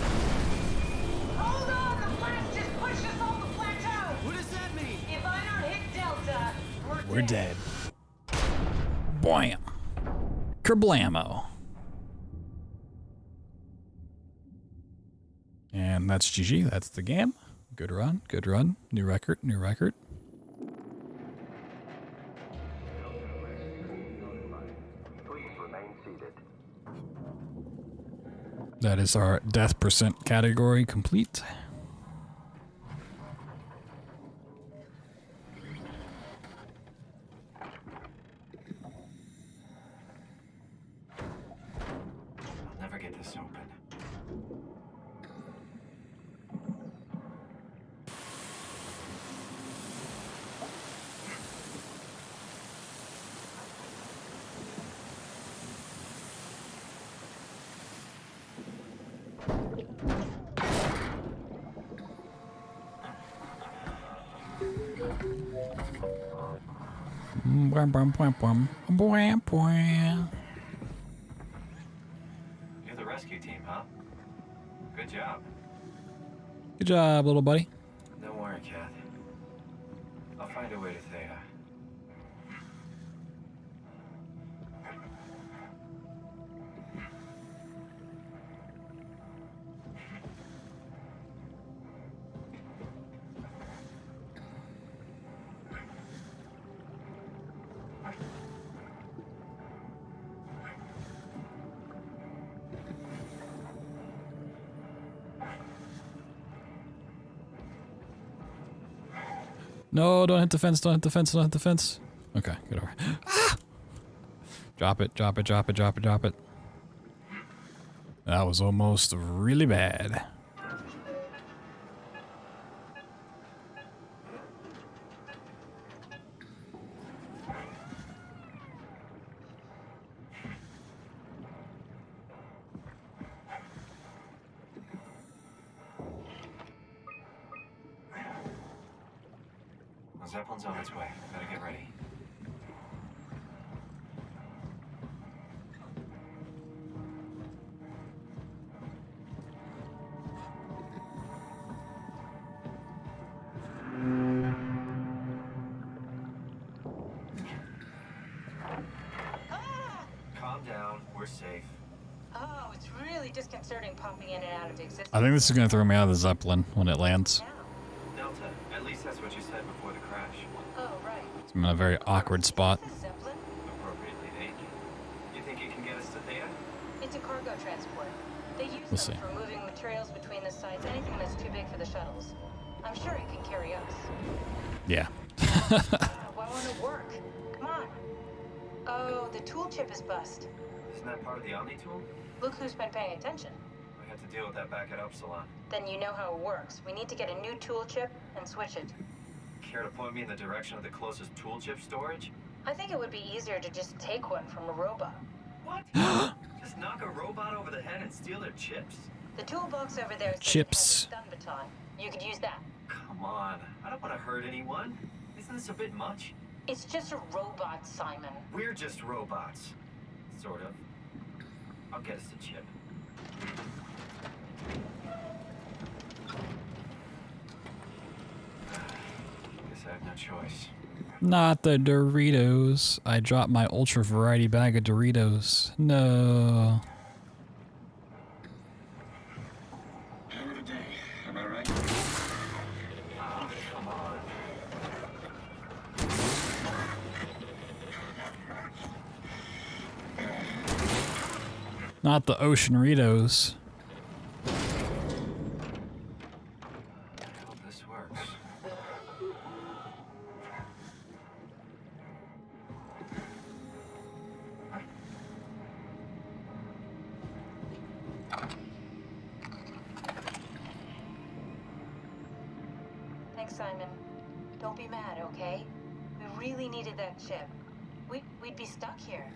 Hold on, the blast just pushed us off the plateau! What does that mean? If I don't hit Delta, We're dead. Bam. Kerblamo. And that's GG. That's the game. Good run. Good run. New record. New record. That is our death percent category complete. I'll never get this open. You're the rescue team, huh? Good job. Good job, little buddy. Don't worry, Kath. I'll find a way to Theta. No, don't hit the fence, don't hit the fence, don't hit the fence. Okay, get over. Ah! Drop it, drop it, drop it, drop it, drop it. That was almost really bad. Those Zeppelin's on its way. Gotta get ready. Calm down. We're safe. Oh, it's really disconcerting popping in and out of existence. I think this is gonna throw me out of the Zeppelin when it lands. Delta, at least that's what you said before the crash. Oh, right. I'm in a very awkward spot. Appropriately named. You think it can get us to Theta? It's a cargo transport. They use We'll see. them for moving materials between the sites, anything that's too big for the shuttles. I'm sure it can carry us. Yeah. Why won't it work? Come on. Oh, the tool chip is bust. Isn't that part of the Omni tool? Look who's been paying attention. I had to deal with that back at Upsilon. Then you know how it works. We need to get a new tool chip and switch it. Care to point me in the direction of the closest tool chip storage? I think it would be easier to just take one from a robot. What? Just knock a robot over the head and steal their chips? The toolbox over there is Chips. stun baton. You could use that. Come on. I don't want to hurt anyone. Isn't this a bit much? It's just a robot, Simon. We're just robots. Sort of. I'll get us a chip. Guess I have no choice. Not the Doritos. I dropped my ultra variety bag of Doritos. No. Hell of a day, am I right? Oh, come on. Not the Ocean Ritos. I hope this works. Thanks, Simon. Don't be mad, okay? We really needed that chip. We'd be stuck here.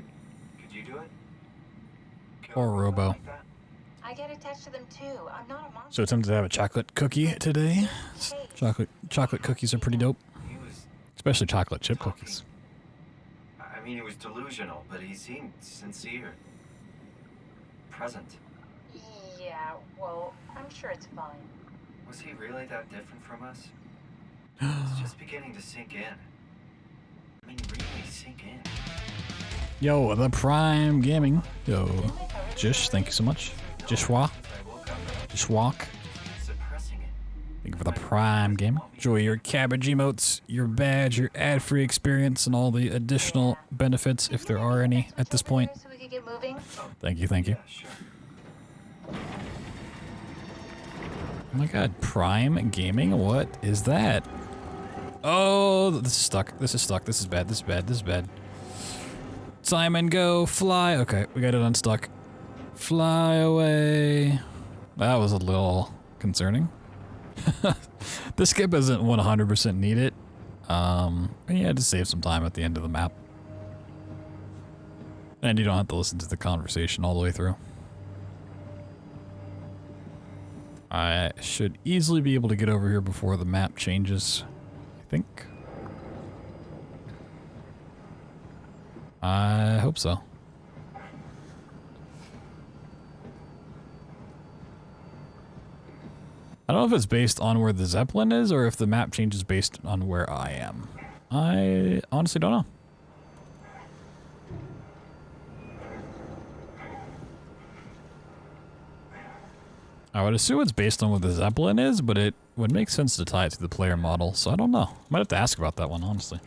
Could you do it? Or Robo. I get attached to them too. I'm not a monster. So attempted to have a chocolate cookie today. Chocolate cookies are pretty dope. Especially chocolate chip cookies. I mean, he was delusional, but he seemed sincere. Present. Yeah, well, I'm sure it's fine. Was he really that different from us? It's just beginning to sink in. I mean, really sink in. Yo, the Prime Gaming. Yo. Jish, thank you so much. Jishwa. Jishwalk. Thank you for the Prime Gaming. Enjoy your cabbage emotes, your badge, your ad-free experience, and all the additional benefits, if there are any at this point. So we could get moving? Thank you, thank you. Oh my god, Prime Gaming? What is that? Oh, this is stuck. This is stuck. This is bad. This is bad. This is bad. Simon, go fly. Okay, we got it unstuck. Fly away. That was a little concerning. The skip isn't 100% needed. Yeah, just save some time at the end of the map. And you don't have to listen to the conversation all the way through. I should easily be able to get over here before the map changes, I think. I hope so. I don't know if it's based on where the Zeppelin is or if the map changes based on where I am. I honestly don't know. I would assume it's based on where the Zeppelin is, but it would make sense to tie it to the player model, so I don't know. Might have to ask about that one, honestly.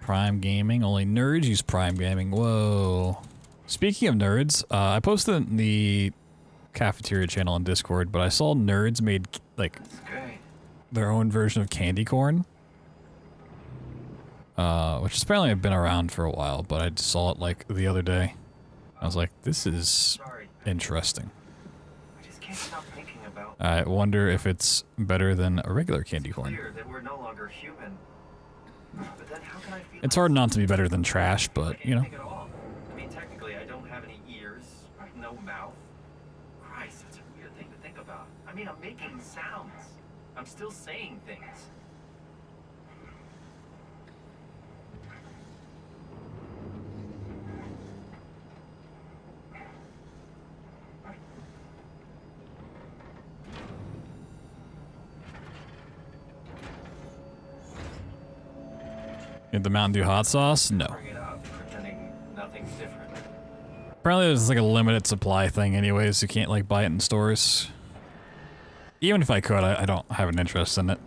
Prime Gaming, only nerds use Prime Gaming. Whoa. Speaking of nerds, I posted in the cafeteria channel on Discord, but I saw nerds made like their own version of candy corn. Which has apparently been around for a while, but I just saw it like the other day. I was like, this is interesting. I wonder if it's better than a regular candy corn. It's hard not to be better than trash, but you know. I mean, technically, I don't have any ears, no mouth. Christ, that's a weird thing to think about. I mean, I'm making sounds. I'm still saying things. Get the Mountain Dew hot sauce? No. Pretending nothing's different. Apparently there's like a limited supply thing anyways. You can't like buy it in stores. Even if I could, I don't have an interest in it.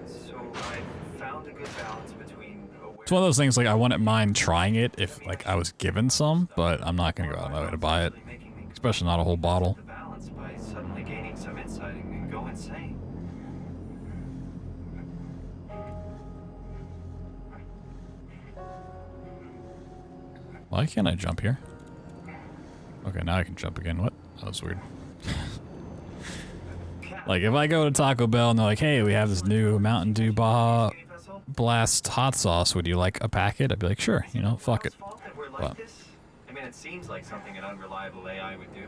So I found a good balance between It's one of those things like I wouldn't mind trying it if like I was given some, but I'm not gonna go out of my way to buy it. Especially not a whole bottle. balance by suddenly gaining some insight and go insane. Why can't I jump here? Okay, now I can jump again. What? That was weird. Like, if I go to Taco Bell and they're like, hey, we have this new Mountain Dew Baja Blast hot sauce, would you like a packet? I'd be like, sure, you know, fuck it. But I mean, it seems like something an unreliable AI would do.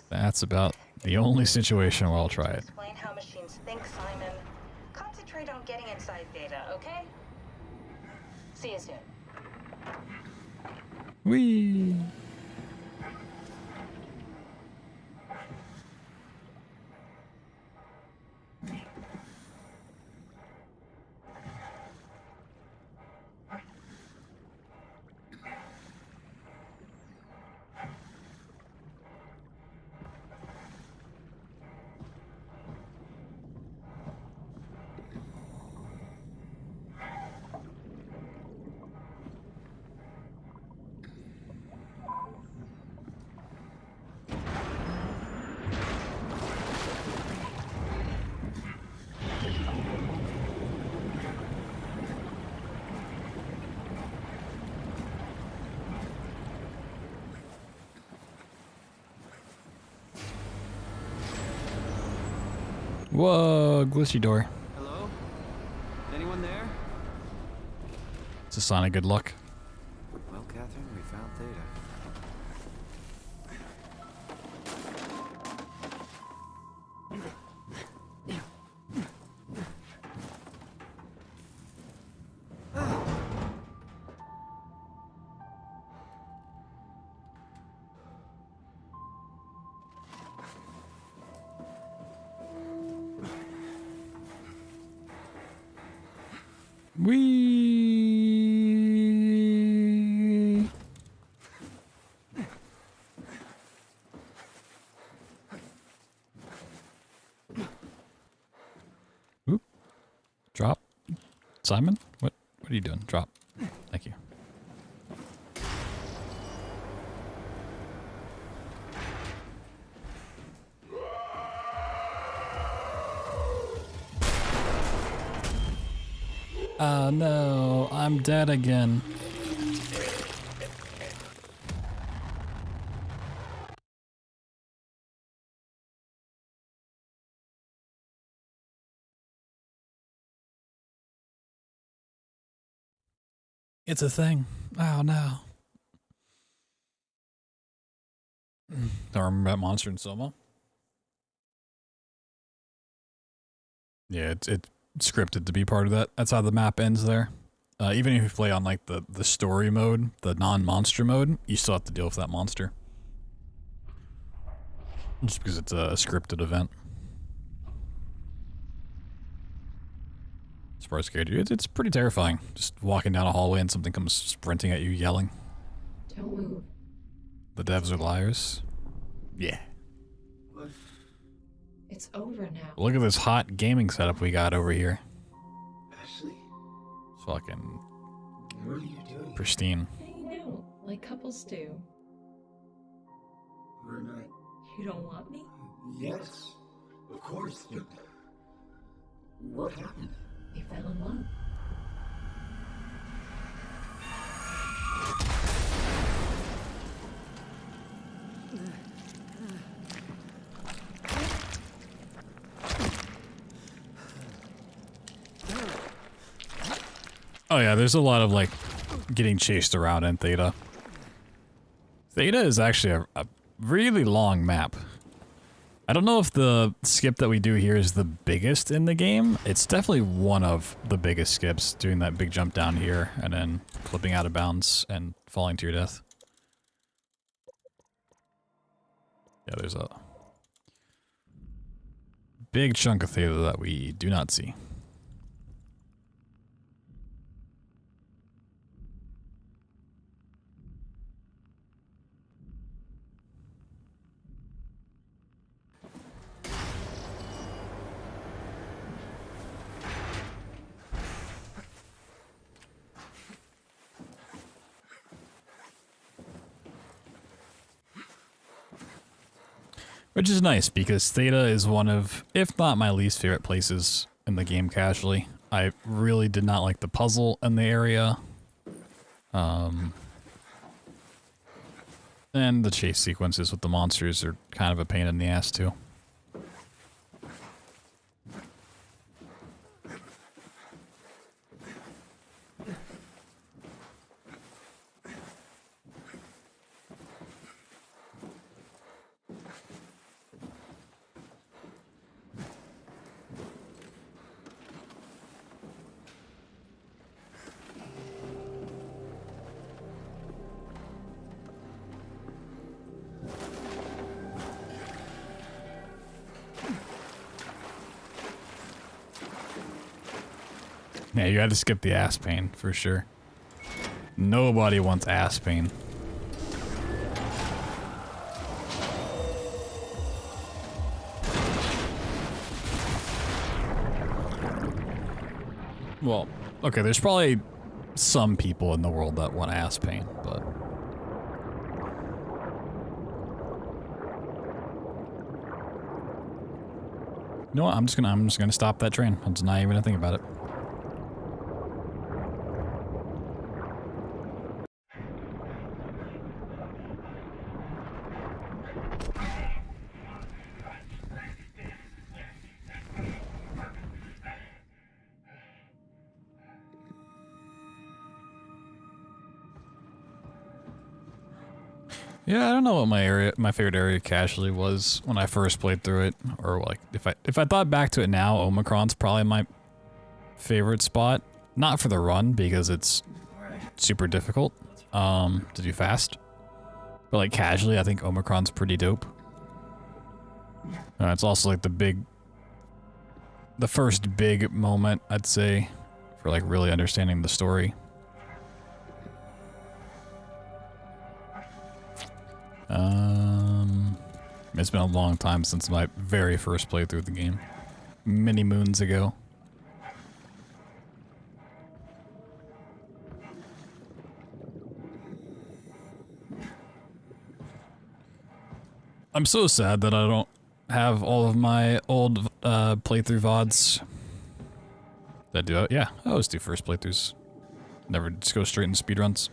that's about the only situation where I'll try it. Explain how machines think, Simon. Concentrate on getting inside data, okay? See you soon. Whee! Whoa, glitchy door. Hello? Anyone there? It's a sign of good luck. Well, Catherine, we found Theta. Whee! Oop. Drop. Simon? What are you doing? Drop. Thank you. Oh no, I'm dead again. It's a thing. Oh no. Don't remember that monster in Soma? Yeah, it's scripted to be part of that. That's how the map ends there. Even if you play on like the story mode, the non-monster mode, you still have to deal with that monster. Just because it's a scripted event. As far as scared you, it's pretty terrifying. Just walking down a hallway and something comes sprinting at you yelling. Don't move. The devs are liars. Yeah. It's over now. Look at this hot gaming setup we got over here. Ashley? It's fucking What are you doing? pristine. Hanging out, like couples do. We're not. You don't want me? Yes, of course, but what happened? We fell in love. Oh yeah, there's a lot of like getting chased around in Theta. Theta is actually a really long map. I don't know if the skip that we do here is the biggest in the game. It's definitely one of the biggest skips, doing that big jump down here and then flipping out of bounds and falling to your death. Yeah, there's a big chunk of Theta that we do not see. Which is nice, because Theta is one of, if not my least favorite places in the game casually. I really did not like the puzzle in the area. And the chase sequences with the monsters are kind of a pain in the ass too. Yeah, you had to skip the ass pain, for sure. Nobody wants ass pain. Well, okay, there's probably some people in the world that want ass pain, but... You know what? I'm just gonna stop that train. I'm just not even gonna think about it. Yeah, I don't know what my favorite area casually was when I first played through it, or like if I thought back to it now, Omicron's probably my favorite spot. Not for the run because it's super difficult to do fast, but like casually, I think Omicron's pretty dope. It's also like the first big moment, I'd say, for like really understanding the story. It's been a long time since my very first playthrough of the game. Many moons ago. I'm so sad that I don't have all of my old playthrough VODs. Did I do it? Yeah, I always do first playthroughs. Never just go straight into speedruns.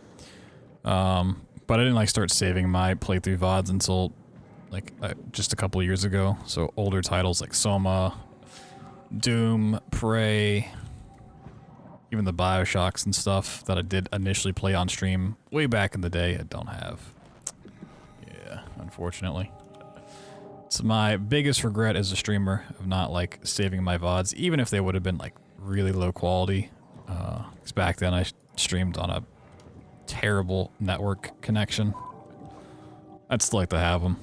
But I didn't like start saving my playthrough VODs until like just a couple of years ago. So older titles like Soma, Doom, Prey, even the Bioshocks and stuff that I did initially play on stream way back in the day, I don't have. Yeah, unfortunately. So my biggest regret as a streamer of not like saving my VODs, even if they would have been like really low quality. 'Cause back then I streamed on a terrible network connection. I'd still like to have them.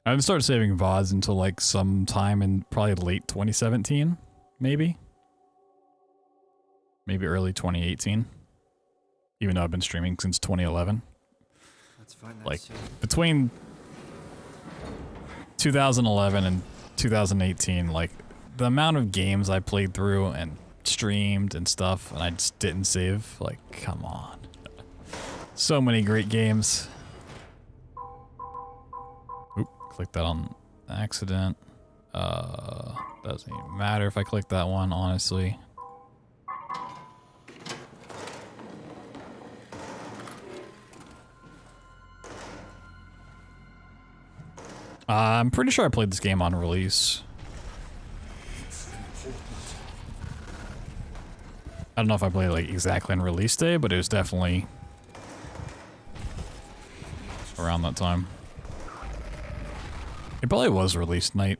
I didn't start saving VODs until like sometime in probably late 2017, maybe. Maybe early 2018. Even though I've been streaming since 2011. Let's find that like soon. between 2011 and 2018, like the amount of games I played through and streamed and stuff, and I just didn't save. Like, come on. So many great games. clicked that on accident. Doesn't even matter if I click that one, honestly. I'm pretty sure I played this game on release. I don't know if I played like exactly on release day, but it was definitely around that time. It probably was release night.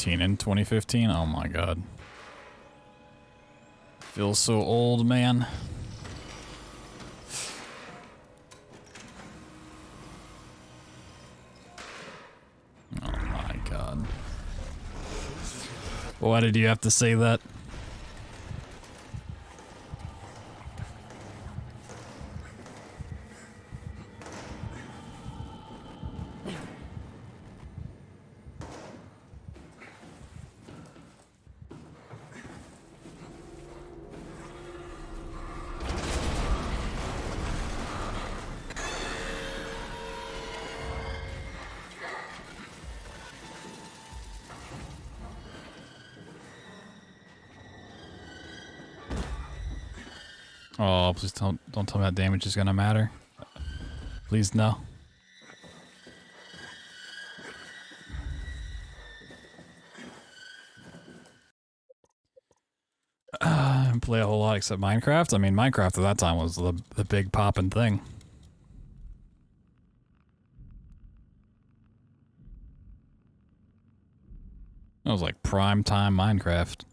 In 2015. Oh my god. Feels so old, man. Oh my god. Why did you have to say that? Oh, please don't tell me that damage is gonna matter. Please no. Play a whole lot except Minecraft. I mean, Minecraft at that time was the big poppin' thing. It was like prime time Minecraft.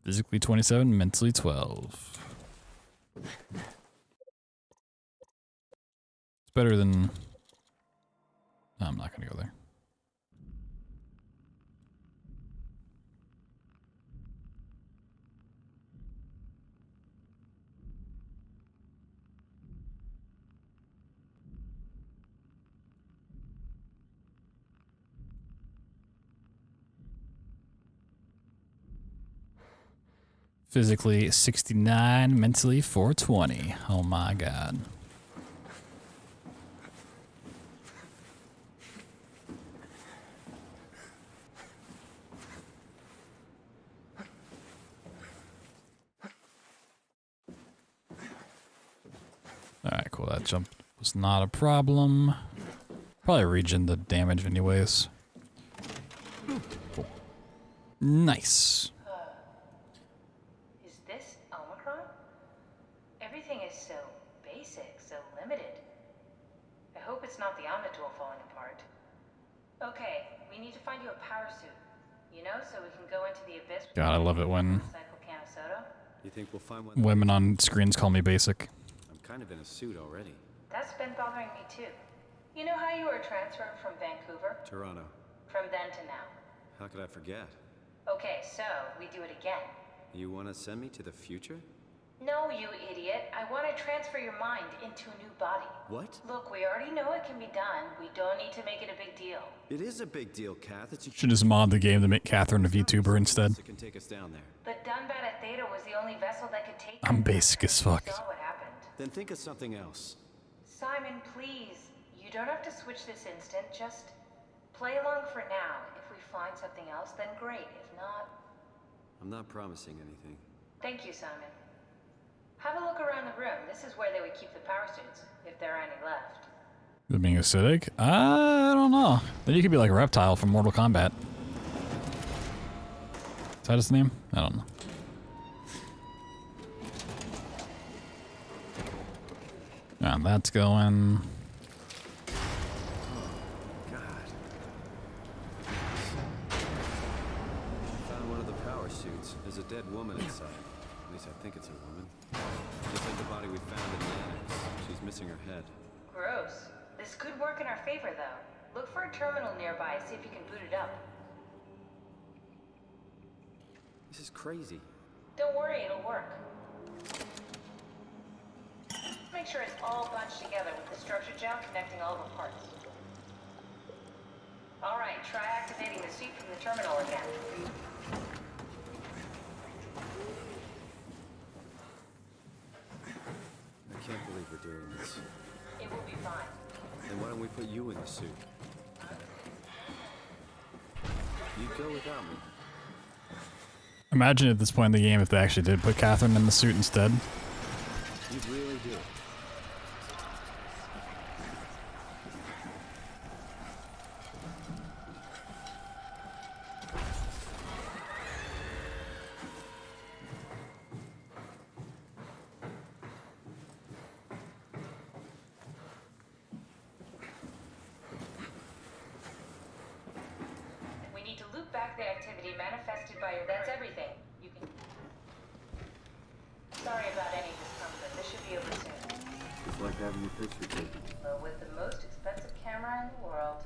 Physically 27, mentally 12. It's better than... No, I'm not gonna go there. Physically 69, mentally 420. Oh my god. Alright, cool. That jump was not a problem. Probably regen the damage anyways. Cool. Nice. Is this Omicron? Everything is so basic, so limited. I hope it's not the Omnitool falling apart. Okay, we need to find you a power suit. You know, so we can go into the abyss. God, I love it when Can of soda. You think we'll find one? women on screens call me basic. I'm kind of in a suit already. That's been bothering me too. You know how you were transferred from Vancouver? Toronto. From then to now. How could I forget? Okay, so we do it again. You want to send me to the future? No, you idiot. I want to transfer your mind into a new body. What? Look, we already know it can be done. We don't need to make it a big deal. It is a big deal, Kath. It's a Should just mod the game to make Catherine a VTuber instead. It can take us down there. But Dunbat Theta was the only vessel that could take I'm basic as fuck. Saw what happened. Then think of something else. Simon, please. You don't have to switch this instant. Just play along for now. If we find something else, then great. If not... I'm not promising anything. Thank you, Simon. Have a look around the room. This is where they would keep the power suits, if there are any left. The being acidic? I don't know. Then you could be like a reptile from Mortal Kombat. Is that his name? I don't know. And that's going. God. least I think it's a woman. Just like the body we found in the annex. She's missing her head. Gross. This could work in our favor, though. Look for a terminal nearby, see if you can boot it up. This is crazy. Don't worry, it'll work. Make sure it's all bunched together with the structure gel connecting all the parts. Alright, try activating the suit from the terminal again. I can't believe we're doing this. It will be fine. Then why don't we put you in the suit? You go without me. Imagine at this point in the game if they actually did put Catherine in the suit instead. You'd really do it. We need to loop back the activity manifested by your... That's everything. You can... Sorry about any discomfort. This should be over soon. It's like having your picture taken. Well, with the most expensive camera in the world.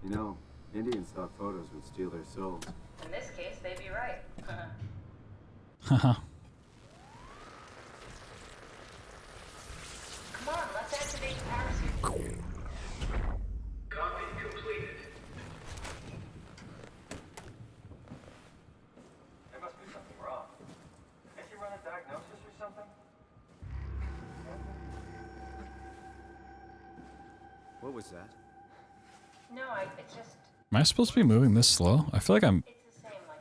You know, Indian stock photos would steal their souls. In this case, they'd be right. Haha. Come on, let's activate the power suit. Copy completed. There must be something wrong. Can't you run a diagnosis or something? What was that? No, it's just... Am I supposed to be moving this slow? I feel like I'm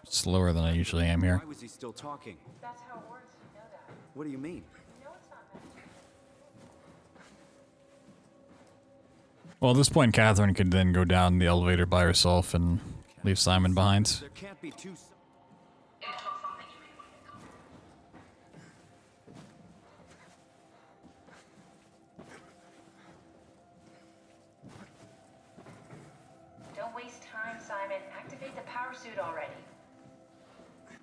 slower than I usually am here. Why was he still talking? That's how it works, you know that. What do you mean? You know it's not magic. Well, at this point, Catherine could then go down the elevator by herself and leave Simon behind. There can't be two... Don't waste time, Simon. Activate the power suit already.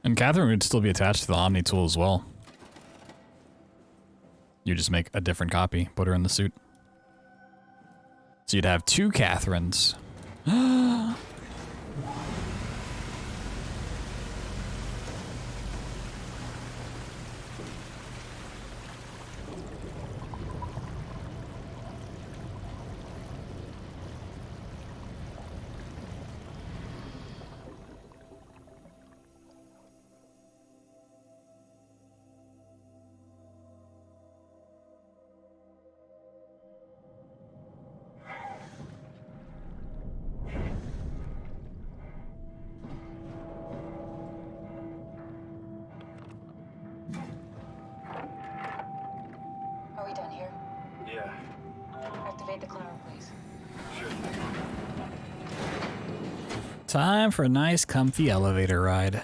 And Catherine would still be attached to the Omni tool as well. You just make a different copy, put her in the suit. So you'd have two Catherines. Are we done here? Yeah. Activate the climber, please. Sure. Time for a nice, comfy elevator ride.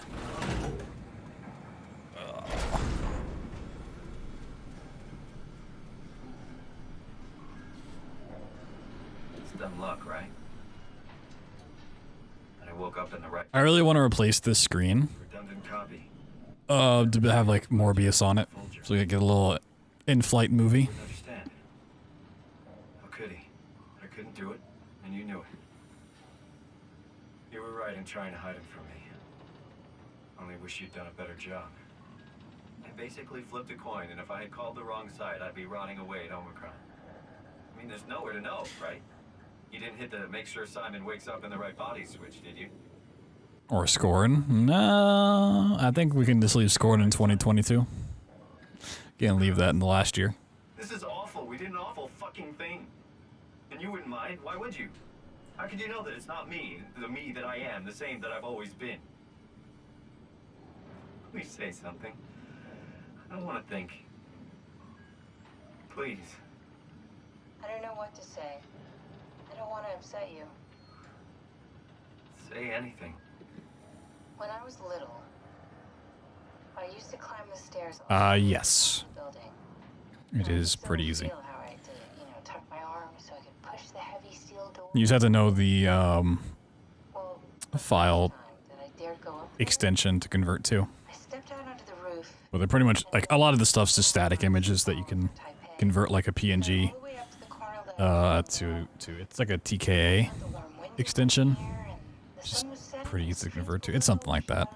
It's dumb luck, right? And I woke up in the right... I really want to replace this screen. Redundant copy. To have like Morbius on it, so we could get a little in-flight movie. Understand. How could he? I couldn't do it, and you knew it. You were right in trying to hide him from me. Only wish you'd done a better job. I basically flipped a coin, and if I had called the wrong side, I'd be rotting away at Omicron. I mean, there's nowhere to know, right? You didn't hit the make sure Simon wakes up in the right body switch, did you? Or scoring. No, I think we can just leave scoring in 2022. Can't leave that in the last year. This is awful. We did an awful fucking thing. And you wouldn't mind. Why would you? How could you know that it's not me, the me that I am, the same that I've always been? Please say something. I don't want to think. Please. I don't know what to say. I don't want to upset you. Say anything. When I was little, I used to climb the stairs. Yes. Building. It is pretty easy. Feel how I had to, tuck my arm so I could push the heavy steel door. You just have to know the file That I dared go up. extension to convert to. I stepped out onto the roof Well, they're pretty much like a lot of the stuff's just static images that you can convert like a PNG to it's like a TKA extension. Just pretty easy to convert to. It's something like that.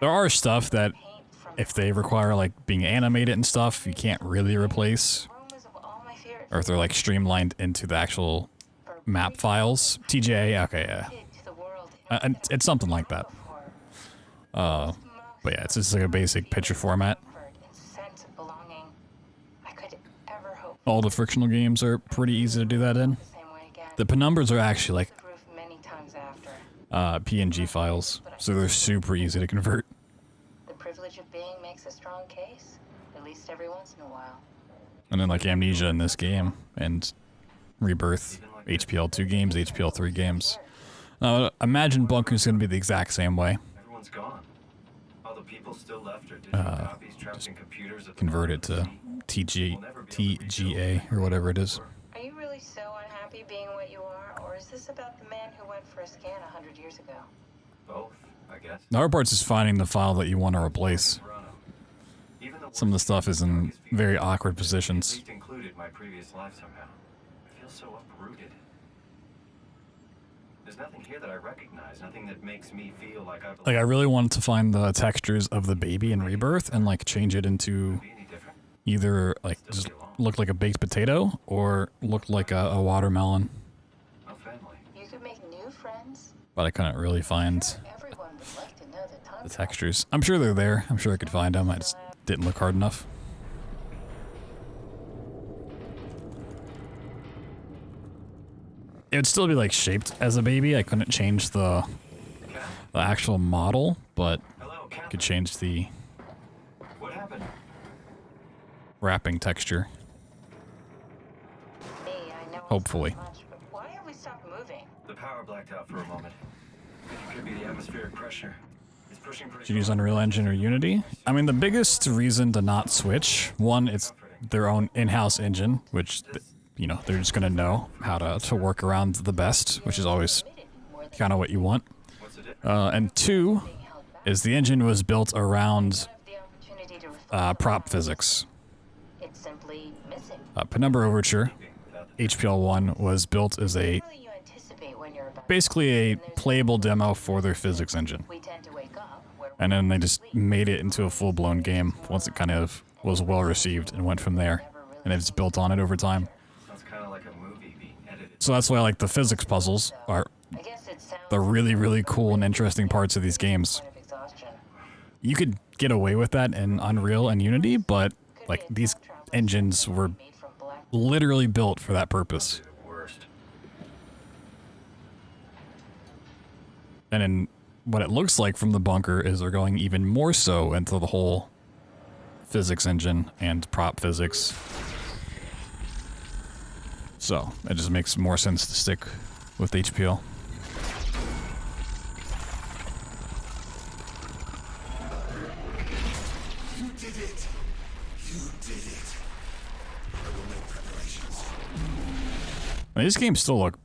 There are stuff that if they require like being animated and stuff, you can't really replace. Or if they're like streamlined into the actual map files. TGA, okay, yeah. It's something like that. But yeah, it's just like a basic picture format. All the Frictional games are pretty easy to do that in. The penumbras are actually like PNG files, so they're super easy to convert. The privilege of being makes a strong case, at least every once in a while. And then like Amnesia in this game, and Rebirth, HPL2 games, HPL3 games. Now, imagine Bunker's gonna be the exact same way. Everyone's gone. All the people still left are digital copies trapped in computers at the Convert it to TGA or whatever it is. Are you really so unhappy being what you are, or is this about the man who went for a scan 100 years ago? Both, I guess. The hard part's just finding the file that you want to replace. Some of the stuff is in very awkward positions. At least included my previous life somehow. I feel so uprooted. There's nothing here that I recognize, nothing that makes me feel like I belong. Like I really wanted to find the textures of the baby in Rebirth and like change it into either like just look like a baked potato or look like a watermelon. You could make new friends. But I couldn't really find the textures. I'm sure they're there. I'm sure I could find them. I just didn't look hard enough. It would still be like shaped as a baby. I couldn't change the actual model, but I could change the wrapping texture. Hopefully. Why have we stopped moving? The power blacked out for a moment. It could be the atmospheric pressure. It's pushing pretty. Should use Unreal Engine or Unity? I mean, the biggest reason to not switch, one, it's their own in-house engine, which, you know, they're just gonna know how to work around the best, which is always kind of what you want. And two, is the engine was built around prop physics. Penumbra Overture, HPL1, was built as a basically a playable demo for their physics engine. And then they just made it into a full-blown game once it kind of was well received and went from there. And it's built on it over time. So that's why like the physics puzzles are the really, really cool and interesting parts of these games. You could get away with that in Unreal and Unity, but like these engines were literally built for that purpose. And then what it looks like from the bunker is they're going even more so into the whole physics engine and prop physics. So it just makes more sense to stick with HPL. You did it! You did it! I will make preparations. I mean, these games still look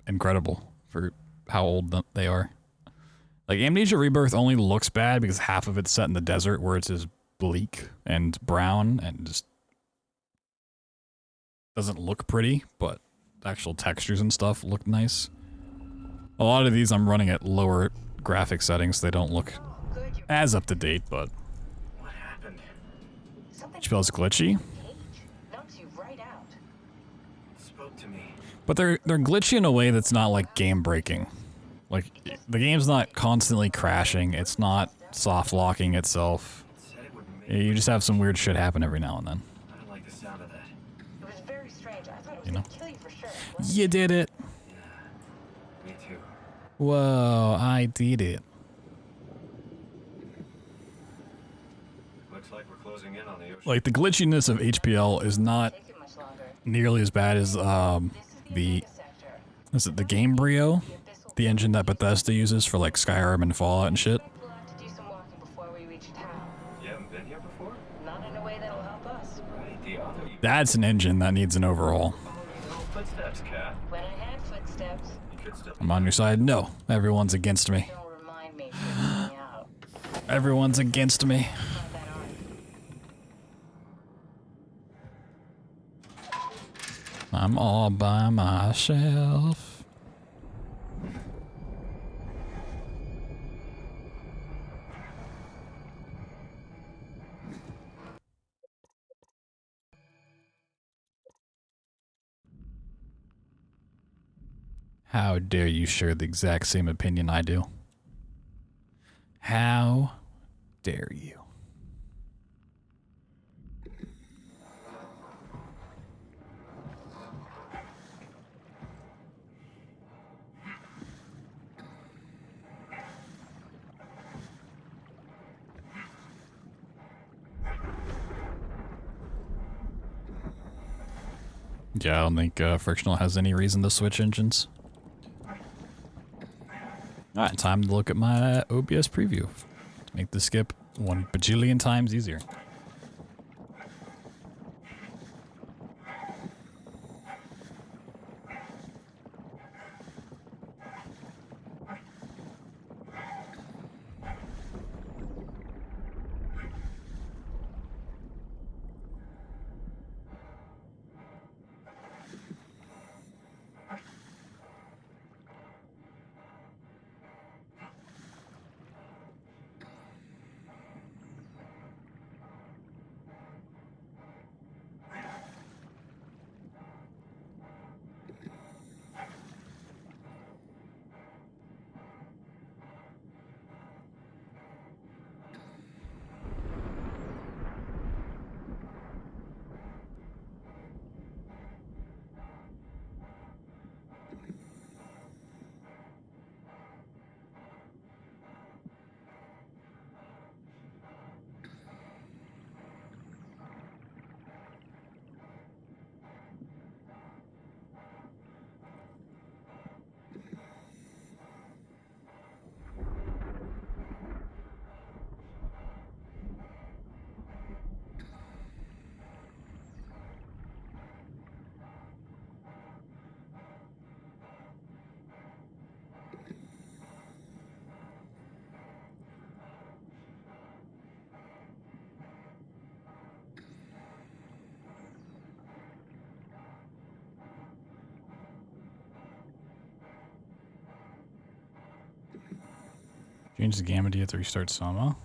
incredible for how old they are. Like, Amnesia Rebirth only looks bad because half of it's set in the desert where it's just bleak and brown and just doesn't look pretty, but the actual textures and stuff look nice. A lot of these I'm running at lower graphic settings. They don't look as up to date, but HPL's glitchy. But they're glitchy in a way that's not like game breaking. Like the game's not constantly crashing. It's not soft locking itself. You just have some weird shit happen every now and then. I don't like the sound of that. It was very strange. I thought it was You know? gonna kill you for sure. You did it. Me too. Whoa, I did it. Looks like we're closing in on the ocean. Like the glitchiness of HPL is not nearly as bad as the Gamebryo, the engine that Bethesda uses for like Skyrim and Fallout and shit. You haven't been here before? Not in a way that'll help us. Right, the other. That's an engine that needs an overhaul. Footsteps, Cat. When I had footsteps, You could still. I'm on your side. No, everyone's against me. don't remind me of freaking me out. Everyone's against me. I'm all by myself. How dare you share the exact same opinion I do? How dare you? Yeah, I don't think Frictional has any reason to switch engines. Alright, time to look at my OBS preview to make the skip 1 bajillion times easier. Change the gamma D to restart Soma.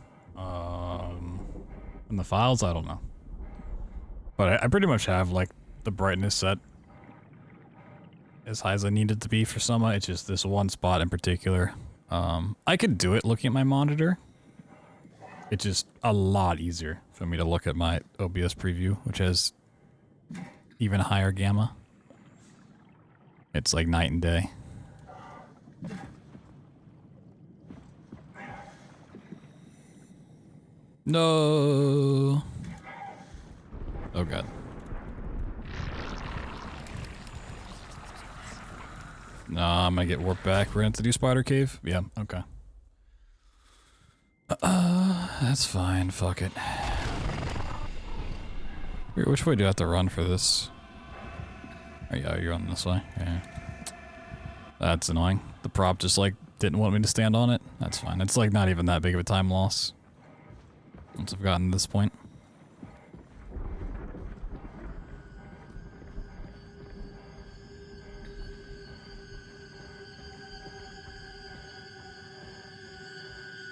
In the files, I don't know. But I pretty much have like the brightness set as high as I need it to be for Soma. It's just this one spot in particular. I could do it looking at my monitor. It's just a lot easier for me to look at my OBS preview, which has even higher gamma. It's like night and day. No. Oh god. Nah, I'm gonna get warped back. We're gonna have to do Spider Cave? Yeah, okay. That's fine. Fuck it. Wait, which way do I have to run for this? Oh yeah, you're running this way. Yeah. That's annoying. The prop just like didn't want me to stand on it. That's fine. It's like not even that big of a time loss. Once I've gotten to this point.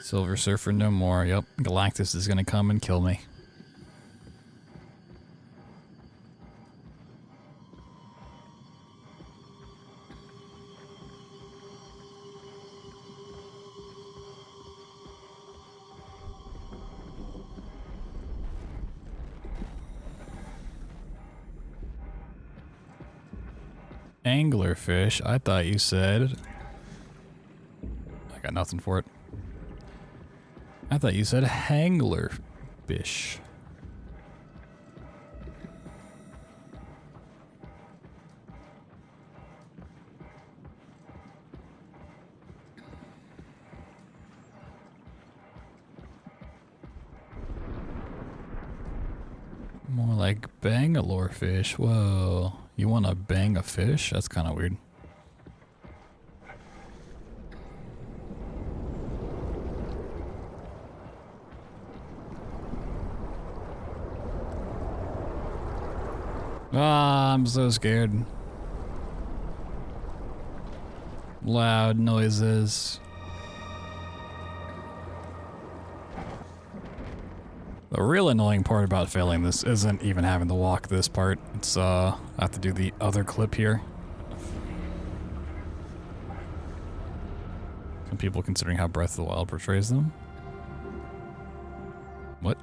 Silver Surfer no more. Yep, Galactus is gonna come and kill me. Anglerfish? I thought you said... I got nothing for it. I thought you said hanglerfish. More like Bangalore fish. Whoa. You want to bang a fish? That's kind of weird. Ah, I'm so scared. Loud noises. The real annoying part about failing this isn't even having to walk this part. It's, I have to do the other clip here. Some people considering how Breath of the Wild portrays them. What?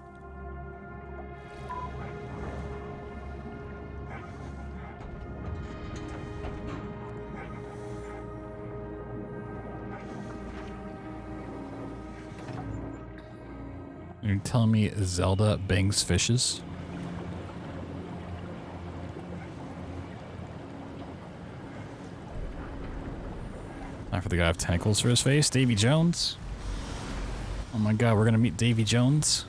You're telling me Zelda bangs fishes? Time for the guy with tentacles for his face, Davy Jones. Oh my god, we're gonna meet Davy Jones.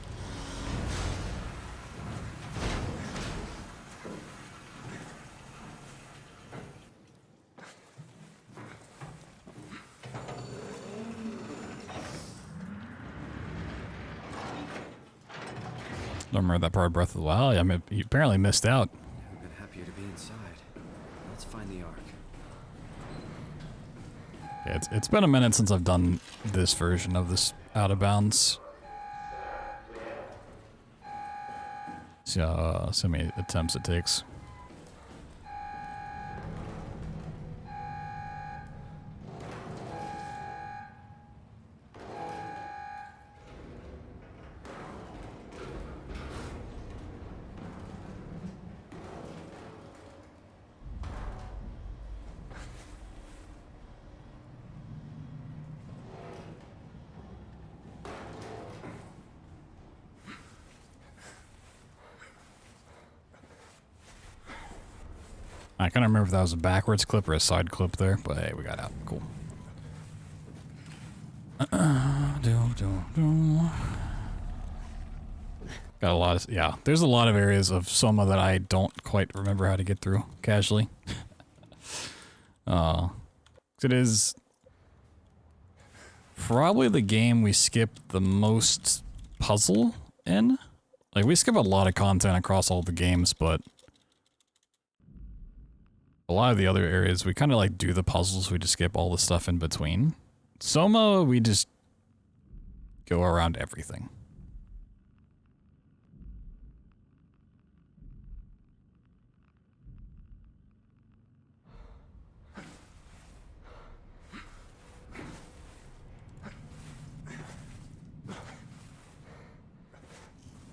Don't remember that part of Breath of the Wild. I mean, you apparently missed out. I've been happier to be inside. Let's find the Ark. Yeah, it's been a minute since I've done this version of this Out of Bounds. See how many attempts it takes. I can't remember if that was a backwards clip or a side clip there, but hey, we got out. Cool. Got a lot of, yeah, there's a lot of areas of Soma that I don't quite remember how to get through casually. It is probably the game we skip the most puzzle in. Like, we skip a lot of content across all the games, but a lot of the other areas, we kind of like do the puzzles, we just skip all the stuff in between. Soma, we just go around everything.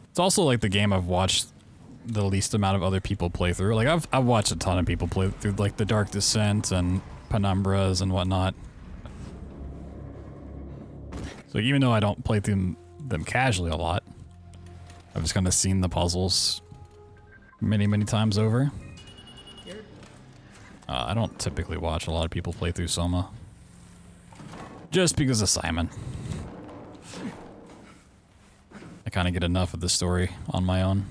It's also like the game I've watched the least amount of other people play through. Like I've watched a ton of people play through like the Dark Descent and Penumbras and whatnot. So even though I don't play through them casually a lot, I've just kind of seen the puzzles many times over. I don't typically watch a lot of people play through Soma. Just because of Simon. I kind of get enough of the story on my own.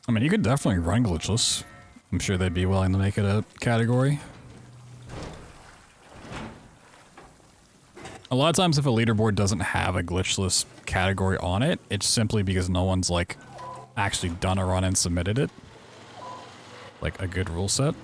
I mean, you could definitely run glitchless. I'm sure they'd be willing to make it a category. A lot of times if a leaderboard doesn't have a glitchless category on it, it's simply because no one's like actually done a run and submitted it. Like a good rule set.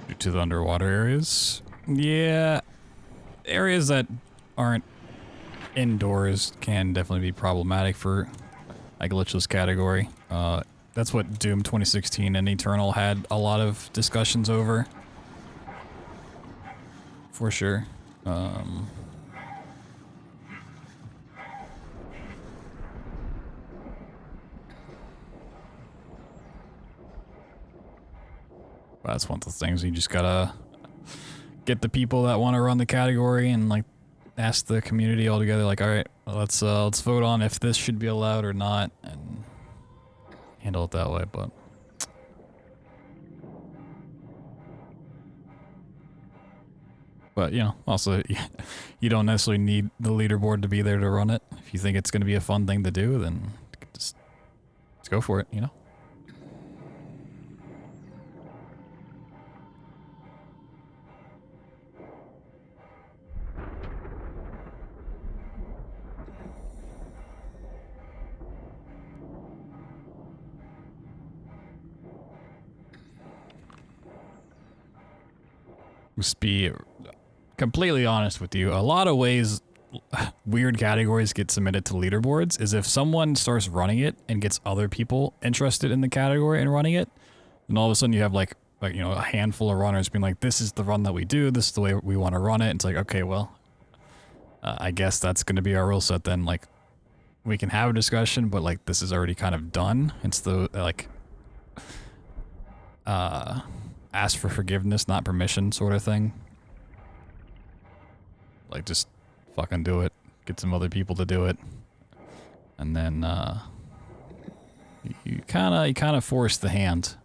Due to the underwater areas. Yeah, areas that aren't indoors can definitely be problematic for a glitchless category. That's what Doom 2016 and Eternal had a lot of discussions over. For sure. That's one of the things you just gotta get the people that want to run the category and like ask the community all together, like, all right, let's vote on if this should be allowed or not, and handle it that way. But you know, also you don't necessarily need the leaderboard to be there to run it. If you think it's going to be a fun thing to do, then just go for it, you know. Just be completely honest with you. A lot of ways weird categories get submitted to leaderboards is if someone starts running it and gets other people interested in the category and running it, then all of a sudden you have like you know, a handful of runners being like, this is the run that we do, this is the way we want to run it. It's like, okay, well, I guess that's going to be our rule set then. Like, we can have a discussion, but like this is already kind of done. It's the like ask for forgiveness, not permission sort of thing. Like, just fucking do it. Get some other people to do it. And then you kind of force the hand.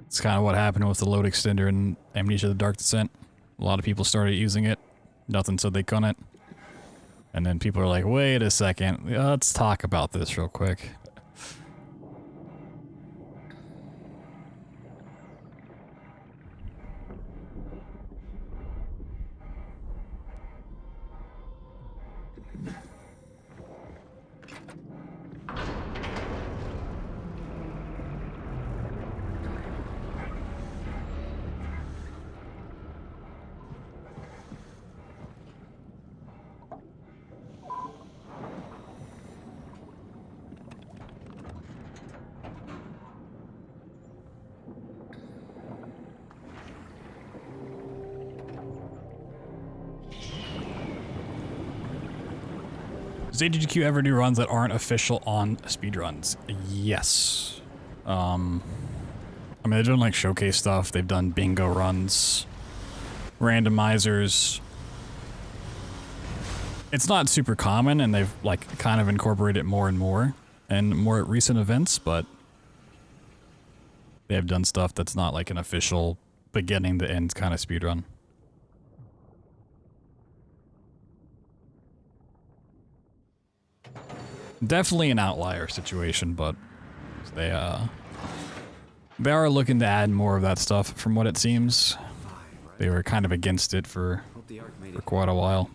It's kind of what happened with the load extender in Amnesia: The Dark Descent. A lot of people started using it. Nothing said they couldn't. And then people are like, wait a second, let's talk about this real quick. Does AGDQ ever do runs that aren't official on Speedruns? Yes. I mean, they've done like showcase stuff, they've done bingo runs, randomizers. It's not super common, and they've like kind of incorporated it more and more recent events, but they have done stuff that's not like an official beginning to end kind of speedrun. Definitely an outlier situation, but they are looking to add more of that stuff from what it seems. They were kind of against it for quite a while.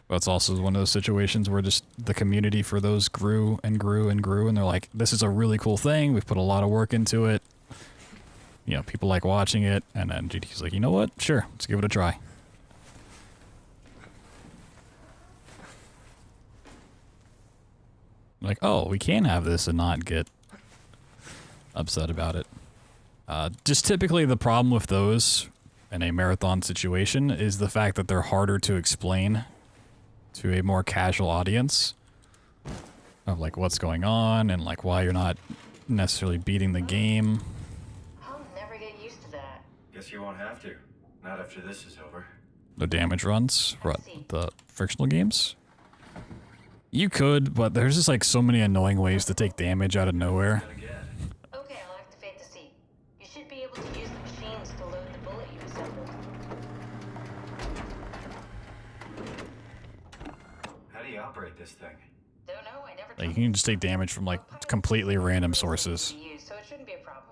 But it's also one of those situations where just the community for those grew and grew and grew, and they're like, this is a really cool thing, we've put a lot of work into it. You know, people like watching it, and then GDQ's like, you know what? Sure, let's give it a try. Like, oh, we can have this and not get upset about it. Just typically the problem with those in a marathon situation is the fact that they're harder to explain to a more casual audience of like what's going on and like why you're not necessarily beating the game. I'll never get used to that. Guess you won't have to. Not after this is over. The damage runs, the frictional games. You could, but there's just like so many annoying ways to take damage out of nowhere. Okay, I'll activate the seat. You should be able to use the machines to load the bullet you assembled. How do you operate this thing? Don't know, I never Like, you can just take damage from like completely random sources. so it shouldn't be a problem.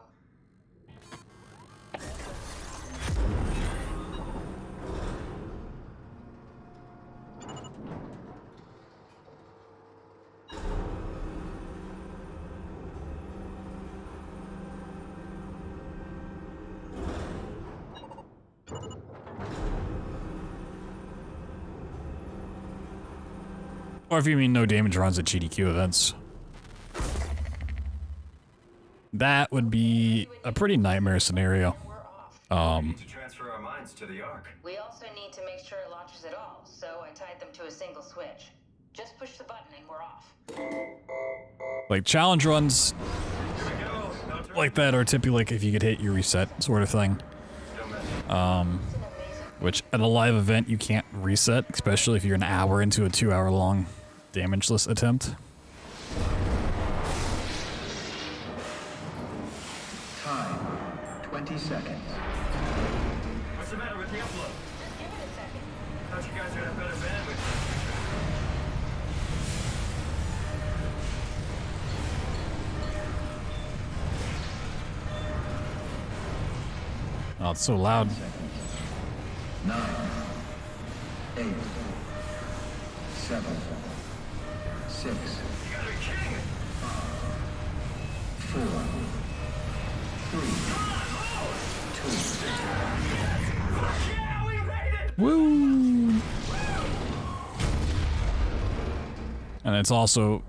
Or if you mean no damage runs at GDQ events. That would be a pretty nightmare scenario. To transfer our minds to the Ark. We also need to make sure it launches at all, so I tied them to a single switch. Just push the button and we're off. Like challenge runs like that are typically like if you could hit your reset sort of thing. Which at a live event you can't reset, especially if you're an hour into a 2-hour long damageless attempt. Time, 20 seconds. What's the matter with the upload? Just give it a second. Thought you guys would have better bandwidth. Oh, it's so loud. 9, 8, 7, 6, 5, 4, 3, 2. Woo! And it's also,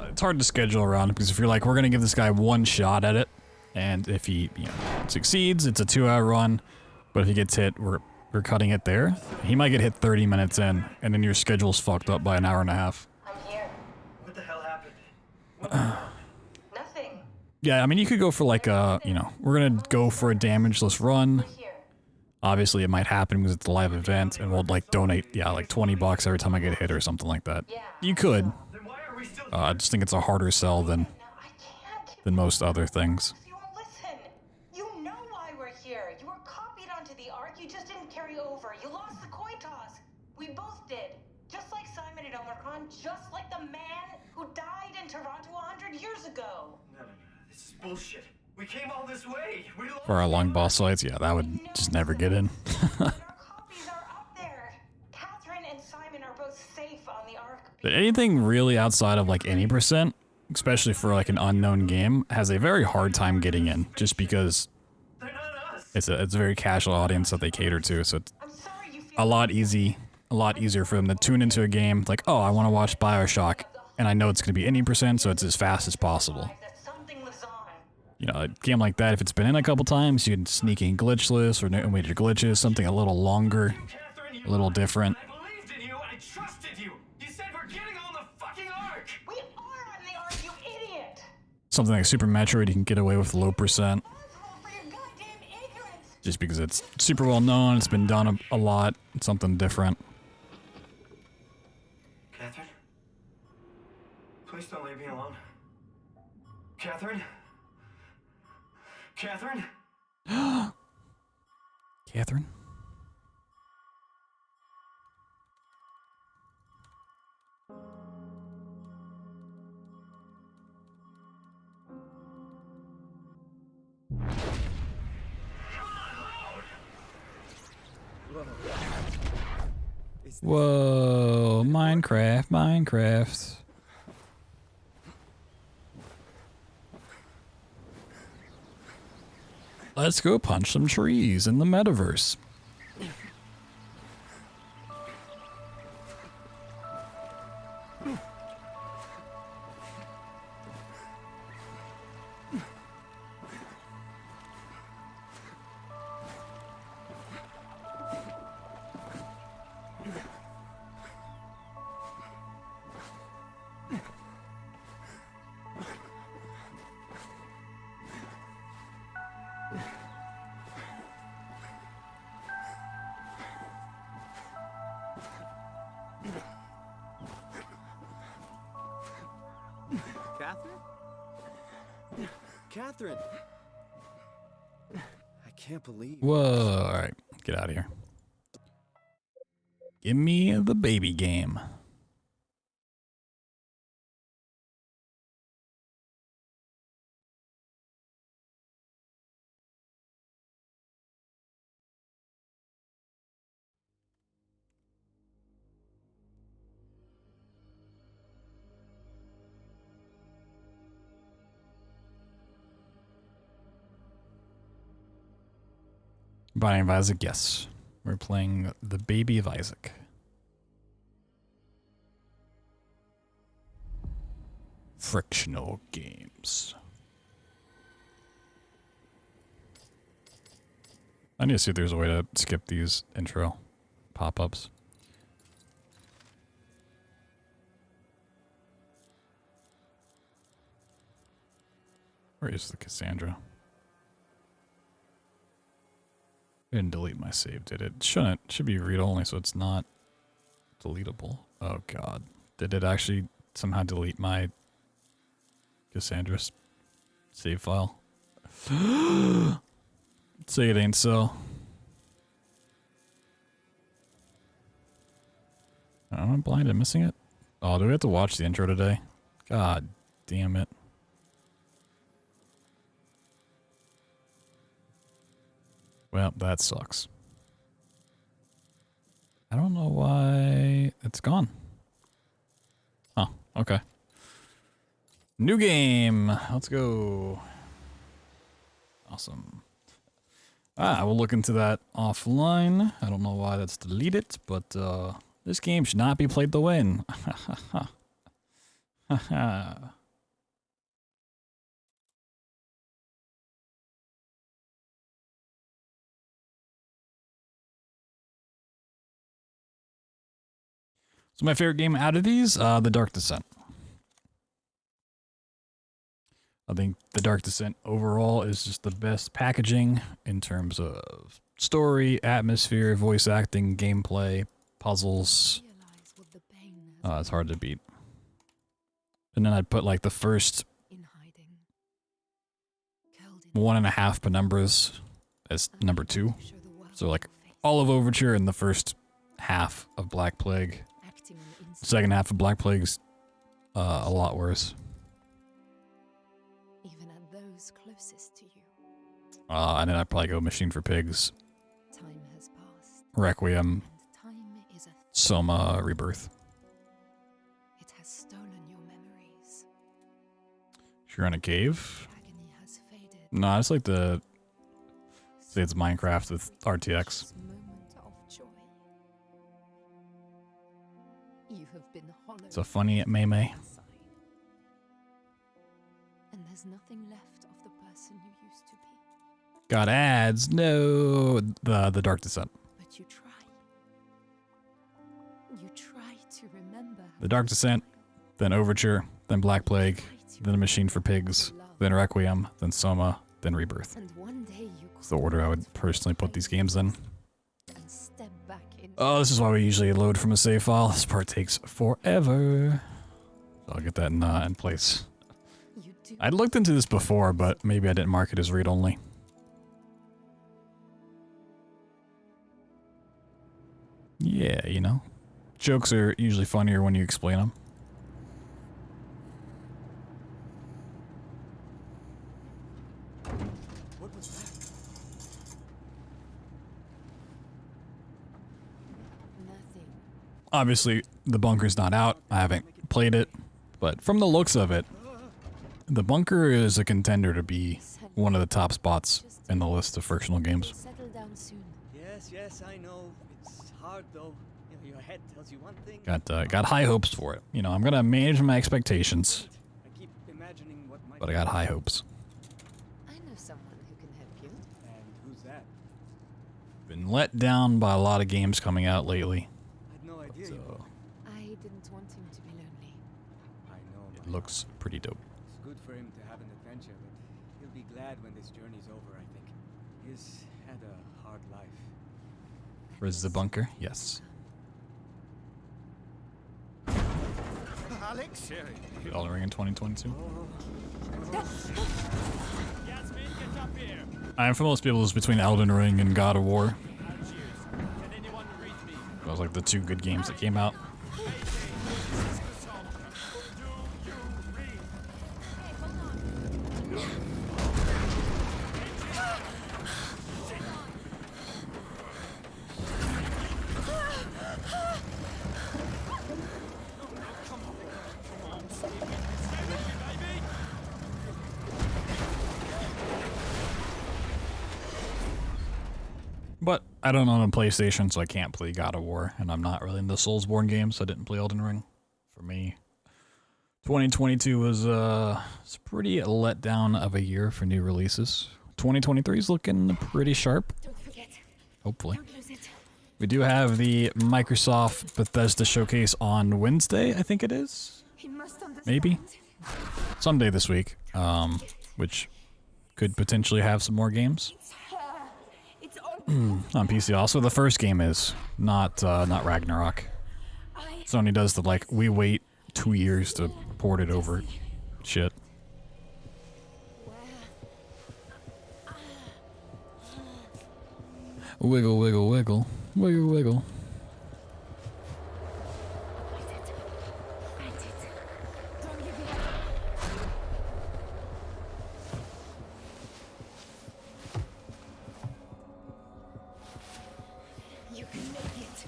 it's hard to schedule around because if you're like, we're gonna give this guy one shot at it, and if he, succeeds, it's a 2-hour run, but if he gets hit, we're cutting it there. He might get hit 30 minutes in, and then your schedule's fucked up by an hour and a half. I'm here. What the hell happened? Nothing. Yeah, I mean, you could go for like a, we're gonna go for a damageless run. Obviously, it might happen because it's a live event, and we'll like donate, like $20 every time I get hit or something like that. You could. I just think it's a harder sell than most other things. You won't listen. You know why we're here. You were copied onto the Ark. You just didn't carry over. You lost the coin toss. We both did. Just like Simon and Omicron. Just like the man who died in Toronto 100 years ago. No. This is bullshit. We came all this way. We lost. For our long boss fights, yeah, that would just never get in. Copies are up there. Catherine and Simon are both safe on the Ark. But anything really outside of like any percent, especially for like an unknown game, has a very hard time getting in, just because it's a very casual audience that they cater to. So it's a lot easier for them to tune into a game like, oh, I want to watch BioShock, and I know it's going to be any percent, so it's as fast as possible. A game like that, if it's been in a couple times, you can sneak in glitchless or no major glitches, something a little longer, a little different. I believed in you. I trusted you. You said we're getting on the fucking Ark. We are on the Ark, you idiot. Something like Super Metroid, you can get away with low percent. Just because it's super well known, it's been done a lot, it's something different. Catherine? Please don't leave me alone. Catherine? Catherine? Catherine? Whoa, Minecraft. Let's go punch some trees in the metaverse. Catherine! I can't believe. Whoa, alright, get out of here. Give me the baby game. Binding of Isaac, yes. We're playing the baby of Isaac. Frictional games. I need to see if there's a way to skip these intro pop-ups. Where is the Cassandra? I didn't delete my save, did it? It shouldn't. It should be read-only, so it's not deletable. Oh god. Did it actually somehow delete my Cassandra's save file? Say it ain't so. Oh, I'm blind. I'm missing it. Oh, do we have to watch the intro today? God damn it. Well, that sucks. I don't know why it's gone. Oh, okay. New game. Let's go. Awesome. We'll look into that offline. I don't know why that's deleted, but this game should not be played to win. So my favorite game out of these, The Dark Descent. I think The Dark Descent overall is just the best packaging in terms of story, atmosphere, voice acting, gameplay, puzzles. It's hard to beat. And then I'd put like the first 1.5 penumbras as number 2. So like all of Overture and the first half of Black Plague. Second half of Black Plague's a lot worse. Even at those closest to you. And then I'd probably go Machine for Pigs. Time has passed. Requiem. Time is a Soma Rebirth. It has stolen your memories. You're in a cave? No, it's like the... Say it's Minecraft with RTX. You have been hollowed. It's a funny May May. And there's nothing left of the person you used to be. Got ads. No. The Dark Descent. But you try. You try to remember. The Dark Descent, then Overture, then Black Plague, then A Machine for Pigs, then Requiem, then Soma, then Rebirth. And one day you It's the order I would personally put these games in. and step back in. Oh, this is why we usually load from a save file. This part takes forever. So I'll get that in place. I looked into this before, but maybe I didn't mark it as read-only. Yeah, you know. Jokes are usually funnier when you explain them. What was that? Nothing. Obviously, the bunker's not out. I haven't played it. But from the looks of it, the bunker is a contender to be one of the top spots in the list of frictional games. Settle down soon. Yes, I know. It's hard though. You know, your head tells you one thing. Got high hopes for it. You know, I'm gonna manage my expectations, I keep imagining what might but I got high hopes. I know someone who can help you. And who's that? Been let down by a lot of games coming out lately. I had no idea. I didn't want him to be lonely. I know. It looks pretty dope. It's good for him to have an adventure, but he'll be glad when this journey's over, I think. He's had a hard life. Where's the bunker? Yes. Alex? Elden Ring in 2022. I am for most people, it's between Elden Ring and God of War. Those like the two good games that came out. But I don't own a PlayStation, so I can't play God of War, and I'm not really into Soulsborne games, so I didn't play Elden Ring. For me, 2022 was it's pretty let down of a year for new releases. 2023 is looking pretty sharp. Don't forget. Hopefully. Don't lose it. We do have the Microsoft Bethesda showcase on Wednesday, I think it is. He must understand. Maybe. Someday this week, which could potentially have some more games. It's all On PC. Also, the first game is not Ragnarok. Sony does the like we wait 2 years to port it over shit. Wiggle, wiggle, wiggle, wiggle, wiggle. You can make it.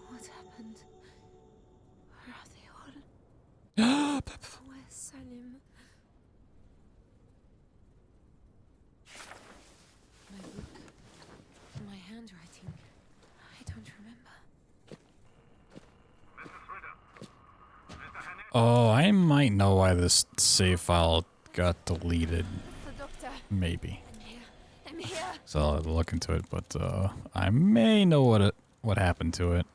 What happened? Where are they all? Where's Salim? My book. My handwriting. I don't remember. Oh, I might know why this save file got deleted. The doctor. Maybe. I'm here. So I'll have to look into it, but I may know what happened to it.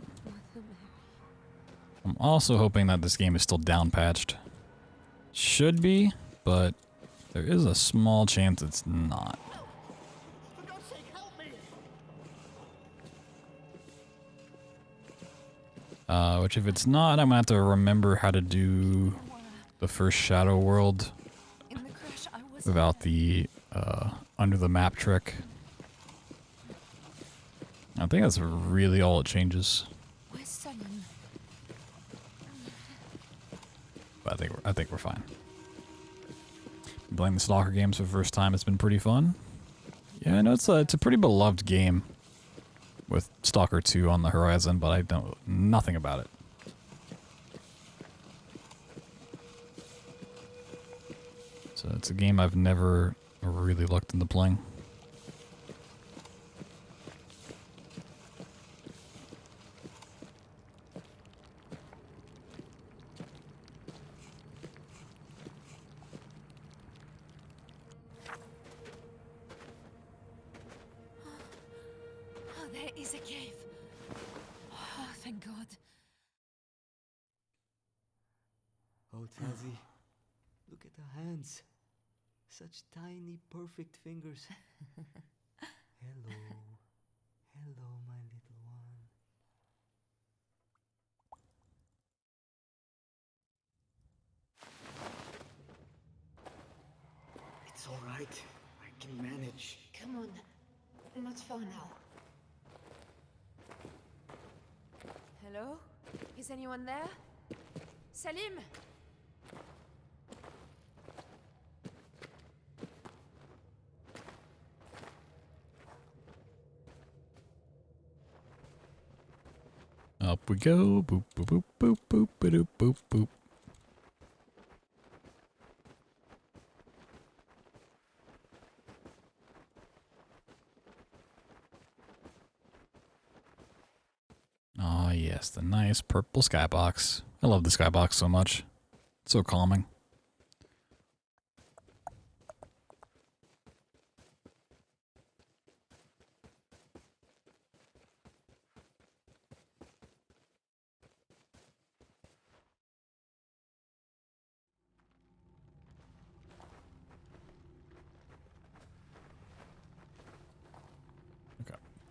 I'm also hoping that this game is still down patched. Should be, but there is a small chance it's not. Which if it's not, I'm gonna have to remember how to do the first Shadow World without the under the map trick. I think that's really all it changes. Where's Salim? But I think we're fine. Playing the Stalker games for the first time, it's been pretty fun. Yeah, I know it's a pretty beloved game with Stalker 2 on the horizon, but I know nothing about it. So it's a game I've never really looked into playing. Oh, there is a cave. Oh, thank God. Oh, Tazzy, look at the hands. Such tiny, perfect fingers. Hello. Hello, my little one. It's all right. I can manage. Come on. Not far now. Hello? Is anyone there? Salim? Up we go. Boop, boop, boop, boop, boop, boop, boop, boop. Oh yes, the nice purple skybox. I love the skybox so much. It's so calming.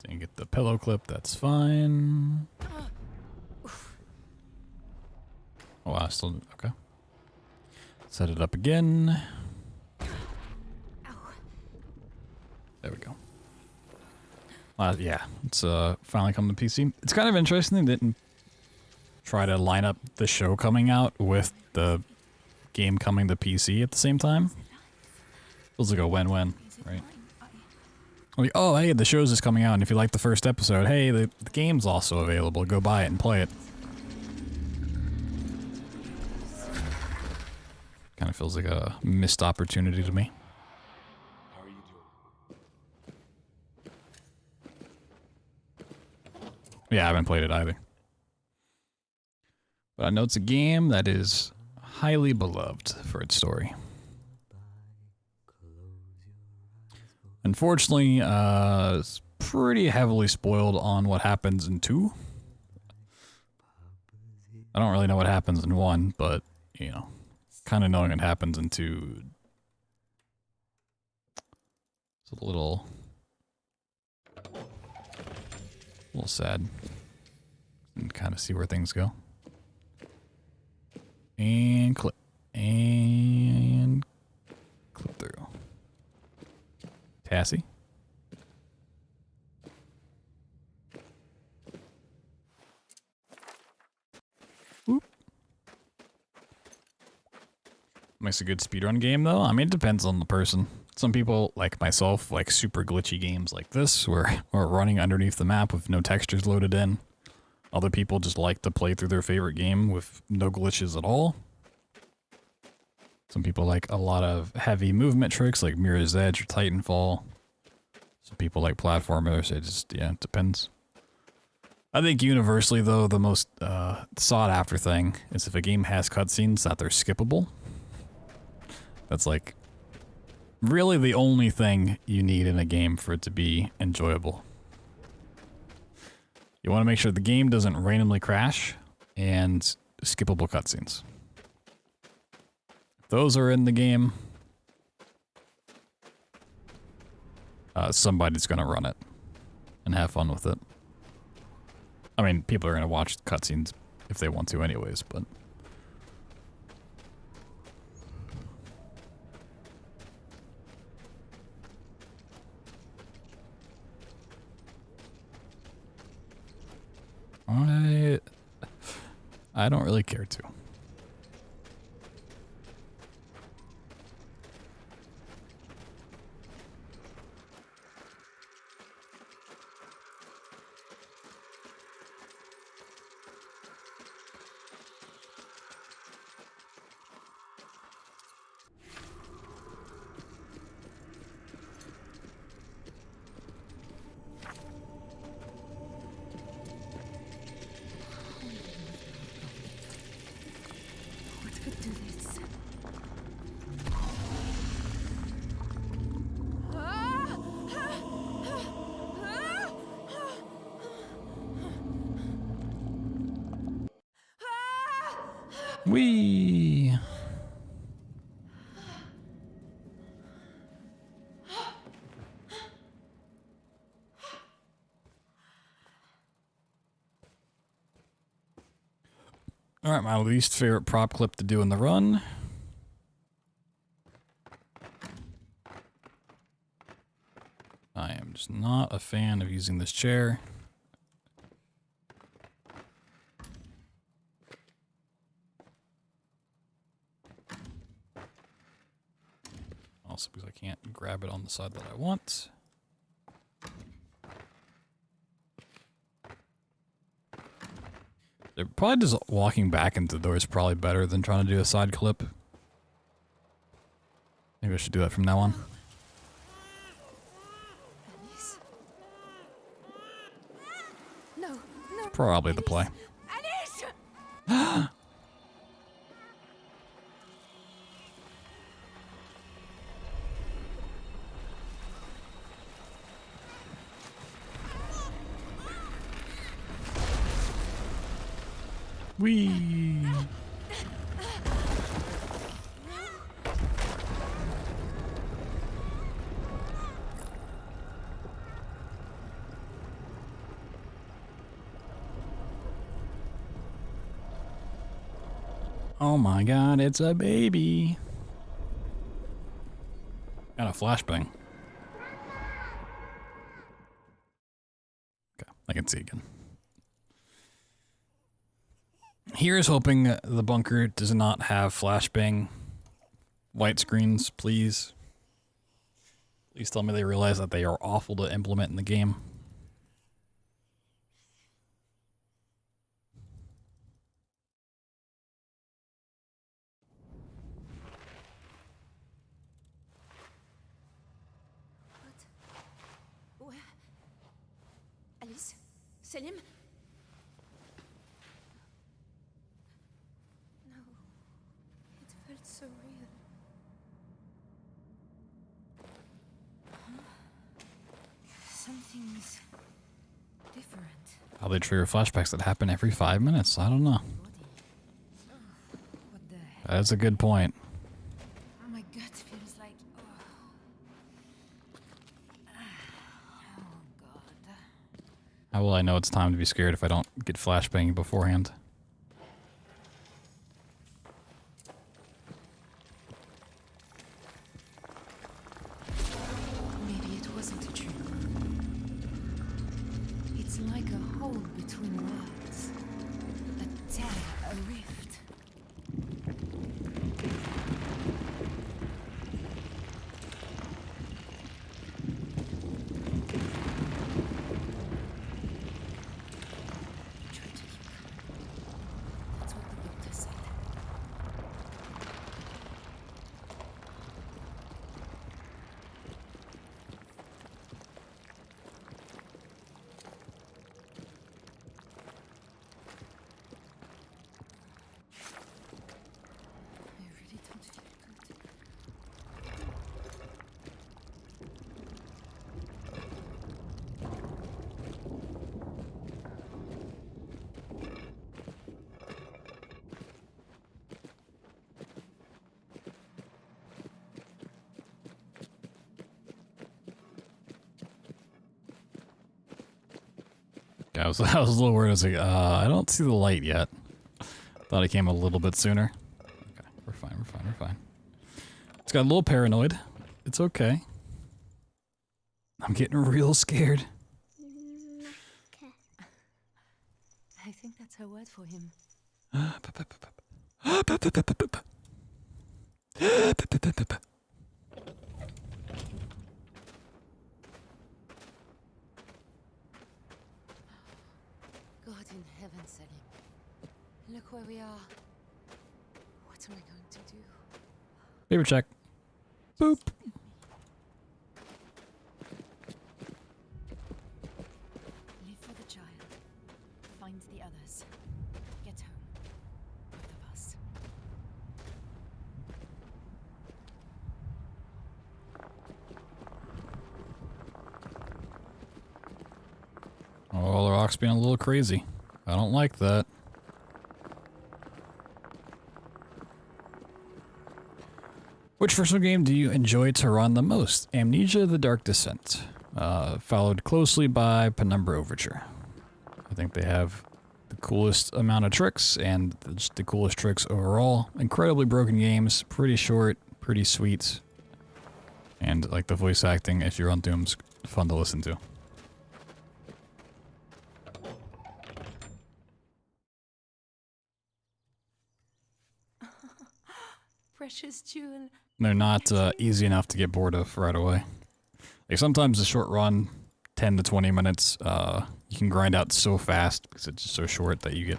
Didn't get the pillow clip, that's fine. Oh, I still, okay. Set it up again. There we go. Yeah, it's finally come to PC. It's kind of interesting they didn't try to line up the show coming out with the game coming to PC at the same time. Feels like a win-win, right? Like, oh, hey, the show's just coming out, and if you like the first episode, hey, the game's also available. Go buy it and play it. Kind of feels like a missed opportunity to me. How are you doing? Yeah, I haven't played it either. But I know it's a game that is highly beloved for its story. Unfortunately, it's pretty heavily spoiled on what happens in 2. I don't really know what happens in 1, but, you know, kind of knowing it happens in 2. It's a little sad. And kind of see where things go. And clip. And clip through. Tassie. Oop. Makes a good speedrun game though. I mean, it depends on the person. Some people, like myself, like super glitchy games like this, where we're running underneath the map with no textures loaded in. Other people just like to play through their favorite game with no glitches at all. Some people like a lot of heavy movement tricks like Mirror's Edge or Titanfall. Some people like platformers. It just, yeah, it depends. I think universally, though, the most sought after thing is if a game has cutscenes that they're skippable. That's like really the only thing you need in a game for it to be enjoyable. You want to make sure the game doesn't randomly crash and skippable cutscenes. If those are in the game, somebody's going to run it and have fun with it. I mean, people are going to watch cutscenes if they want to anyways, but... I don't really care to. Whee! Alright, my least favorite prop clip to do in the run. I am just not a fan of using this chair. Also because I can't grab it on the side that I want. They're probably just walking back into the door is probably better than trying to do a side clip. Maybe I should do that from now on. No, no. Probably the play. Whee! Oh my god, it's a baby. Got a flashbang. I can see again. Here's hoping the bunker does not have flashbang white screens, please. Please tell me they realize that they are awful to implement in the game. Where? Alice? Selim? No. It felt so real. Huh? Something's different. How they trigger flashbacks that happen every 5 minutes. I don't know. That's a good point. My gut feels like... Oh, God. How will I know it's time to be scared if I don't get flashbanging beforehand? Maybe it wasn't a dream. It's like a hole between worlds. A tear, a rift. That's what the doctor said. I really don't feel good. Yeah, I was a little worried. I was like, I don't see the light yet. Thought it came a little bit sooner. Okay, we're fine, we're fine, we're fine. It's got a little paranoid. It's okay. I'm getting real scared. I think that's a word for him. God in heaven, Selim. Look where we are. What am I going to do? Paper check. Boop. Live for the child. Find the others. Get home. Both of us. Oh, the rock's being a little crazy. I don't like that. Which Frictional game do you enjoy to run the most? Amnesia: The Dark Descent, followed closely by Penumbra Overture. I think they have the coolest amount of tricks and just the coolest tricks overall. Incredibly broken games, pretty short, pretty sweet, and like the voice acting, if you're on Doom's, fun to listen to. Precious jewel. They're not easy enough to get bored of right away. Like sometimes a short run, 10 to 20 minutes, you can grind out so fast because it's just so short that you get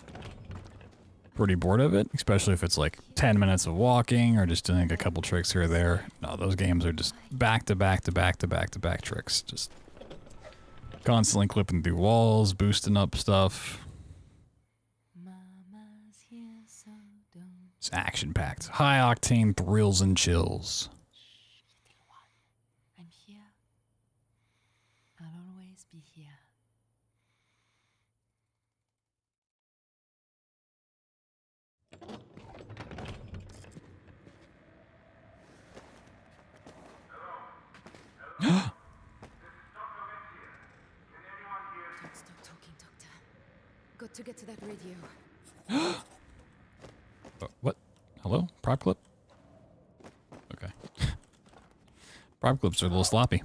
pretty bored of it, especially if it's like 10 minutes of walking or just doing a couple tricks here or there. No, those games are just back to back to back to back to back tricks. Just constantly clipping through walls, boosting up stuff. It's action-packed. High-octane thrills and chills. I'm here. I'll always be here. Don't stop talking, Doctor. Got to get to that radio. What? Hello? Prop clip? Okay. Prop clips are a little sloppy.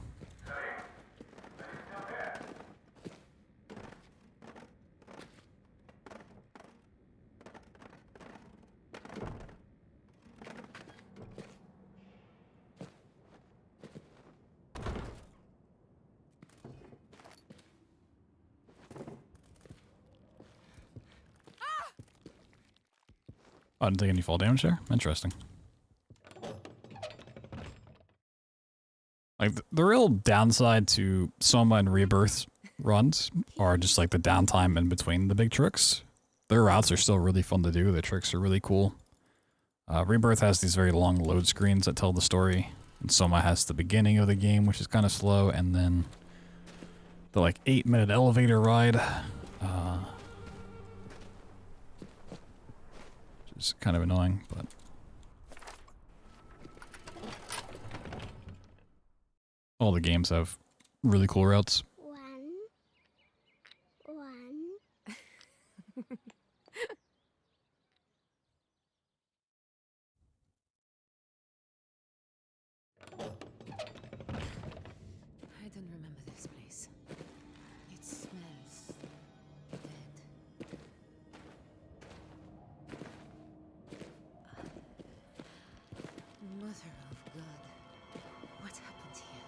I didn't take any fall damage there. Interesting. Like, the real downside to Soma and Rebirth runs are just like the downtime in between the big tricks. Their routes are still really fun to do. The tricks are really cool. Rebirth has these very long load screens that tell the story. And Soma has the beginning of the game, which is kind of slow, and then the like 8-minute elevator ride. Which is kind of annoying, but... all the games have really cool routes. I don't remember this place. It smells dead. Mother of God, what happened here?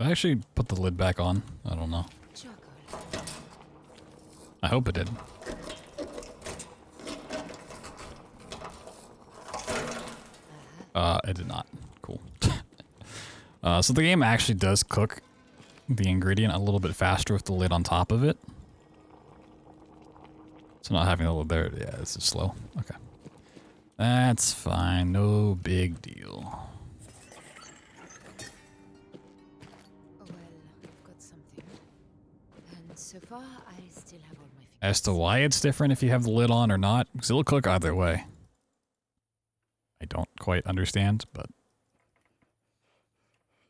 I actually put the lid back on. I don't know. I hope it did. It did not. Cool. So the game actually does cook the ingredient a little bit faster with the lid on top of it. So not having the lid there, yeah, it's just slow. Okay. That's fine. No big deal. So far, I still have all my fingers. As to why it's different if you have the lid on or not, because it'll cook either way. I don't quite understand, but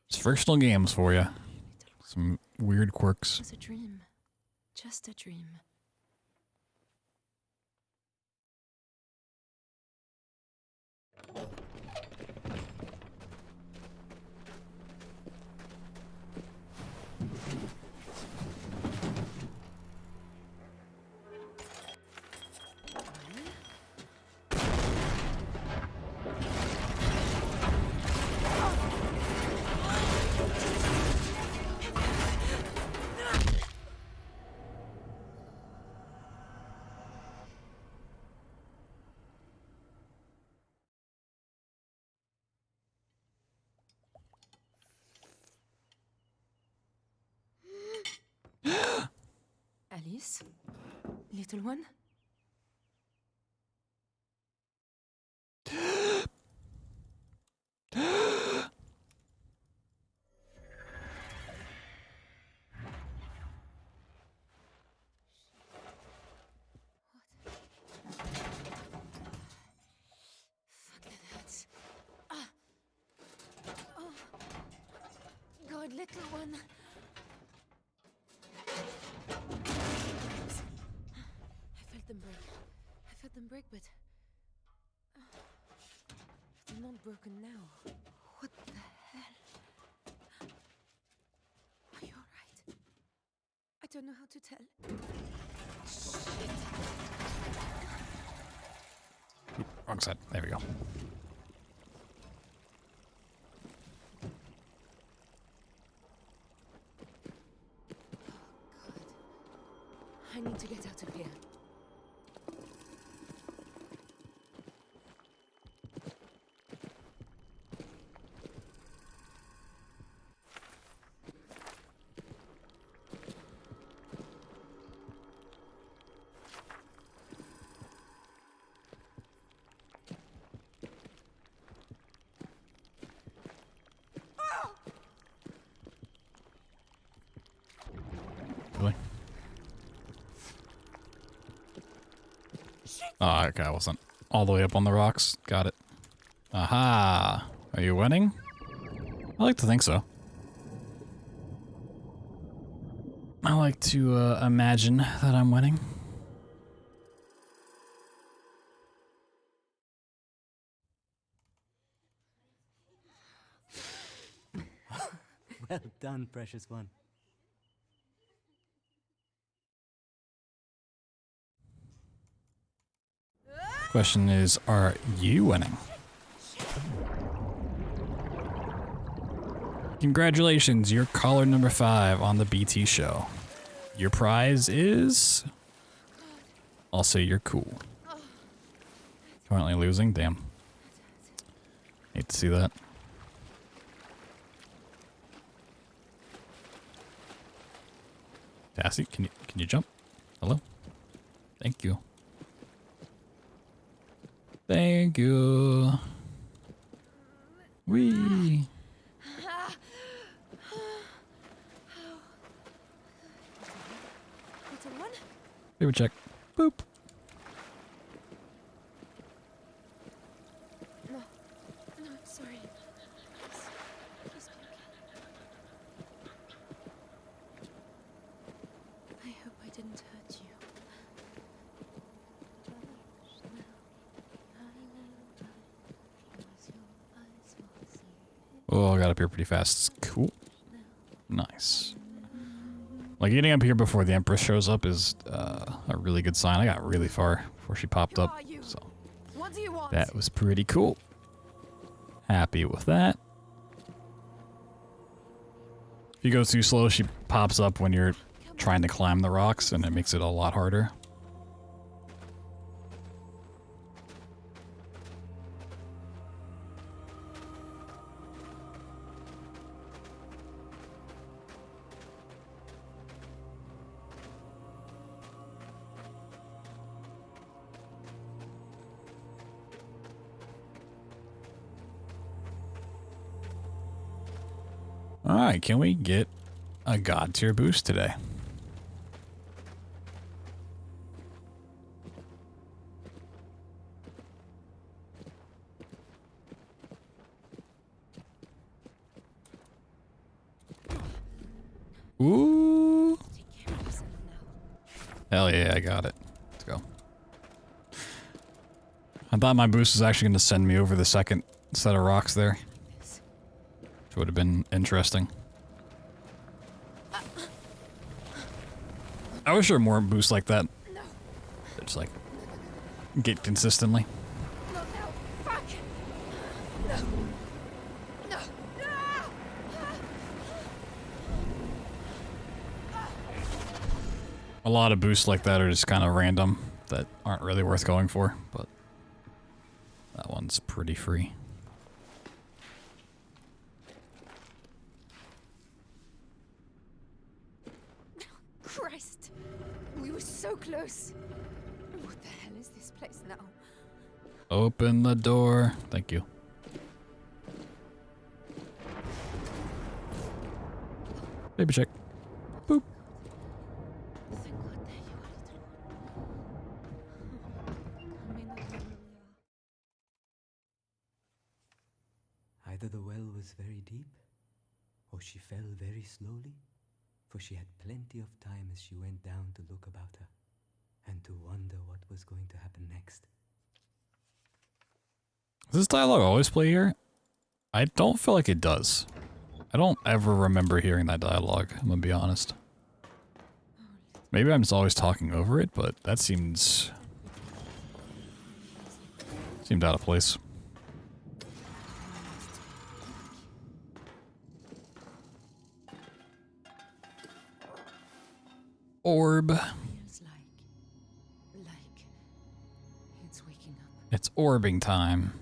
it's Frictional games for you. Some weird quirks. It was a dream. Just a dream. Alice? Little one? God, little one. I felt them break, but they're not broken now. What the hell? Are you alright? I don't know how to tell. Shit. Wrong side. There we go. I need to get out of here. Really? Oh, okay, I wasn't all the way up on the rocks. Got it. Aha! Are you winning? I like to think so. I like to imagine that I'm winning. Well done, precious one. Question is, are you winning? Congratulations, you're caller number 5 on the BT show. Your prize is... I'll say you're cool. Currently losing, damn. Hate to see that. Tassie, can you jump? Hello? Thank you. Thank you. Wee. Paper check. Boop. No, I'm sorry. Please be okay. I hope I didn't hurt you. Oh, I got up here pretty fast. Cool. Nice. Like, getting up here before the Empress shows up is a really good sign. I got really far before she popped up, so that was pretty cool. Happy with that. If you go too slow, she pops up when you're trying to climb the rocks, and it makes it a lot harder. Alright, can we get a God tier boost today? Ooh. Hell yeah, I got it. Let's go. I thought my boost was actually going to send me over the second set of rocks there. Which would have been interesting. I wish there were more boosts like that. That just like get consistently. A lot of boosts like that are just kind of random that aren't really worth going for, but that one's pretty free. Christ! We were so close. What the hell is this place now? Open the door. Thank you. Baby check. Boop. Either the well was very deep, or she fell very slowly, for she had plenty of time as she went down to look about her, and to wonder what was going to happen next. Does this dialogue always play here? I don't feel like it does. I don't ever remember hearing that dialogue, I'm gonna be honest. Maybe I'm just always talking over it, but that seemed out of place. Orb. It's waking up. It's orbing time.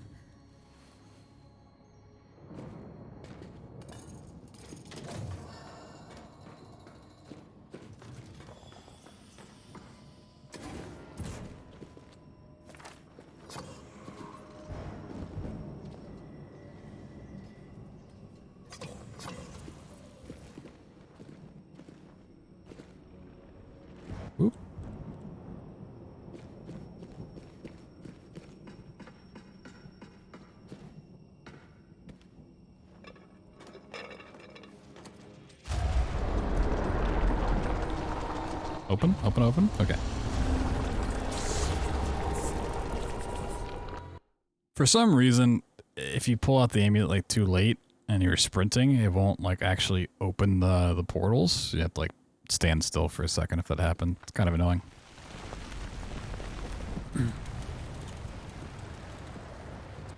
Oop. Open, open, open. Okay. For some reason, if you pull out the amulet like too late and you're sprinting, it won't like actually open the portals. You have to like stand still for a second if that happened. It's kind of annoying.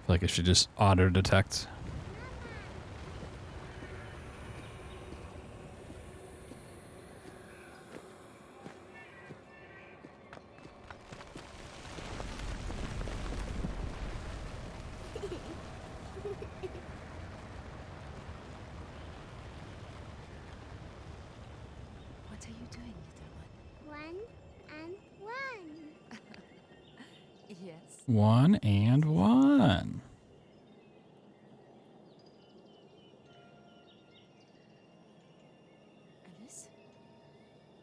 Like it should just auto detect. What are you doing, little one? One and one. Yes. 1 and 1. Alice?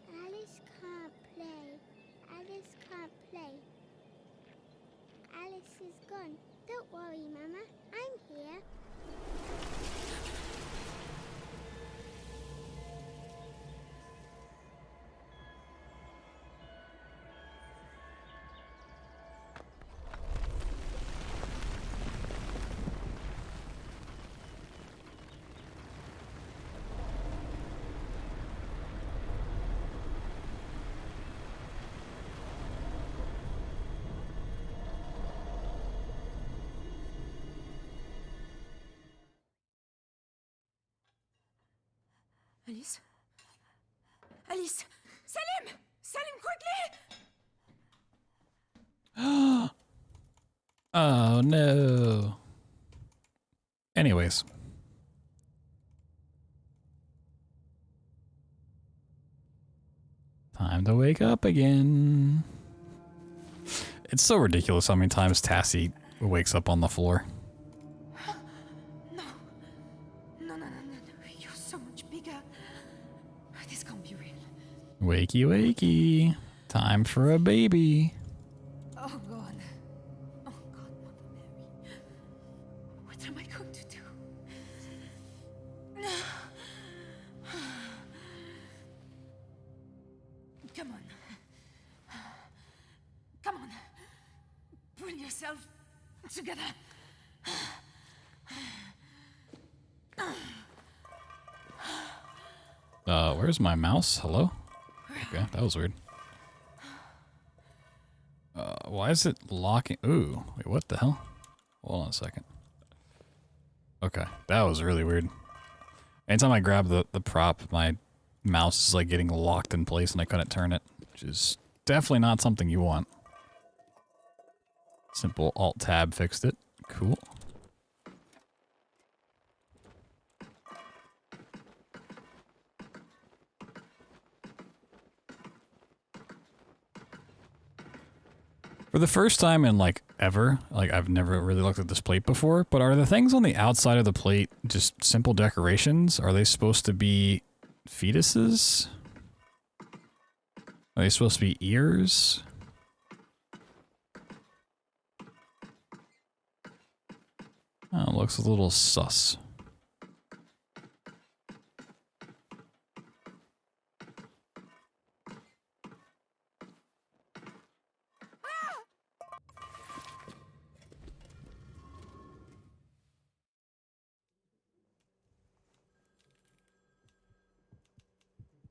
Alice can't play. Alice can't play. Alice is gone. Don't worry, Mama. I'm here. Alice? Alice! Salim! Salim, quickly! Oh no. Anyways. Time to wake up again. It's so ridiculous how many times Tassie wakes up on the floor. No. No. You're so much bigger. This can't be real. Wakey wakey. Time for a baby. Oh, God. Oh, God, Mother Mary. What am I going to do? Come on. Come on. Pull yourself together. Where's my mouse? Hello? Okay, that was weird. Why is it locking? Ooh, wait, what the hell? Hold on a second. Okay, that was really weird. Anytime I grab the prop, my mouse is like getting locked in place and I couldn't turn it, which is definitely not something you want. Simple Alt-Tab fixed it. Cool. For the first time in like ever, like I've never really looked at this plate before, but are the things on the outside of the plate just simple decorations? Are they supposed to be fetuses? Are they supposed to be ears? Oh, it looks a little sus.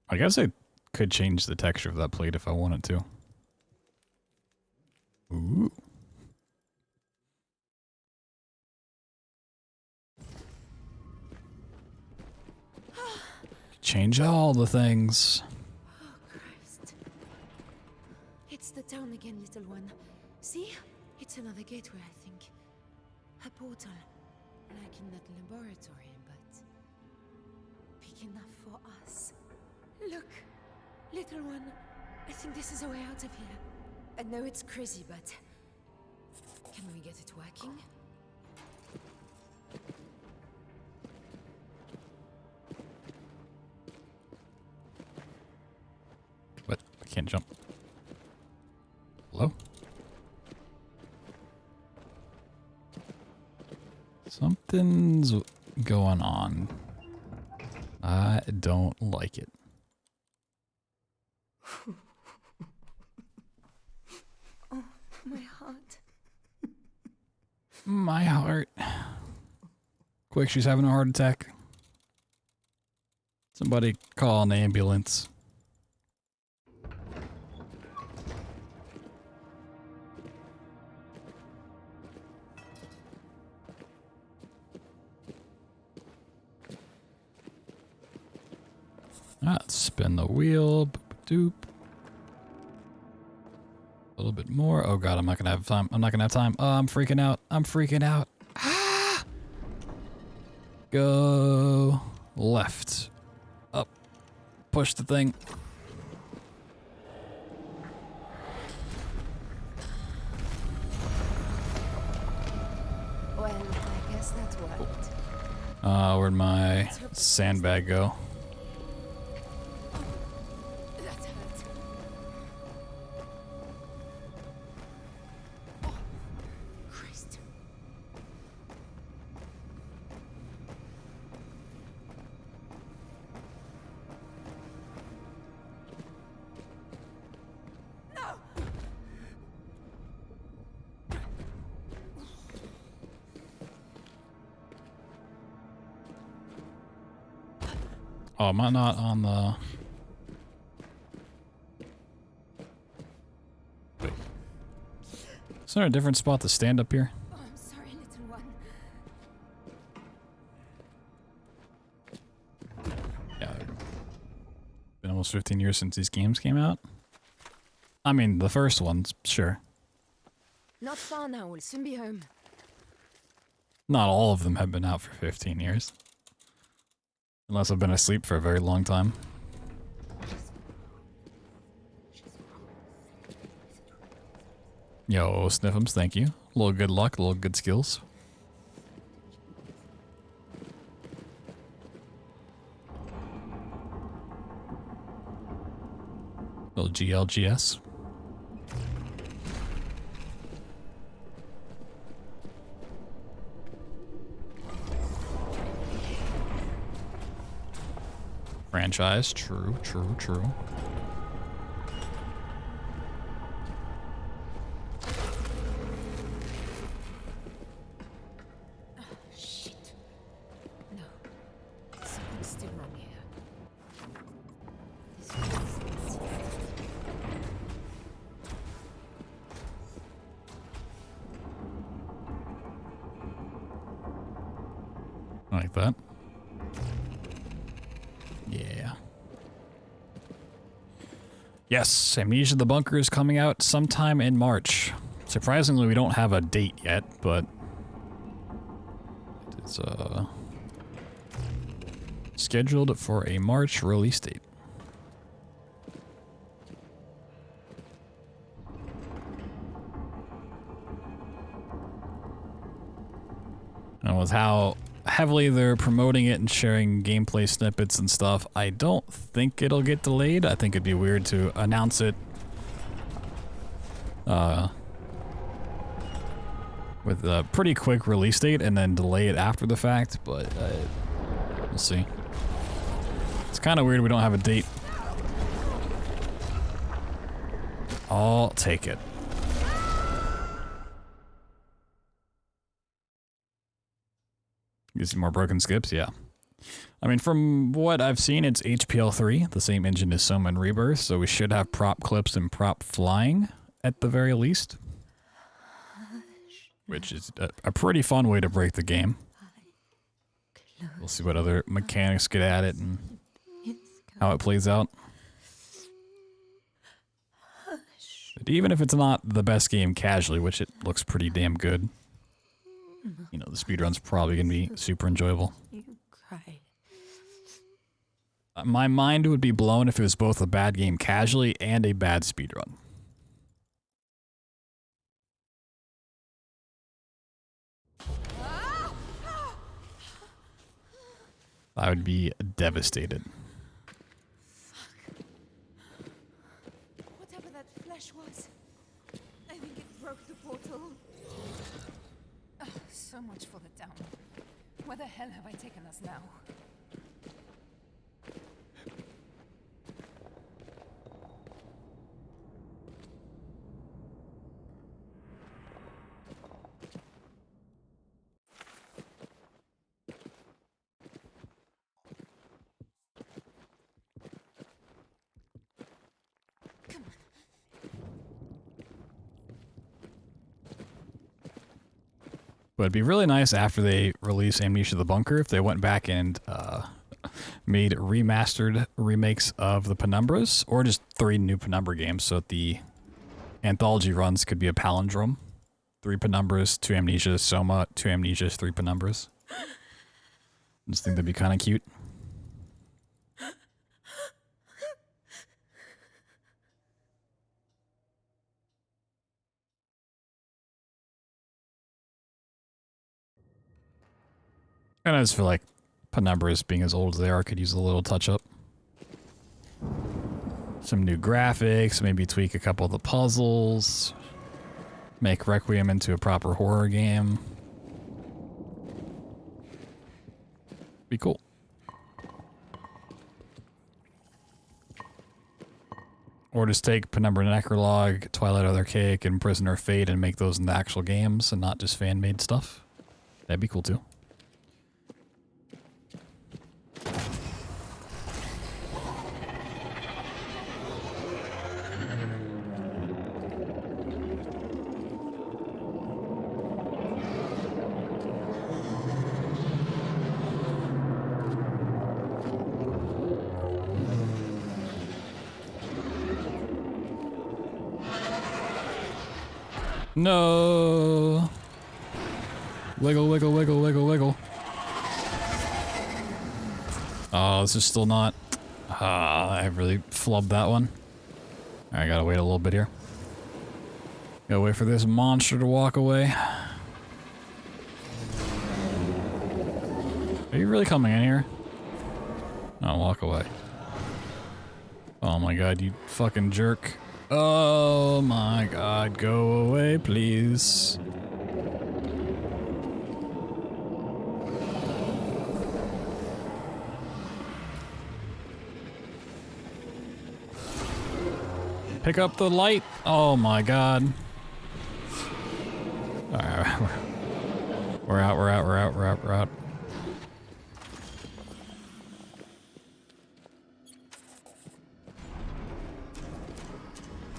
I guess I could change the texture of that plate if I wanted to. Ooh. Change all the things. Oh, Christ. It's the town again, little one. See? It's another gateway, I think. A portal. Like in that laboratory, but big enough for us. Look, little one. I think this is a way out of here. I know it's crazy, but can we get it working? What? I can't jump. Hello? Something's going on. I don't like it. Oh, my heart. My heart. Quick, she's having a heart attack. Somebody call an ambulance. Let's spin the wheel. Boop-a-doop. A little bit more. Oh god, I'm not gonna have time. I'm not gonna have time. Oh, I'm freaking out. I'm freaking out. Ah! Go left. Up. Push the thing. Well, I guess that's what. Where'd my sandbag go? That hurt. Oh, Christ. No! Oh, am I not on the... Wait. Is there a different spot to stand up here? Oh, I'm sorry, little one. Yeah. Been almost 15 years since these games came out. I mean, the first ones, sure. Not far now, we'll soon be home. Not all of them have been out for 15 years. Unless I've been asleep for a very long time. Yo, Sniffums, thank you. A little good luck, a little good skills. Little GLGS. Franchise, true, true, true. Shit. No. Something's still wrong here. Like that. Yeah. Yes, Amnesia the Bunker is coming out sometime in March. Surprisingly, we don't have a date yet, but it's scheduled for a March release date. And with how heavily they're promoting it and sharing gameplay snippets and stuff, I don't think it'll get delayed. I think it'd be weird to announce it with a pretty quick release date and then delay it after the fact, but we'll see. It's kind of weird we don't have a date. I'll take it. You see more broken skips? Yeah. I mean, from what I've seen, it's HPL3, the same engine as Soma and Rebirth, so we should have prop clips and prop flying at the very least. Which is a pretty fun way to break the game. We'll see what other mechanics get at it and how it plays out. But even if it's not the best game casually, which it looks pretty damn good, you know, the speedrun's probably going to be super enjoyable. You cried. My mind would be blown if it was both a bad game casually and a bad speedrun. I would be devastated. Whatever that flesh was, I think it broke the portal. Oh, so much for the town. Where the hell have I taken us now? But it'd be really nice after they release Amnesia the Bunker if they went back and made remastered remakes of the Penumbras, or just 3 new Penumbra games, so that the Anthology runs could be a palindrome. 3 Penumbras, 2 Amnesias, Soma, 2 Amnesias, 3 Penumbras. I just think that'd be kind of cute. And I just feel like Penumbras, being as old as they are, could use a little touch-up. Some new graphics, maybe tweak a couple of the puzzles. Make Requiem into a proper horror game. Be cool. Or just take Penumbra Necrolog, Twilight Other Cake, and Prisoner Fate and make those in the actual games and not just fan-made stuff. That'd be cool too. No. Wiggle, wiggle, wiggle, wiggle, wiggle. Oh, this is still not. I really flubbed that one. I gotta wait a little bit here. Gotta wait for this monster to walk away. Are you really coming in here? No, walk away. Oh my god, you fucking jerk. Oh my god, go away, please. Pick up the light. Oh my god. Alright, we're out, we're out, we're out, we're out, we're out.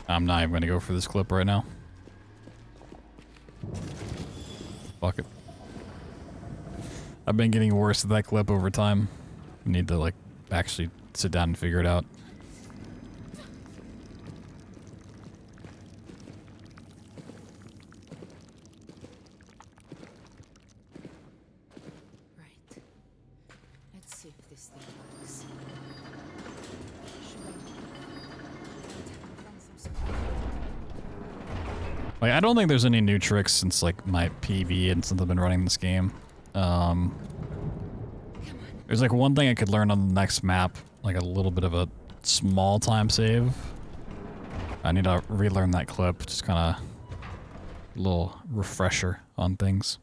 I'm not even gonna go for this clip right now. Fuck it. I've been getting worse at that clip over time. I need to, like, actually sit down and figure it out. Right. Let's see if this thing works. Like, I don't think there's any new tricks since, like, my PB and since I've been running this game. There's, like, one thing I could learn on the next map, like a little bit of a small time save. I need to relearn that clip, just kind of a little refresher on things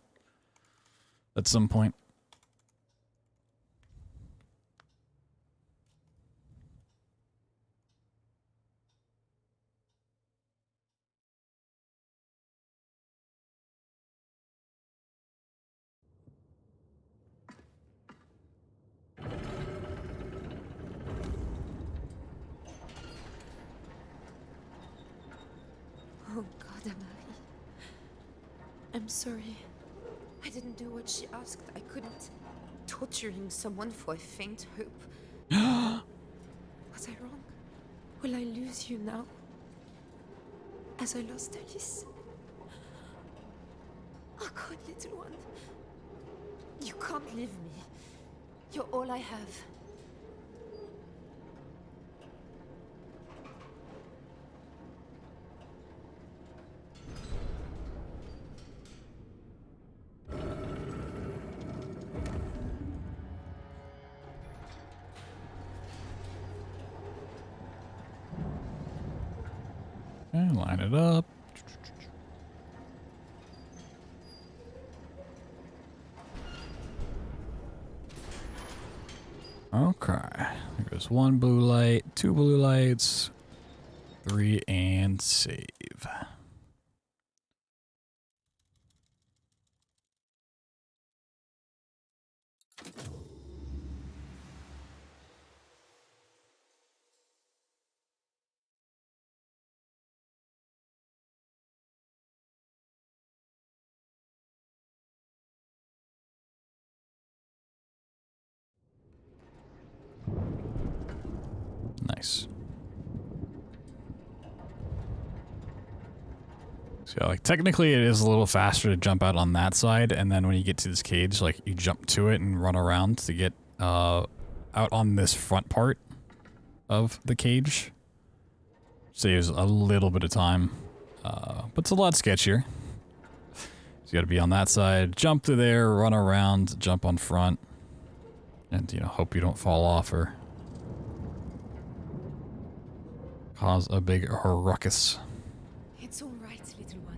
at some point. Oh God, Amari. I'm sorry. I didn't do what she asked. I couldn't. Torturing someone for a faint hope. Was I wrong? Will I lose you now? As I lost Alice? Oh God, little one. You can't leave me. You're all I have. And line it up. Okay. There goes 1 blue light, 2 blue lights, 3, and save. Nice. So like technically it is a little faster to jump out on that side, and then when you get to this cage, like you jump to it and run around to get out on this front part of the cage. Saves a little bit of time, but it's a lot sketchier. So you gotta be on that side, jump to there, run around, jump on front, and you know, hope you don't fall off or cause a big ruckus. It's all right, little one.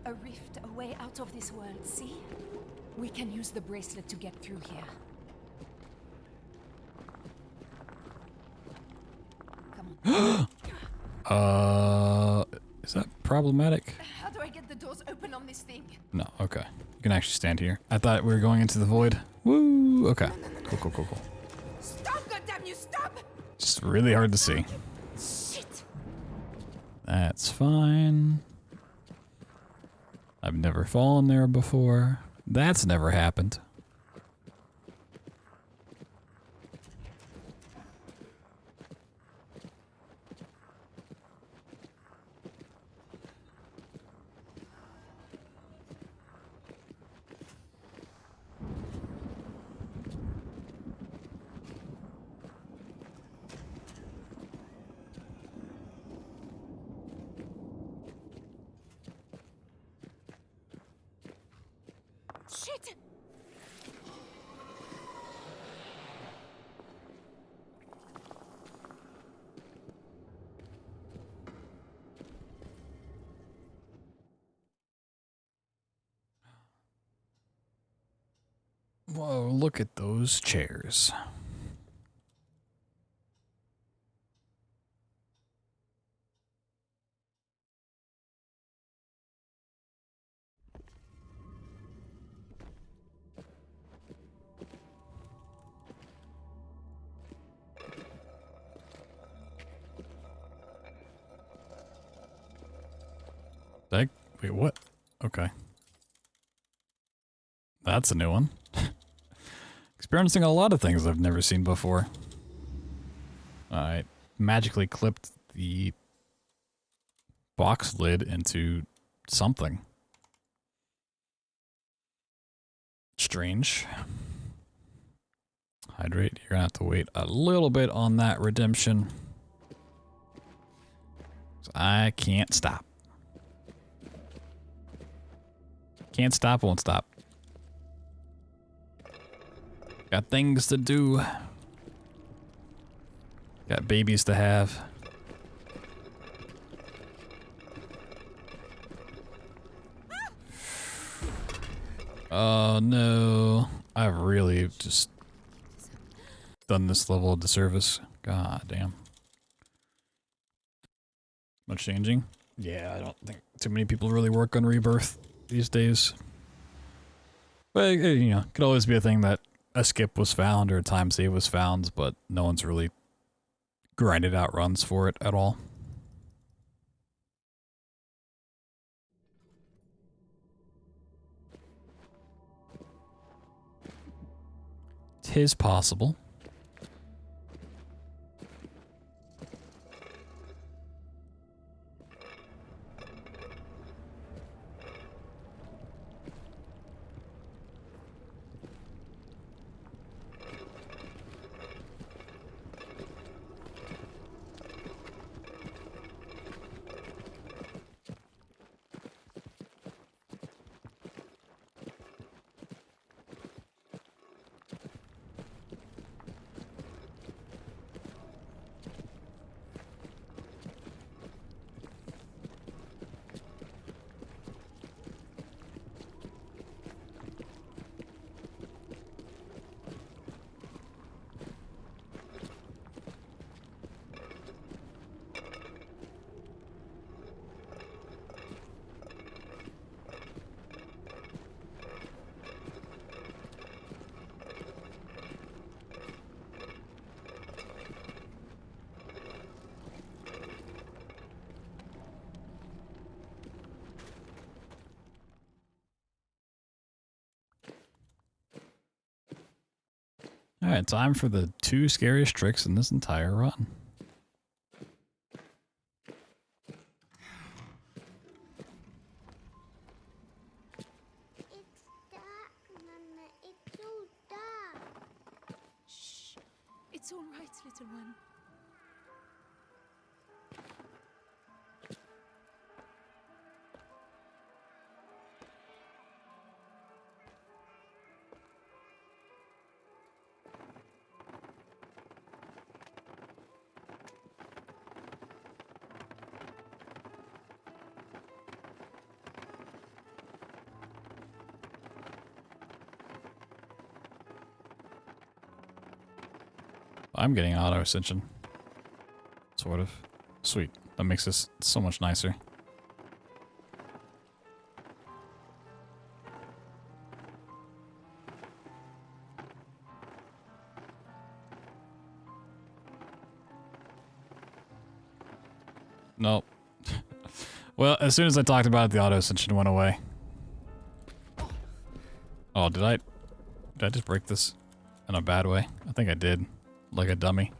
A rift, a way out of this world, see? We can use the bracelet to get through here. Come on. Is that problematic? How do I get the doors open on this thing? No, okay. You can actually stand here. I thought we were going into the void. Woo! Okay. Cool, cool, cool, cool. Stop, goddamn you, stop! Just really hard to see. Shit! That's fine. I've never fallen there before. That's never happened. Shit! Whoa, look at those chairs. Wait, what? Okay. That's a new one. Experiencing a lot of things I've never seen before. I magically clipped the box lid into something. Strange. Hydrate. You're gonna have to wait a little bit on that redemption. I can't stop. Can't stop, won't stop. Got things to do. Got babies to have. Oh no. I've really just done this level of disservice. God damn. Much changing? Yeah, I don't think too many people really work on Rebirth these days. But, you know, could always be a thing that a skip was found or a time save was found, but no one's really grinded out runs for it at all. 'Tis possible. Alright, time for the 2 scariest tricks in this entire run. It's all right, little one. I'm getting auto ascension. Sort of. Sweet. That makes this so much nicer. Nope. Well, as soon as I talked about it, the auto ascension went away. Oh, did I just break this in a bad way? I think I did. Like a dummy.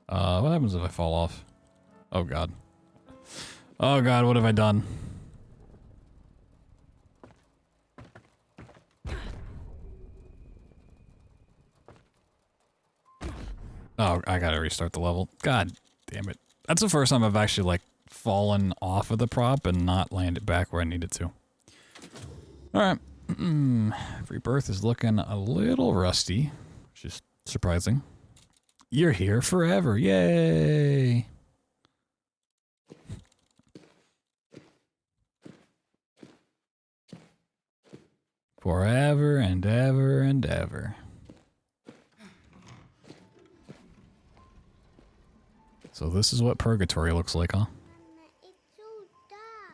What happens if I fall off? Oh god. Oh god, what have I done? Oh, I gotta restart the level. God damn it. That's the first time I've actually, like, fallen off of the prop and not landed back where I needed to. Alright. Rebirth is looking a little rusty, which is surprising. You're here forever. Yay! Forever and ever and ever. So this is what purgatory looks like, huh?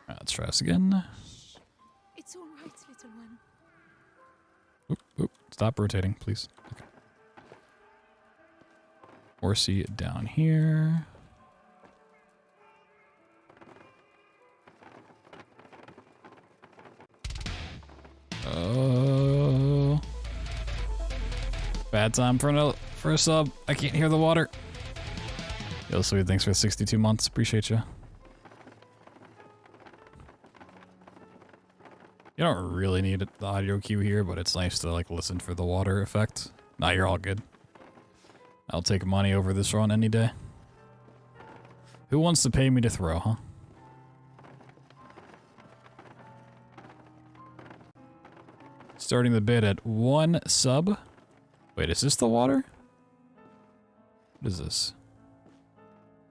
Let's try this again. It's all right, little one. Oop, oop. Stop rotating, please. Okay. Horsey down here. Oh. Bad time for a sub. I can't hear the water. Yo, sweet, thanks for 62 months. Appreciate you. You don't really need the audio cue here, but it's nice to like listen for the water effect. Nah, you're all good. I'll take money over this run any day. Who wants to pay me to throw, huh? Starting the bid at 1 sub. Wait, is this the water? What is this?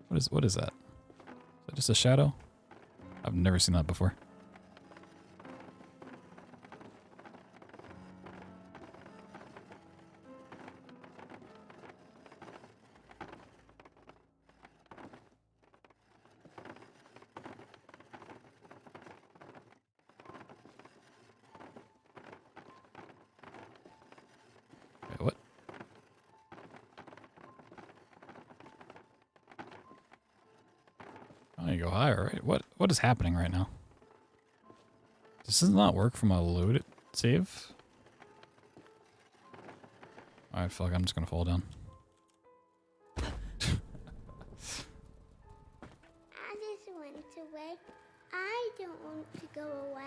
What is that? Is that just a shadow? I've never seen that before. Go higher, right? What is happening right now? This does not work from a loot save. Alright, fuck, I'm just gonna fall down. I just went away. I don't want to go away.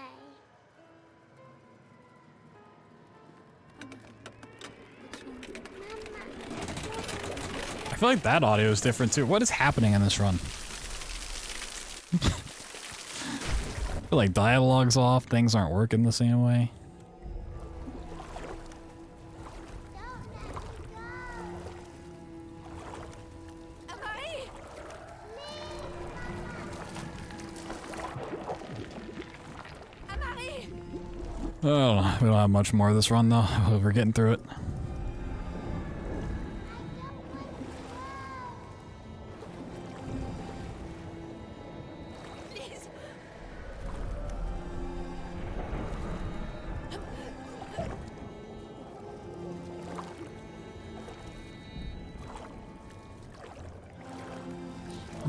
I feel like that audio is different too. What is happening in this run? I feel like dialogue's off, things aren't working the same way. Oh, we don't have much more of this run though. We're getting through it.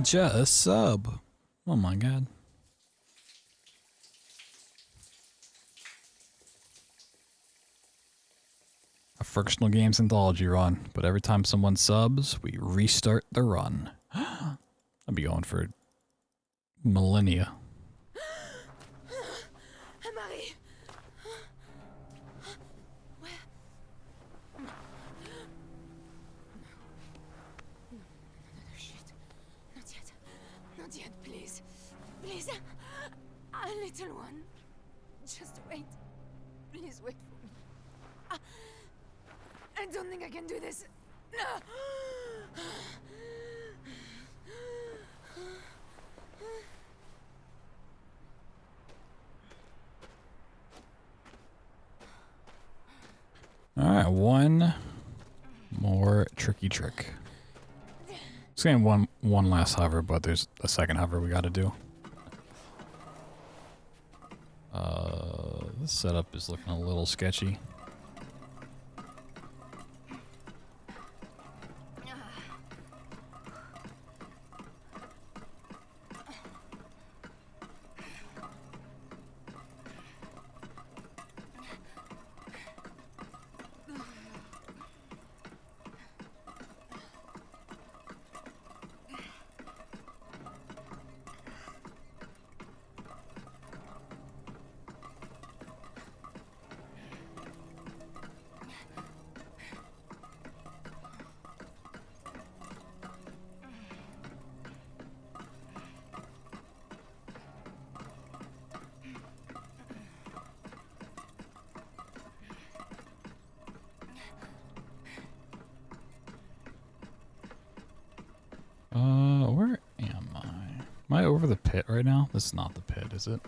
Just sub. Oh my god. A Frictional Games Anthology run, but every time someone subs, we restart the run. I'll be going for millennia. Marie. Little one, just wait. Please wait for me. I don't think I can do this. No. All right, one more tricky trick. It's gonna be one last hover, but there's a second hover we got to do. This setup is looking a little sketchy. Where am I? Am I over the pit right now? This is not the pit, is it?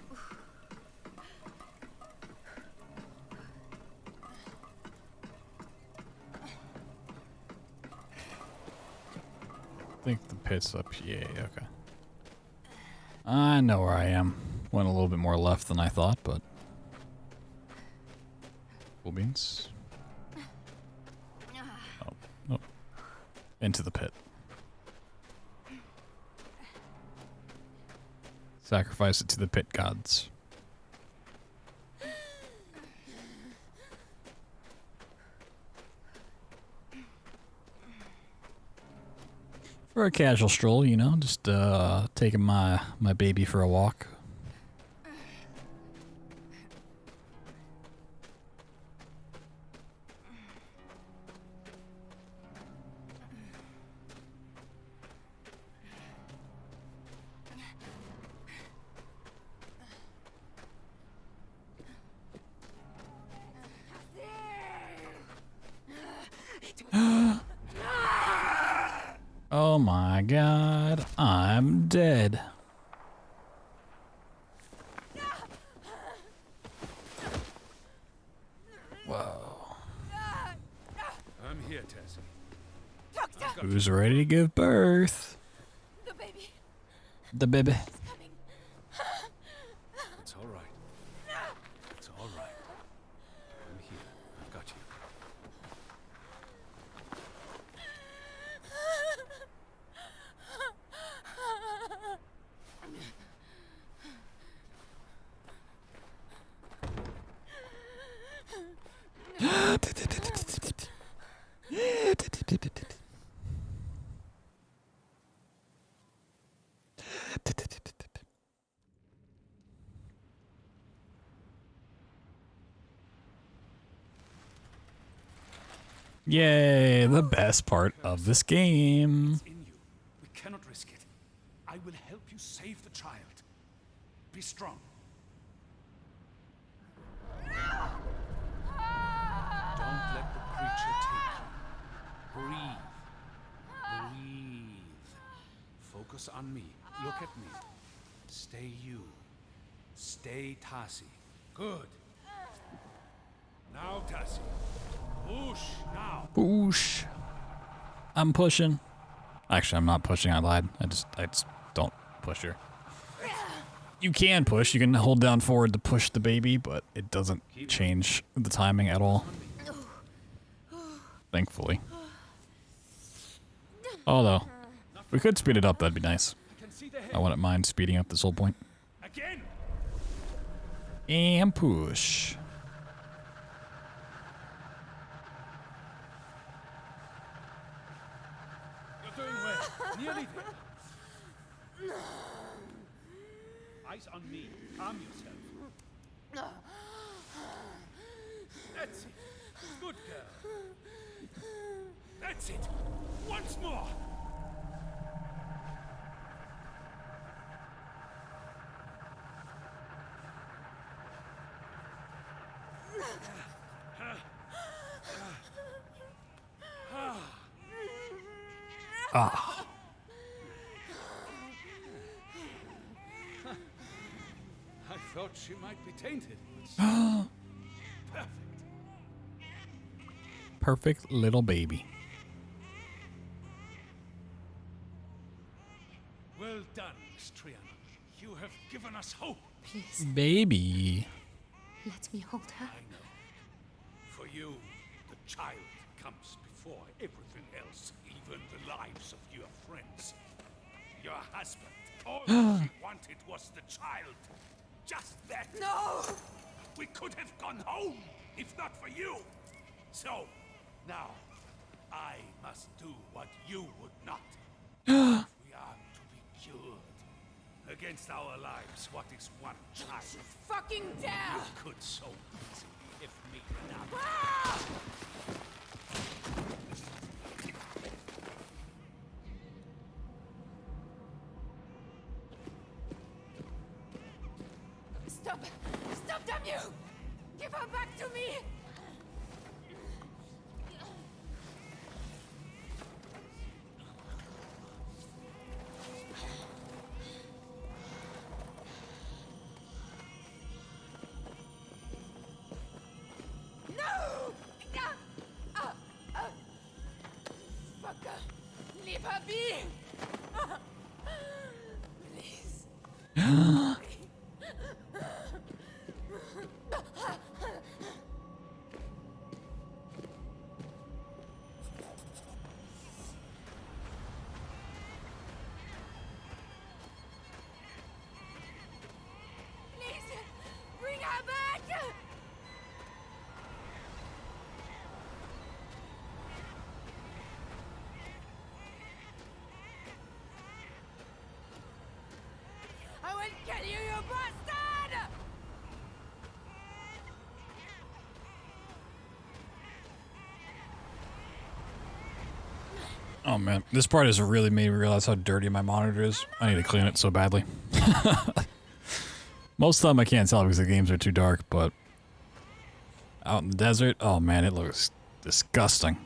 I think the pit's up here. Yeah, okay. I know where I am. Went a little bit more left than I thought, but cool beans. Oh, nope. Into the pit. Sacrifice it to the pit gods. For a casual stroll, you know, just taking my baby for a walk. Oh my god, I'm dead. Whoa. I'm here, Tessie. Who's ready to give birth? The baby. The baby. It's all right. It's all right. I'm here. I've got you. Yay, the best part of this game. In you. We cannot risk it. I will help you save the child. Be strong. Don't let the creature take you. Breathe. Breathe. Focus on me. Look at me. Stay you. Stay Tassi. Good. Now, Tassi. Push now. Push. I'm pushing. Actually, I'm not pushing. I lied. I just don't push her. You can push. You can hold down forward to push the baby, but it doesn't change the timing at all. Thankfully. Although, if we could speed it up, that'd be nice. I wouldn't mind speeding up this whole point. Again. And push. You're doing well. Nearly there. Eyes on me. Calm yourself. That's it. Good girl. That's it. Once more. Ah. I thought she might be tainted. Perfect. Perfect little baby. Well done, Miss Triana. You have given us hope. Please. Baby. Let me hold her. I know. For you, the child comes before everything else, even the lives of your friends. Your husband. All she wanted was the child. Just that. No! We could have gone home, if not for you. So, now, I must do what you would not. If we are to be cured. Against our lives, what is one child? Fucking dare! You could so easily if me not. Ah! Stop! Stop, damn you! Give her back to me! No! Fucker! Leave her be! Please. Please, bring her back! I will kill you, you bastard! Oh man, this part has really made me realize how dirty my monitor is. I need to clean it so badly. Most of the time I can't tell because the games are too dark, but out in the desert, oh man, it looks disgusting.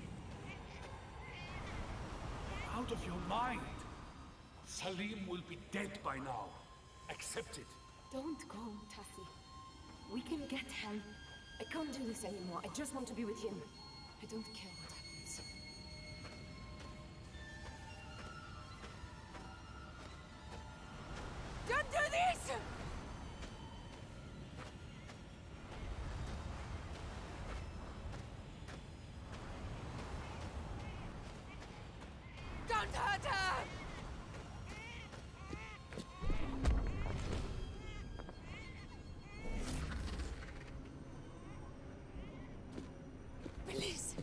Out of your mind. Salim will be dead by now. Accept it. Don't go, Tassie. We can get help. I can't do this anymore. I just want to be with him. I don't care what happens. Don't do this! Don't hurt her! Police!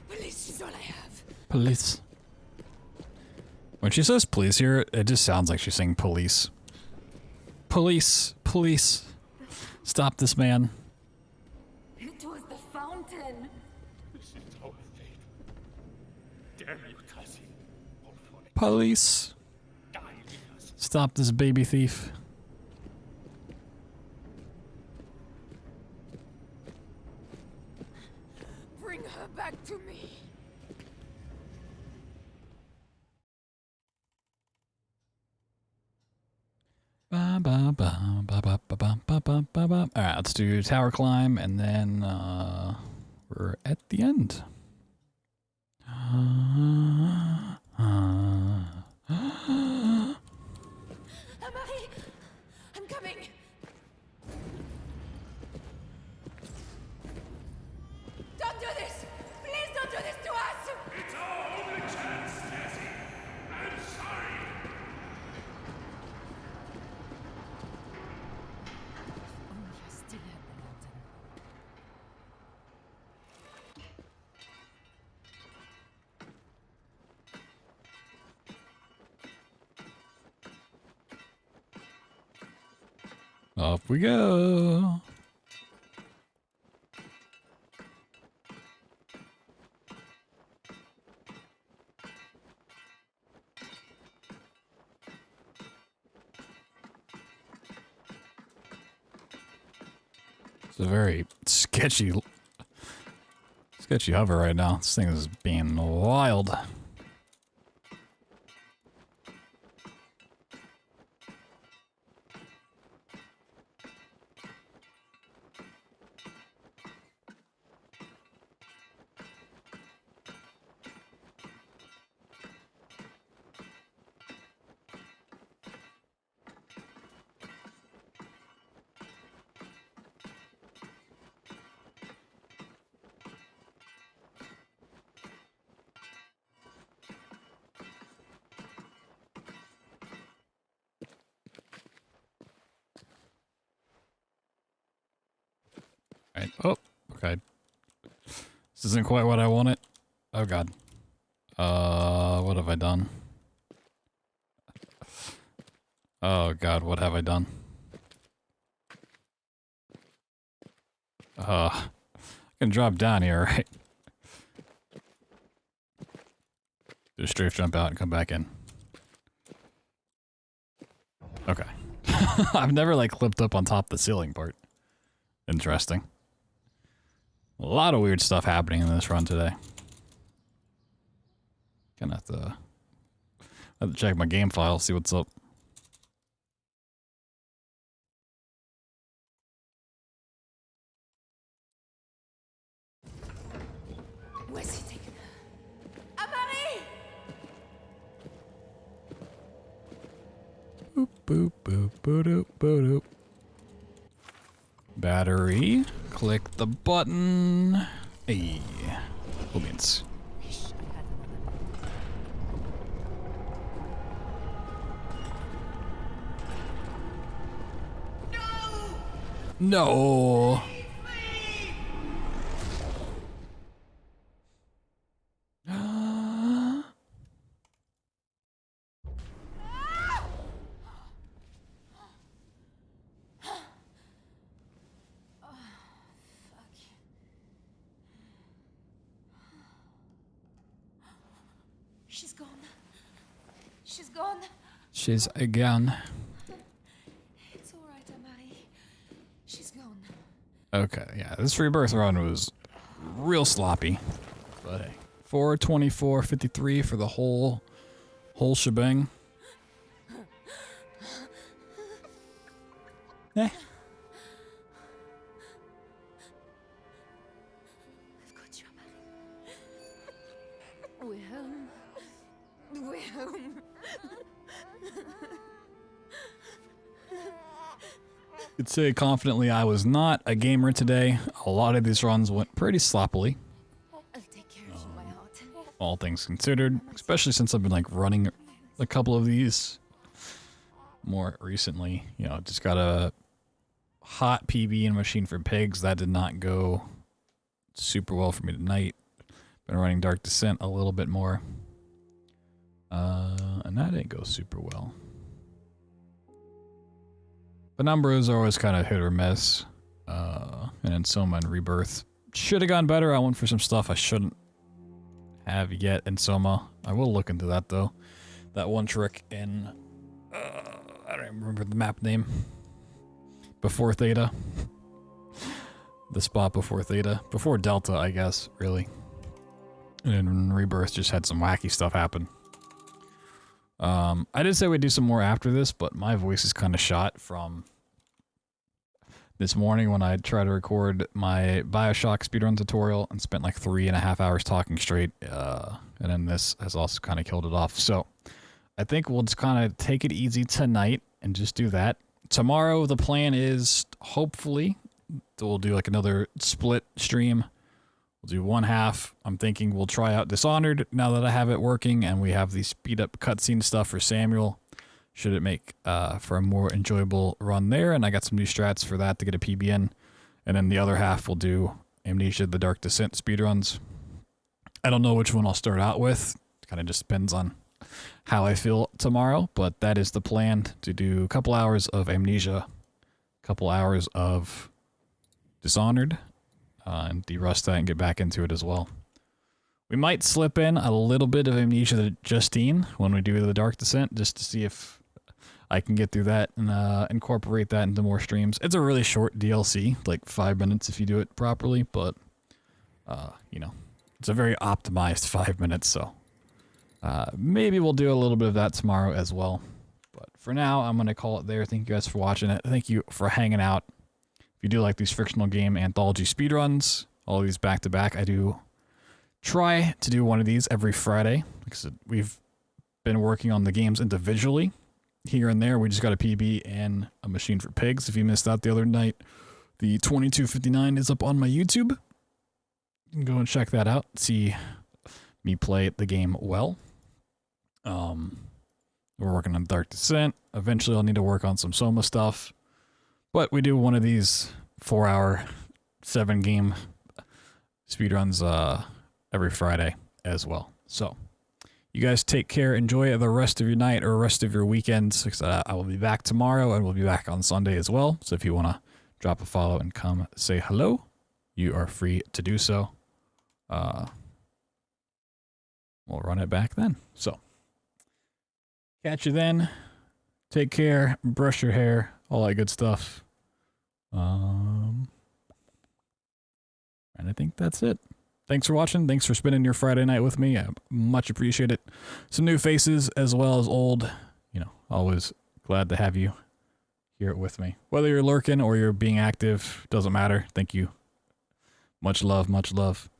Police is all I have. Police. When she says police here, it just sounds like she's saying police. Police, police. Stop this man. It was the fountain. This is our fate. Damn you, Tassie. All for it. Police. Die with us. Stop this baby thief. Bring her back to me. Ba, ba, ba, ba, ba, ba, ba, ba, ba, ba, ba. All right, let's do tower climb, and then we're at the end. Marie, I'm coming. Don't do this! Please don't do this to us! It's our only chance, Tassie. I'm sorry. Only I still had the lantern. Off we go. It's a very sketchy hover right now. This thing is being wild. Alright. Oh, okay. This isn't quite what I wanted. Oh god. What have I done? Oh god, what have I done? I can drop down here, right? Just strafe jump out and come back in. Okay. I've never like clipped up on top of the ceiling part. Interesting. A lot of weird stuff happening in this run today. Gonna have to check my game file, see what's up. Where's he taken her? Amari! Boop, boop, boop, boop, boop, boop. Battery. Click the button. Hey. Cool beans. No. She's gone. She's gone. She's again. It's all right, Amari. She's gone. Okay, yeah, this rebirth run was real sloppy. But hey. 4:24:53 for the whole shebang. Eh. I've got you, Amari. We're home. We're home. Could say confidently I was not a gamer today. A lot of these runs went pretty sloppily. I'll take care of you, my heart. All things considered, especially since I've been like running a couple of these more recently. You know, just got a hot PB and Machine for Pigs. That did not go super well for me tonight. Been running Dark Descent a little bit more. And that didn't go super well. The numbers are always kind of hit or miss. And then Soma and Rebirth should have gone better. I went for some stuff I shouldn't have yet in Soma. I will look into that though. That one trick in I don't even remember the map name. Before Theta. The spot before Theta. Before Delta, I guess, really. And then Rebirth just had some wacky stuff happen. I did say we'd do some more after this, but my voice is kind of shot from this morning when I tried to record my Bioshock speedrun tutorial and spent like 3.5 hours talking straight. And then this has also kind of killed it off. So I think we'll just kind of take it easy tonight and just do that. Tomorrow, the plan is hopefully we'll do like another split stream. We'll do one half. I'm thinking we'll try out Dishonored now that I have it working and we have the speed up cutscene stuff for Samuel. Should it make for a more enjoyable run there? And I got some new strats for that to get a PB in. And then the other half we'll do Amnesia, the Dark Descent speedruns. I don't know which one I'll start out with. It kind of just depends on how I feel tomorrow. But that is the plan, to do a couple hours of Amnesia, a couple hours of Dishonored, and de-rust that and get back into it as well. We might slip in a little bit of Amnesia to Justine when we do the Dark Descent, just to see if I can get through that and incorporate that into more streams. It's a really short DLC, like 5 minutes if you do it properly, but you know, it's a very optimized 5 minutes, so maybe we'll do a little bit of that tomorrow as well. But for now, I'm going to call it there. Thank you guys for watching it. Thank you for hanging out. If you do like these Frictional Game Anthology speedruns, all of these back-to-back, I do try to do one of these every Friday. Like I said, we've been working on the games individually. Here and there, we just got a PB and a Machine for Pigs. If you missed that the other night, the 2259 is up on my YouTube. You can go and check that out. See me play the game well. We're working on Dark Descent. Eventually, I'll need to work on some Soma stuff. But we do one of these 4-hour 7-game speedruns every Friday as well. So you guys take care. Enjoy the rest of your night or rest of your weekend. I will be back tomorrow and we'll be back on Sunday as well. So if you want to drop a follow and come say hello, you are free to do so. We'll run it back then. So catch you then. Take care. Brush your hair. All that good stuff. And I think that's it. Thanks for watching. Thanks for spending your Friday night with me. I much appreciate it. Some new faces as well as old. You know, always glad to have you here with me. Whether you're lurking or you're being active, doesn't matter. Thank you. Much love, much love.